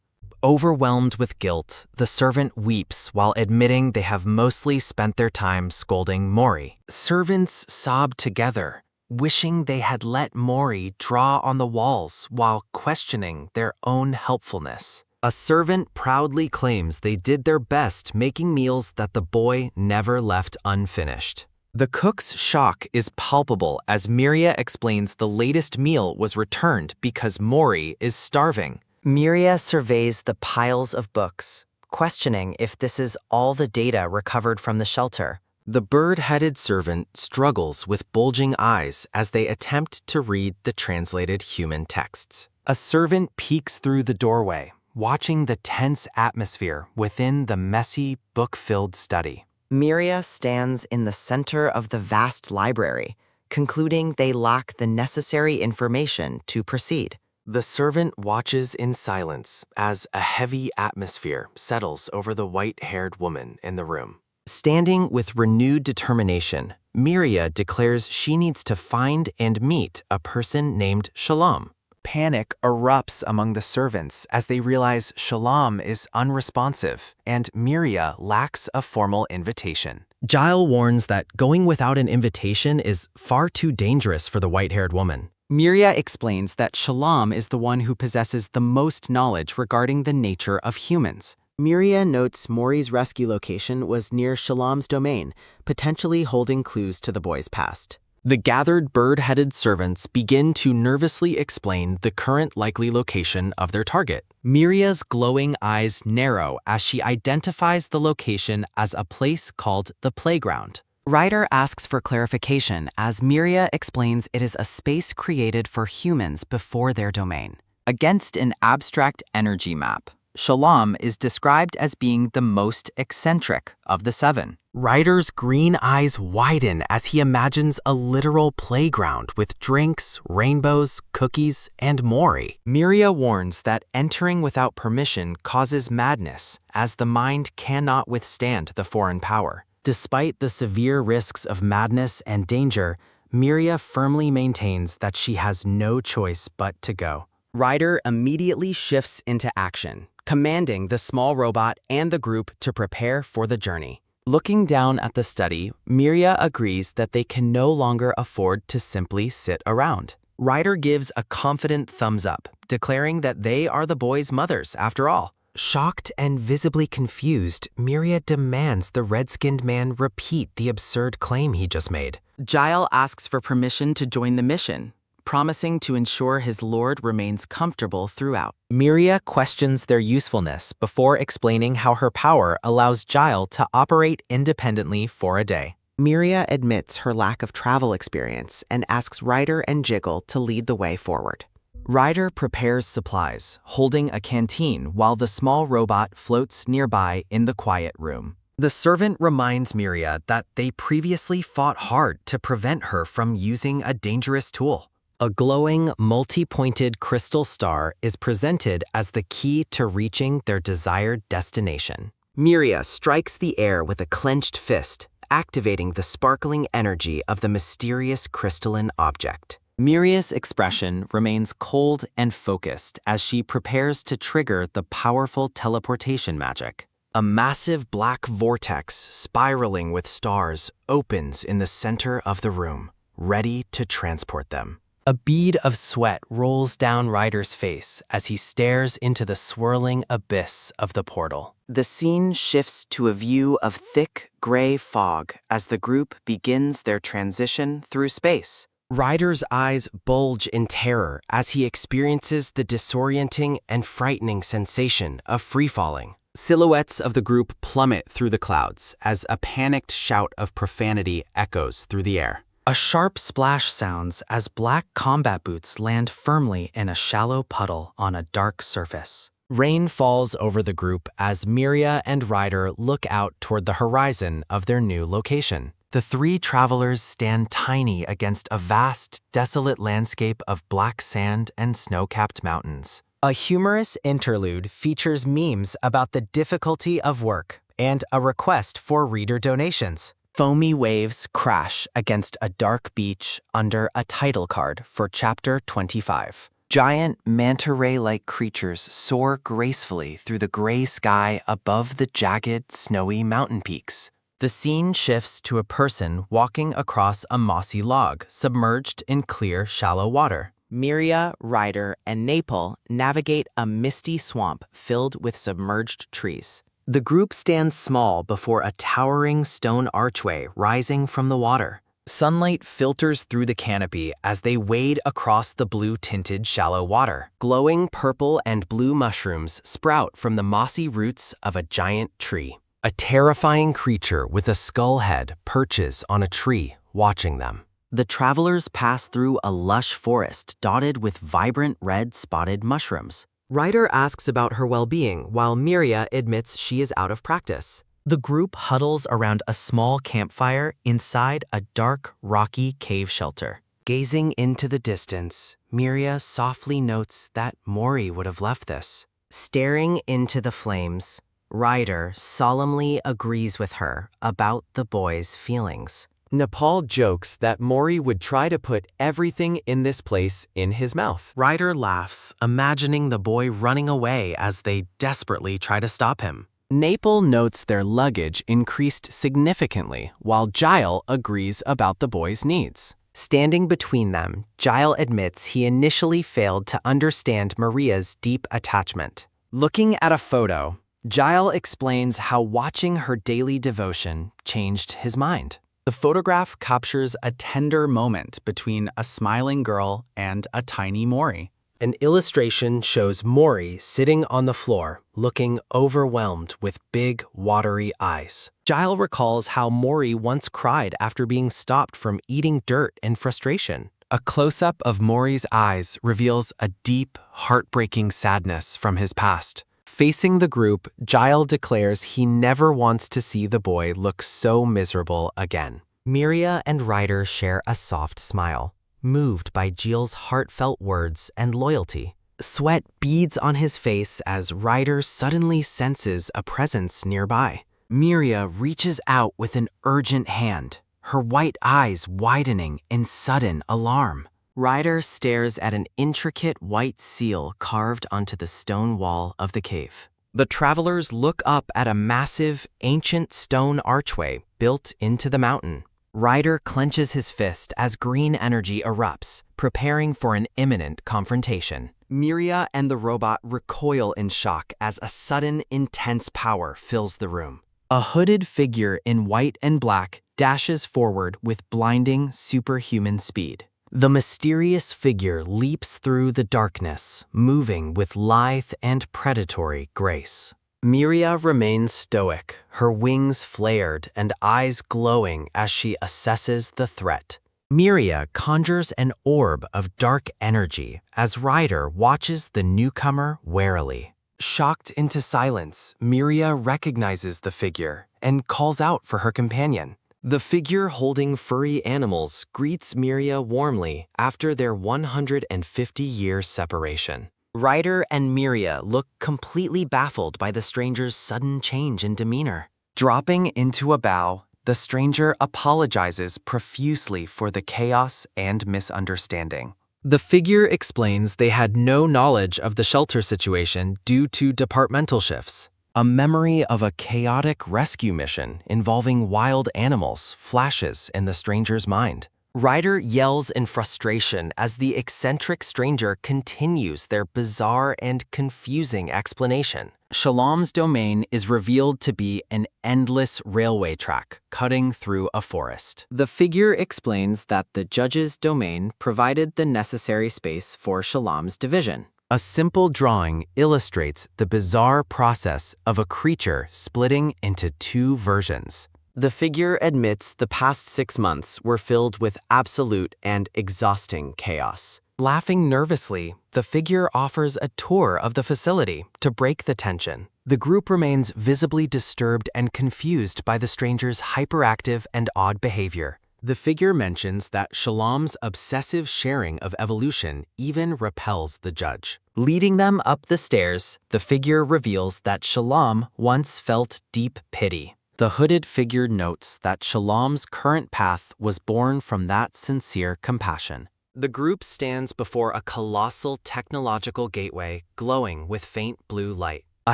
Overwhelmed with guilt, the servant weeps while admitting they have mostly spent their time scolding Mori. Servants sob together, wishing they had let Mori draw on the walls while questioning their own helpfulness. A servant proudly claims they did their best making meals that the boy never left unfinished. The cook's shock is palpable as Miria explains the latest meal was returned because Mori is starving. Miria surveys the piles of books, questioning if this is all the data recovered from the shelter. The bird-headed servant struggles with bulging eyes as they attempt to read the translated human texts. A servant peeks through the doorway, watching the tense atmosphere within the messy, book-filled study. Miria stands in the center of the vast library, concluding they lack the necessary information to proceed. The servant watches in silence as a heavy atmosphere settles over the white-haired woman in the room. Standing with renewed determination, Miria declares she needs to find and meet a person named Shalom. Panic erupts among the servants as they realize Shalom is unresponsive and Miria lacks a formal invitation. Giles warns that going without an invitation is far too dangerous for the white-haired woman. Miria explains that Shalom is the one who possesses the most knowledge regarding the nature of humans. Miria notes Mori's rescue location was near Shalom's domain, potentially holding clues to the boy's past. The gathered bird-headed servants begin to nervously explain the current likely location of their target. Miria's glowing eyes narrow as she identifies the location as a place called the playground. Ryder asks for clarification as Miria explains it is a space created for humans before their domain. Against an abstract energy map, Shalom is described as being the most eccentric of the 7. Ryder's green eyes widen as he imagines a literal playground with drinks, rainbows, cookies, and Mori. Miria warns that entering without permission causes madness, as the mind cannot withstand the foreign power. Despite the severe risks of madness and danger, Miria firmly maintains that she has no choice but to go. Ryder immediately shifts into action, commanding the small robot and the group to prepare for the journey. Looking down at the study, Miria agrees that they can no longer afford to simply sit around. Ryder gives a confident thumbs up, declaring that they are the boys' mothers after all. Shocked and visibly confused, Miria demands the red-skinned man repeat the absurd claim he just made. Giles asks for permission to join the mission, promising to ensure his lord remains comfortable throughout. Miria questions their usefulness before explaining how her power allows Giles to operate independently for a day. Miria admits her lack of travel experience and asks Ryder and Jiggle to lead the way forward. Ryder prepares supplies, holding a canteen while the small robot floats nearby in the quiet room. The servant reminds Miria that they previously fought hard to prevent her from using a dangerous tool. A glowing, multi-pointed crystal star is presented as the key to reaching their desired destination. Miria strikes the air with a clenched fist, activating the sparkling energy of the mysterious crystalline object. Miria's expression remains cold and focused as she prepares to trigger the powerful teleportation magic. A massive black vortex spiraling with stars opens in the center of the room, ready to transport them. A bead of sweat rolls down Ryder's face as he stares into the swirling abyss of the portal. The scene shifts to a view of thick, gray fog as the group begins their transition through space. Ryder's eyes bulge in terror as he experiences the disorienting and frightening sensation of free-falling. Silhouettes of the group plummet through the clouds as a panicked shout of profanity echoes through the air. A sharp splash sounds as black combat boots land firmly in a shallow puddle on a dark surface. Rain falls over the group as Miria and Ryder look out toward the horizon of their new location. The 3 travelers stand tiny against a vast, desolate landscape of black sand and snow-capped mountains. A humorous interlude features memes about the difficulty of work and a request for reader donations. Foamy waves crash against a dark beach under a title card for Chapter 25. Giant manta ray-like creatures soar gracefully through the gray sky above the jagged, snowy mountain peaks. The scene shifts to a person walking across a mossy log submerged in clear, shallow water. Miria, Ryder, and Napel navigate a misty swamp filled with submerged trees. The group stands small before a towering stone archway rising from the water. Sunlight filters through the canopy as they wade across the blue-tinted shallow water. Glowing purple and blue mushrooms sprout from the mossy roots of a giant tree. A terrifying creature with a skull head perches on a tree, watching them. The travelers pass through a lush forest dotted with vibrant red spotted mushrooms. Ryder asks about her well-being while Miria admits she is out of practice. The group huddles around a small campfire inside a dark, rocky cave shelter. Gazing into the distance, Miria softly notes that Mori would have left this. Staring into the flames, Ryder solemnly agrees with her about the boy's feelings. Nepal jokes that Mori would try to put everything in this place in his mouth. Ryder laughs, imagining the boy running away as they desperately try to stop him. Napel notes their luggage increased significantly, while Gile agrees about the boy's needs. Standing between them, Gile admits he initially failed to understand Maria's deep attachment. Looking at a photo, Gile explains how watching her daily devotion changed his mind. The photograph captures a tender moment between a smiling girl and a tiny Mori. An illustration shows Mori sitting on the floor, looking overwhelmed with big, watery eyes. Gile recalls how Mori once cried after being stopped from eating dirt in frustration. A close-up of Mori's eyes reveals a deep, heartbreaking sadness from his past. Facing the group, Gile declares he never wants to see the boy look so miserable again. Miria and Ryder share a soft smile, moved by Gile's heartfelt words and loyalty. Sweat beads on his face as Ryder suddenly senses a presence nearby. Miria reaches out with an urgent hand, her white eyes widening in sudden alarm. Ryder stares at an intricate white seal carved onto the stone wall of the cave. The travelers look up at a massive, ancient stone archway built into the mountain. Ryder clenches his fist as green energy erupts, preparing for an imminent confrontation. Miria and the robot recoil in shock as a sudden, intense power fills the room. A hooded figure in white and black dashes forward with blinding, superhuman speed. The mysterious figure leaps through the darkness, moving with lithe and predatory grace. Miria remains stoic, her wings flared and eyes glowing as she assesses the threat. Miria conjures an orb of dark energy as Ryder watches the newcomer warily. Shocked into silence, Miria recognizes the figure and calls out for her companion. The figure holding furry animals greets Miria warmly after their 150-year separation. Ryder and Miria look completely baffled by the stranger's sudden change in demeanor. Dropping into a bow, the stranger apologizes profusely for the chaos and misunderstanding. The figure explains they had no knowledge of the shelter situation due to departmental shifts. A memory of a chaotic rescue mission involving wild animals flashes in the stranger's mind. Ryder yells in frustration as the eccentric stranger continues their bizarre and confusing explanation. Shalom's domain is revealed to be an endless railway track cutting through a forest. The figure explains that the judge's domain provided the necessary space for Shalom's division. A simple drawing illustrates the bizarre process of a creature splitting into two versions. The figure admits the past 6 months were filled with absolute and exhausting chaos. Laughing nervously, the figure offers a tour of the facility to break the tension. The group remains visibly disturbed and confused by the stranger's hyperactive and odd behavior. The figure mentions that Shalom's obsessive sharing of evolution even repels the judge. Leading them up the stairs, the figure reveals that Shalom once felt deep pity. The hooded figure notes that Shalom's current path was born from that sincere compassion. The group stands before a colossal technological gateway glowing with faint blue light. A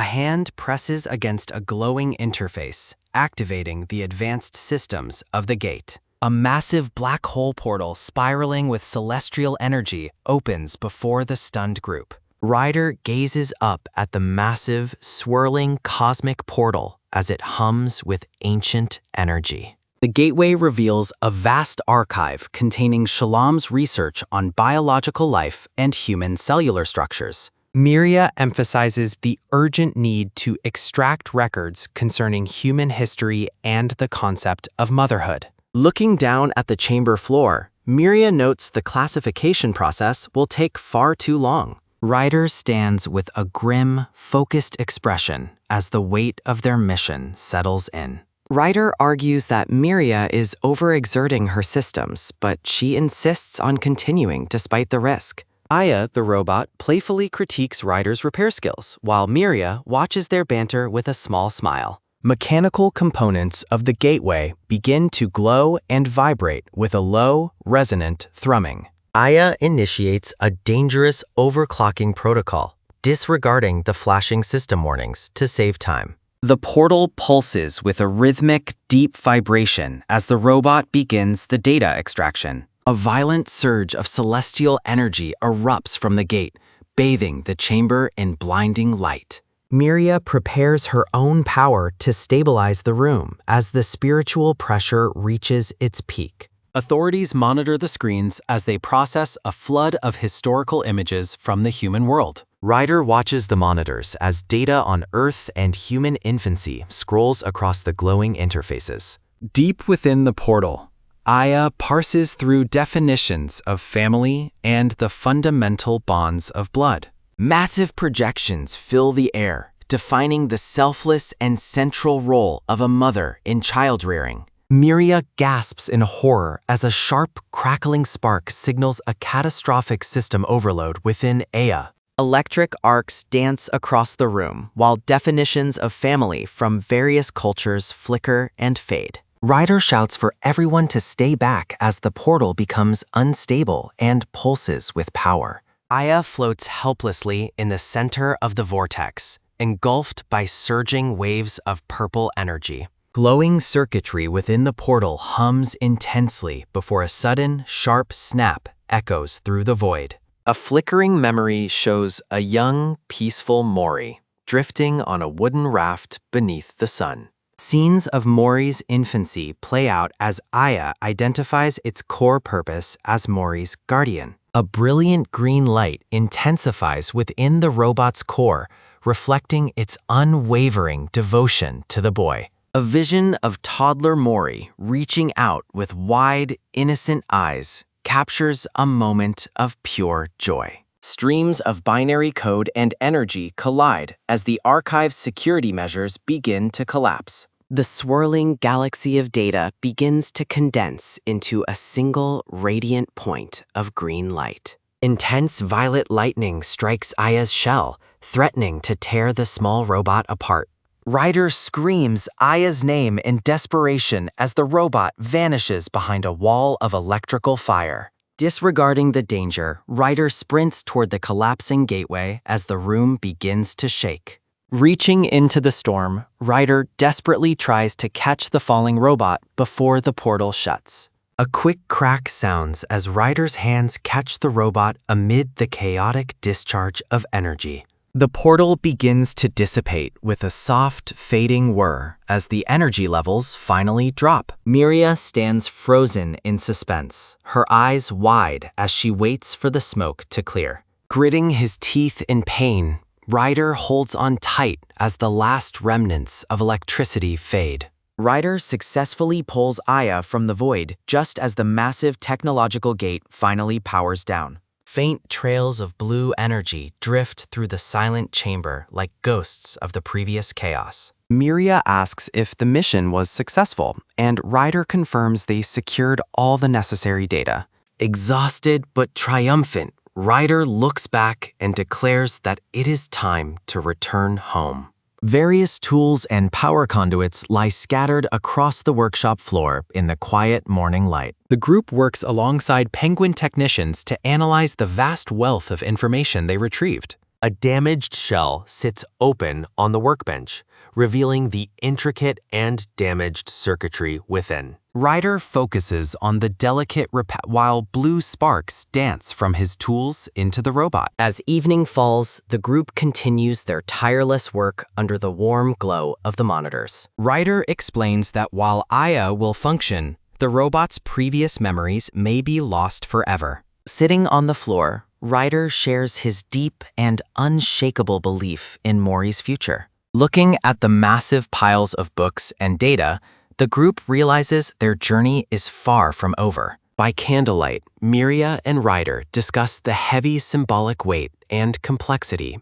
hand presses against a glowing interface, activating the advanced systems of the gate. A massive black hole portal spiraling with celestial energy opens before the stunned group. Ryder gazes up at the massive, swirling cosmic portal as it hums with ancient energy. The gateway reveals a vast archive containing Shalom's research on biological life and human cellular structures. Miria emphasizes the urgent need to extract records concerning human history and the concept of motherhood. Looking down at the chamber floor, Miria notes the classification process will take far too long. Ryder stands with a grim, focused expression as the weight of their mission settles in. Ryder argues that Miria is overexerting her systems, but she insists on continuing despite the risk. Aya, the robot, playfully critiques Ryder's repair skills, while Miria watches their banter with a small smile. Mechanical components of the gateway begin to glow and vibrate with a low, resonant thrumming. Aya initiates a dangerous overclocking protocol, disregarding the flashing system warnings to save time. The portal pulses with a rhythmic, deep vibration as the robot begins the data extraction. A violent surge of celestial energy erupts from the gate, bathing the chamber in blinding light. Miria prepares her own power to stabilize the room as the spiritual pressure reaches its peak. Authorities monitor the screens as they process a flood of historical images from the human world. Ryder watches the monitors as data on Earth and human infancy scrolls across the glowing interfaces. Deep within the portal, Aya parses through definitions of family and the fundamental bonds of blood. Massive projections fill the air, defining the selfless and central role of a mother in child-rearing. Miria gasps in horror as a sharp, crackling spark signals a catastrophic system overload within Aya. Electric arcs dance across the room, while definitions of family from various cultures flicker and fade. Ryder shouts for everyone to stay back as the portal becomes unstable and pulses with power. Aya floats helplessly in the center of the vortex, engulfed by surging waves of purple energy. Glowing circuitry within the portal hums intensely before a sudden, sharp snap echoes through the void. A flickering memory shows a young, peaceful Mori drifting on a wooden raft beneath the sun. Scenes of Mori's infancy play out as Aya identifies its core purpose as Mori's guardian. A brilliant green light intensifies within the robot's core, reflecting its unwavering devotion to the boy. A vision of toddler Mori reaching out with wide, innocent eyes captures a moment of pure joy. Streams of binary code and energy collide as the archive's security measures begin to collapse. The swirling galaxy of data begins to condense into a single radiant point of green light. Intense violet lightning strikes Aya's shell, threatening to tear the small robot apart. Ryder screams Aya's name in desperation as the robot vanishes behind a wall of electrical fire. Disregarding the danger, Ryder sprints toward the collapsing gateway as the room begins to shake. Reaching into the storm, Ryder desperately tries to catch the falling robot before the portal shuts. A quick crack sounds as Ryder's hands catch the robot amid the chaotic discharge of energy. The portal begins to dissipate with a soft, fading whir as the energy levels finally drop. Miria stands frozen in suspense, her eyes wide as she waits for the smoke to clear. Gritting his teeth in pain, Ryder holds on tight as the last remnants of electricity fade. Ryder successfully pulls Aya from the void just as the massive technological gate finally powers down. Faint trails of blue energy drift through the silent chamber like ghosts of the previous chaos. Miria asks if the mission was successful, and Ryder confirms they secured all the necessary data. Exhausted but triumphant, Ryder looks back and declares that it is time to return home. Various tools and power conduits lie scattered across the workshop floor in the quiet morning light. The group works alongside Penguin technicians to analyze the vast wealth of information they retrieved. A damaged shell sits open on the workbench, revealing the intricate and damaged circuitry within. Ryder focuses on the delicate while blue sparks dance from his tools into the robot. As evening falls, the group continues their tireless work under the warm glow of the monitors. Ryder explains that while Aya will function, the robot's previous memories may be lost forever. Sitting on the floor, Ryder shares his deep and unshakable belief in Mori's future. Looking at the massive piles of books and data, the group realizes their journey is far from over. By candlelight, Miria and Ryder discuss the heavy symbolic weight and complexity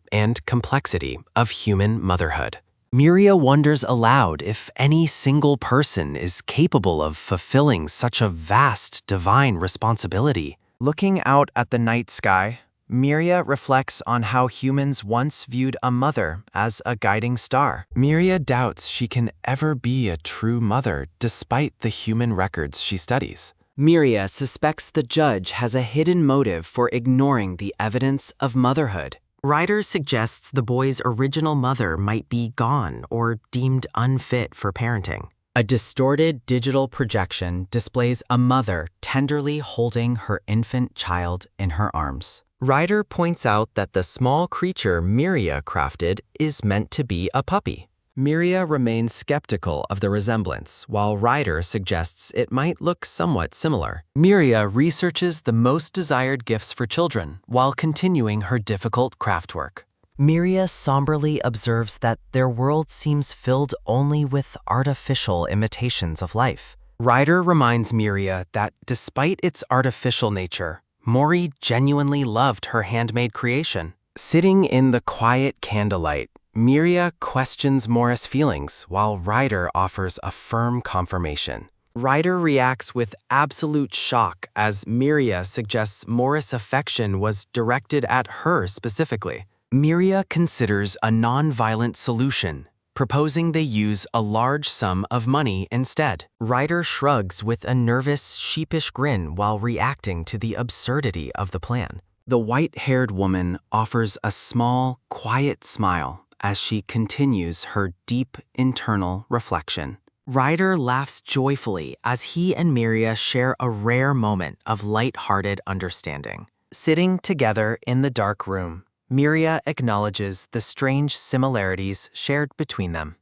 of human motherhood. Miria wonders aloud if any single person is capable of fulfilling such a vast divine responsibility. Looking out at the night sky, Miria reflects on how humans once viewed a mother as a guiding star. Miria doubts she can ever be a true mother despite the human records she studies. Miria suspects the judge has a hidden motive for ignoring the evidence of motherhood. Ryder suggests the boy's original mother might be gone or deemed unfit for parenting. A distorted digital projection displays a mother tenderly holding her infant child in her arms. Ryder points out that the small creature Miria crafted is meant to be a puppy. Miria remains skeptical of the resemblance, while Ryder suggests it might look somewhat similar. Miria researches the most desired gifts for children while continuing her difficult craftwork. Miria somberly observes that their world seems filled only with artificial imitations of life. Ryder reminds Miria that despite its artificial nature, Mori genuinely loved her handmade creation. Sitting in the quiet candlelight, Miria questions Morris' feelings while Ryder offers a firm confirmation. Ryder reacts with absolute shock as Miria suggests Morris' affection was directed at her specifically. Miria considers a non-violent solution, proposing they use a large sum of money instead. Ryder shrugs with a nervous, sheepish grin while reacting to the absurdity of the plan. The white-haired woman offers a small, quiet smile as she continues her deep internal reflection. Ryder laughs joyfully as he and Miria share a rare moment of light-hearted understanding. Sitting together in the dark room, Miria acknowledges the strange similarities shared between them.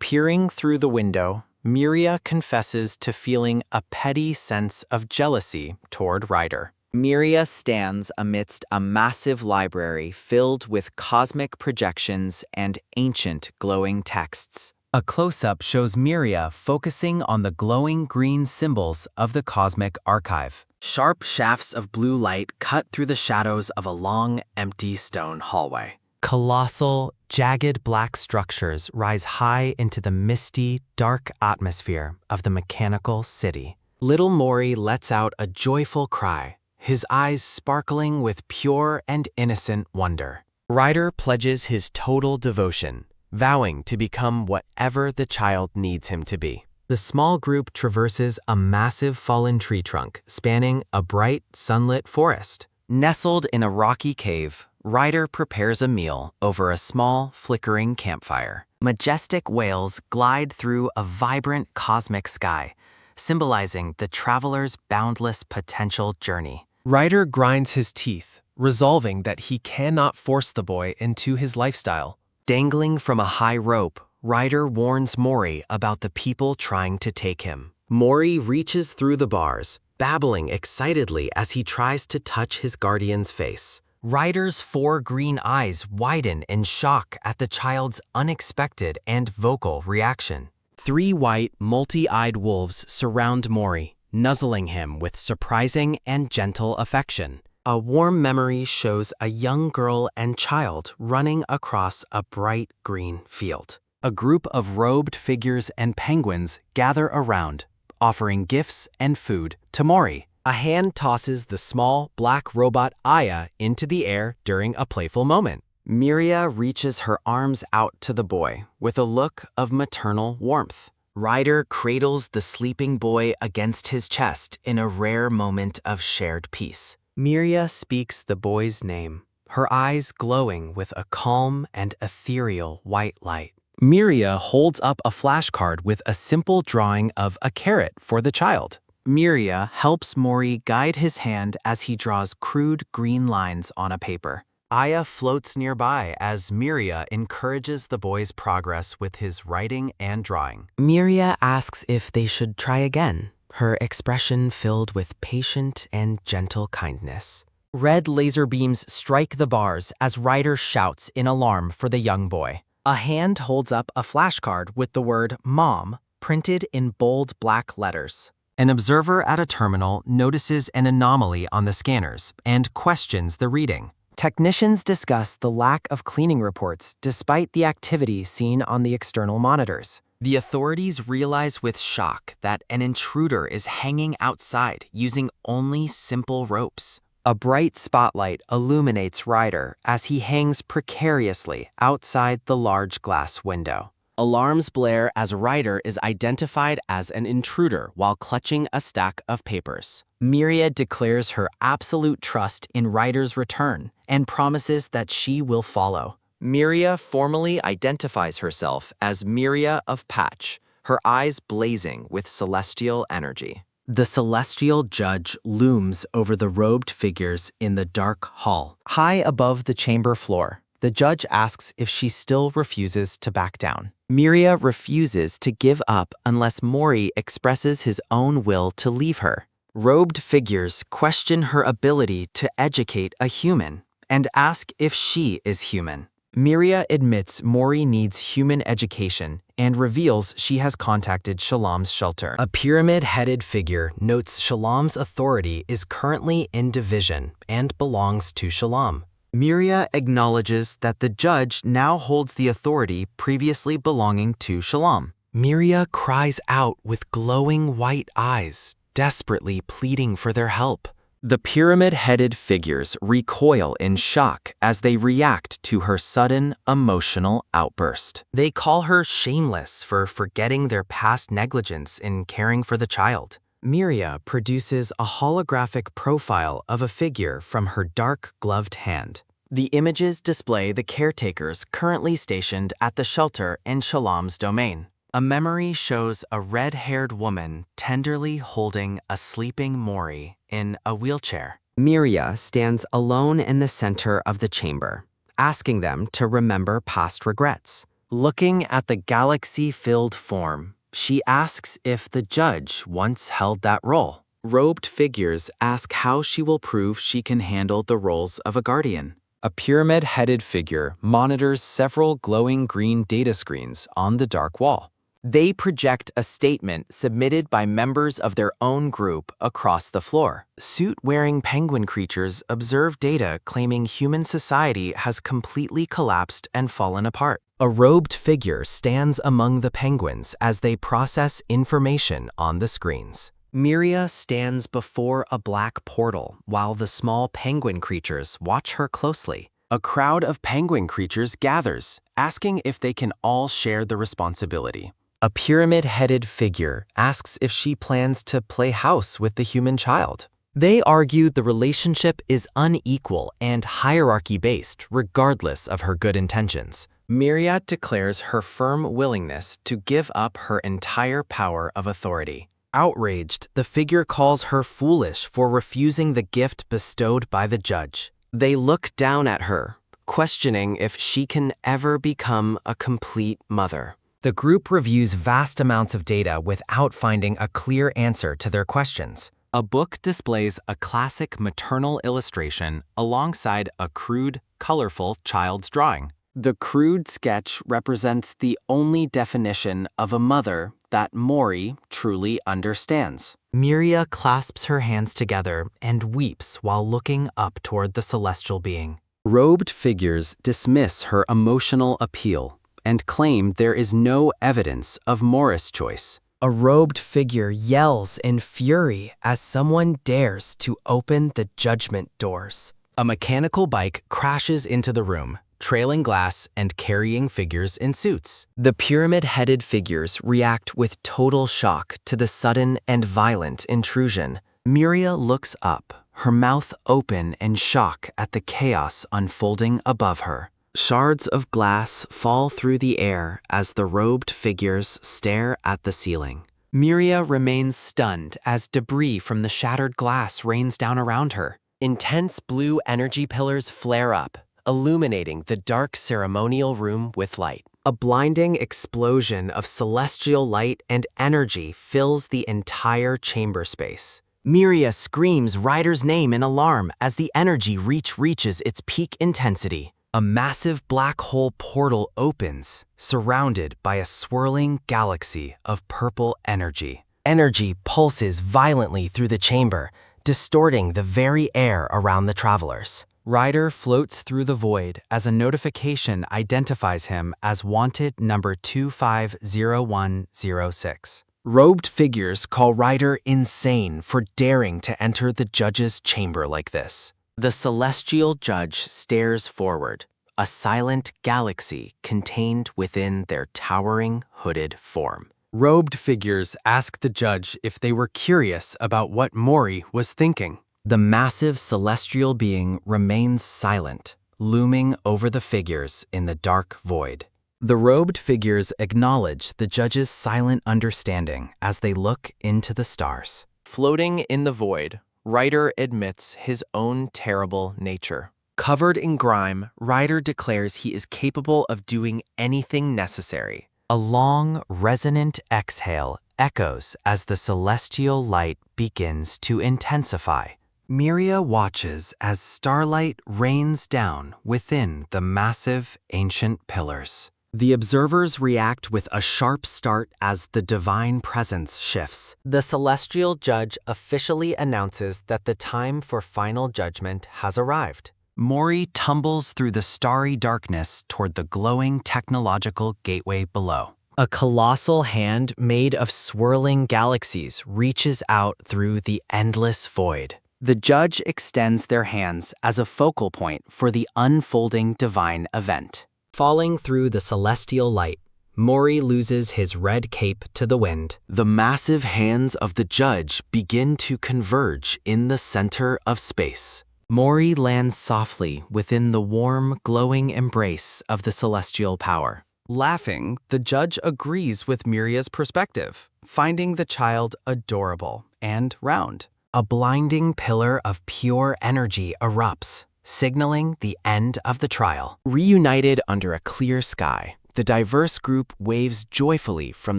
Peering through the window, Miria confesses to feeling a petty sense of jealousy toward Ryder. Miria stands amidst a massive library filled with cosmic projections and ancient glowing texts. A close-up shows Miria focusing on the glowing green symbols of the cosmic archive. Sharp shafts of blue light cut through the shadows of a long, empty stone hallway. Colossal, jagged black structures rise high into the misty, dark atmosphere of the mechanical city. Little Mori lets out a joyful cry, his eyes sparkling with pure and innocent wonder. Ryder pledges his total devotion, vowing to become whatever the child needs him to be. The small group traverses a massive fallen tree trunk spanning a bright, sunlit forest. Nestled in a rocky cave, Ryder prepares a meal over a small, flickering campfire. Majestic whales glide through a vibrant cosmic sky, symbolizing the traveler's boundless potential journey. Ryder grinds his teeth, resolving that he cannot force the boy into his lifestyle. Dangling from a high rope, Ryder warns Mori about the people trying to take him. Mori reaches through the bars, babbling excitedly as he tries to touch his guardian's face. Ryder's 4 green eyes widen in shock at the child's unexpected and vocal reaction. 3 white, multi-eyed wolves surround Mori, nuzzling him with surprising and gentle affection. A warm memory shows a young girl and child running across a bright green field. A group of robed figures and penguins gather around, offering gifts and food to Mori. A hand tosses the small, black robot Aya into the air during a playful moment. Miria reaches her arms out to the boy with a look of maternal warmth. Ryder cradles the sleeping boy against his chest in a rare moment of shared peace. Miria speaks the boy's name, her eyes glowing with a calm and ethereal white light. Miria holds up a flashcard with a simple drawing of a carrot for the child. Miria helps Mori guide his hand as he draws crude green lines on a paper. Aya floats nearby as Miria encourages the boy's progress with his writing and drawing. Miria asks if they should try again, her expression filled with patient and gentle kindness. Red laser beams strike the bars as Ryder shouts in alarm for the young boy. A hand holds up a flashcard with the word Mom printed in bold black letters. An observer at a terminal notices an anomaly on the scanners and questions the reading. Technicians discuss the lack of cleaning reports despite the activity seen on the external monitors. The authorities realize with shock that an intruder is hanging outside using only simple ropes. A bright spotlight illuminates Ryder as he hangs precariously outside the large glass window. Alarms blare as Ryder is identified as an intruder while clutching a stack of papers. Miria declares her absolute trust in Ryder's return and promises that she will follow. Miria formally identifies herself as Miria of Patch, her eyes blazing with celestial energy. The celestial judge looms over the robed figures in the dark hall. High above the chamber floor, the judge asks if she still refuses to back down. Miria refuses to give up unless Mori expresses his own will to leave her. Robed figures question her ability to educate a human and ask if she is human. Miria admits Mori needs human education and reveals she has contacted Shalom's shelter. A pyramid-headed figure notes Shalom's authority is currently in division and belongs to Shalom. Miria acknowledges that the judge now holds the authority previously belonging to Shalom. Miria cries out with glowing white eyes, desperately pleading for their help. The pyramid-headed figures recoil in shock as they react to her sudden emotional outburst. They call her shameless for forgetting their past negligence in caring for the child. Miria produces a holographic profile of a figure from her dark gloved hand. The images display the caretakers currently stationed at the shelter in Shalom's domain. A memory shows a red-haired woman tenderly holding a sleeping Mori in a wheelchair. Miria stands alone in the center of the chamber, asking them to remember past regrets. Looking at the galaxy-filled form, she asks if the judge once held that role. Robed figures ask how she will prove she can handle the roles of a guardian. A pyramid-headed figure monitors several glowing green data screens on the dark wall. They project a statement submitted by members of their own group across the floor. Suit-wearing penguin creatures observe data claiming human society has completely collapsed and fallen apart. A robed figure stands among the penguins as they process information on the screens. Miria stands before a black portal while the small penguin creatures watch her closely. A crowd of penguin creatures gathers, asking if they can all share the responsibility. A pyramid-headed figure asks if she plans to play house with the human child. They argue the relationship is unequal and hierarchy-based regardless of her good intentions. Miria declares her firm willingness to give up her entire power of authority. Outraged, the figure calls her foolish for refusing the gift bestowed by the judge. They look down at her, questioning if she can ever become a complete mother. The group reviews vast amounts of data without finding a clear answer to their questions. A book displays a classic maternal illustration alongside a crude, colorful child's drawing. The crude sketch represents the only definition of a mother that Mori truly understands. Miria clasps her hands together and weeps while looking up toward the celestial being. Robed figures dismiss her emotional appeal and claim there is no evidence of Mori's choice. A robed figure yells in fury as someone dares to open the judgment doors. A mechanical bike crashes into the room, trailing glass and carrying figures in suits. The pyramid-headed figures react with total shock to the sudden and violent intrusion. Miria looks up, her mouth open in shock at the chaos unfolding above her. Shards of glass fall through the air as the robed figures stare at the ceiling. Miria remains stunned as debris from the shattered glass rains down around her. Intense blue energy pillars flare up, illuminating the dark ceremonial room with light. A blinding explosion of celestial light and energy fills the entire chamber space. Miria screams Ryder's name in alarm as the energy reaches its peak intensity. A massive black hole portal opens, surrounded by a swirling galaxy of purple energy. Energy pulses violently through the chamber, distorting the very air around the travelers. Ryder floats through the void as a notification identifies him as wanted number 250106. Robed figures call Ryder insane for daring to enter the judge's chamber like this. The celestial judge stares forward, a silent galaxy contained within their towering hooded form. Robed figures ask the judge if they were curious about what Mori was thinking. The massive celestial being remains silent, looming over the figures in the dark void. The robed figures acknowledge the judge's silent understanding as they look into the stars. Floating in the void, Ryder admits his own terrible nature. Covered in grime, Ryder declares he is capable of doing anything necessary. A long, resonant exhale echoes as the celestial light begins to intensify. Miria watches as starlight rains down within the massive ancient pillars. The observers react with a sharp start as the divine presence shifts. The celestial judge officially announces that the time for final judgment has arrived. Mori tumbles through the starry darkness toward the glowing technological gateway below. A colossal hand made of swirling galaxies reaches out through the endless void. The judge extends their hands as a focal point for the unfolding divine event. Falling through the celestial light, Mori loses his red cape to the wind. The massive hands of the judge begin to converge in the center of space. Mori lands softly within the warm, glowing embrace of the celestial power. Laughing, the judge agrees with Miria's perspective, finding the child adorable and round. A blinding pillar of pure energy erupts, signaling the end of the trial. Reunited under a clear sky, the diverse group waves joyfully from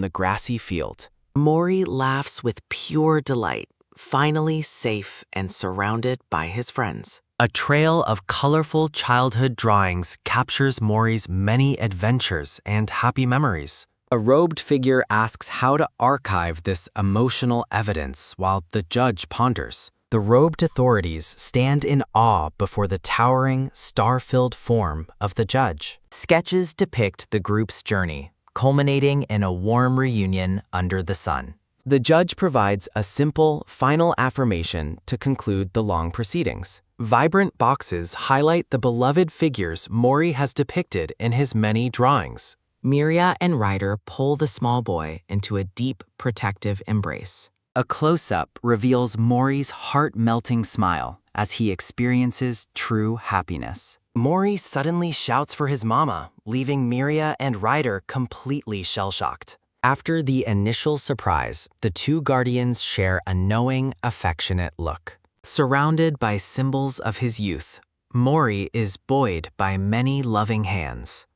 the grassy field. Mori laughs with pure delight, finally safe and surrounded by his friends. A trail of colorful childhood drawings captures Mori's many adventures and happy memories. A robed figure asks how to archive this emotional evidence while the judge ponders. The robed authorities stand in awe before the towering, star-filled form of the judge. Sketches depict the group's journey, culminating in a warm reunion under the sun. The judge provides a simple, final affirmation to conclude the long proceedings. Vibrant boxes highlight the beloved figures Mori has depicted in his many drawings. Miria and Ryder pull the small boy into a deep, protective embrace. A close-up reveals Mori's heart-melting smile as he experiences true happiness. Mori suddenly shouts for his mama, leaving Miria and Ryder completely shell-shocked. After the initial surprise, the two guardians share a knowing, affectionate look. Surrounded by symbols of his youth, Mori is buoyed by many loving hands.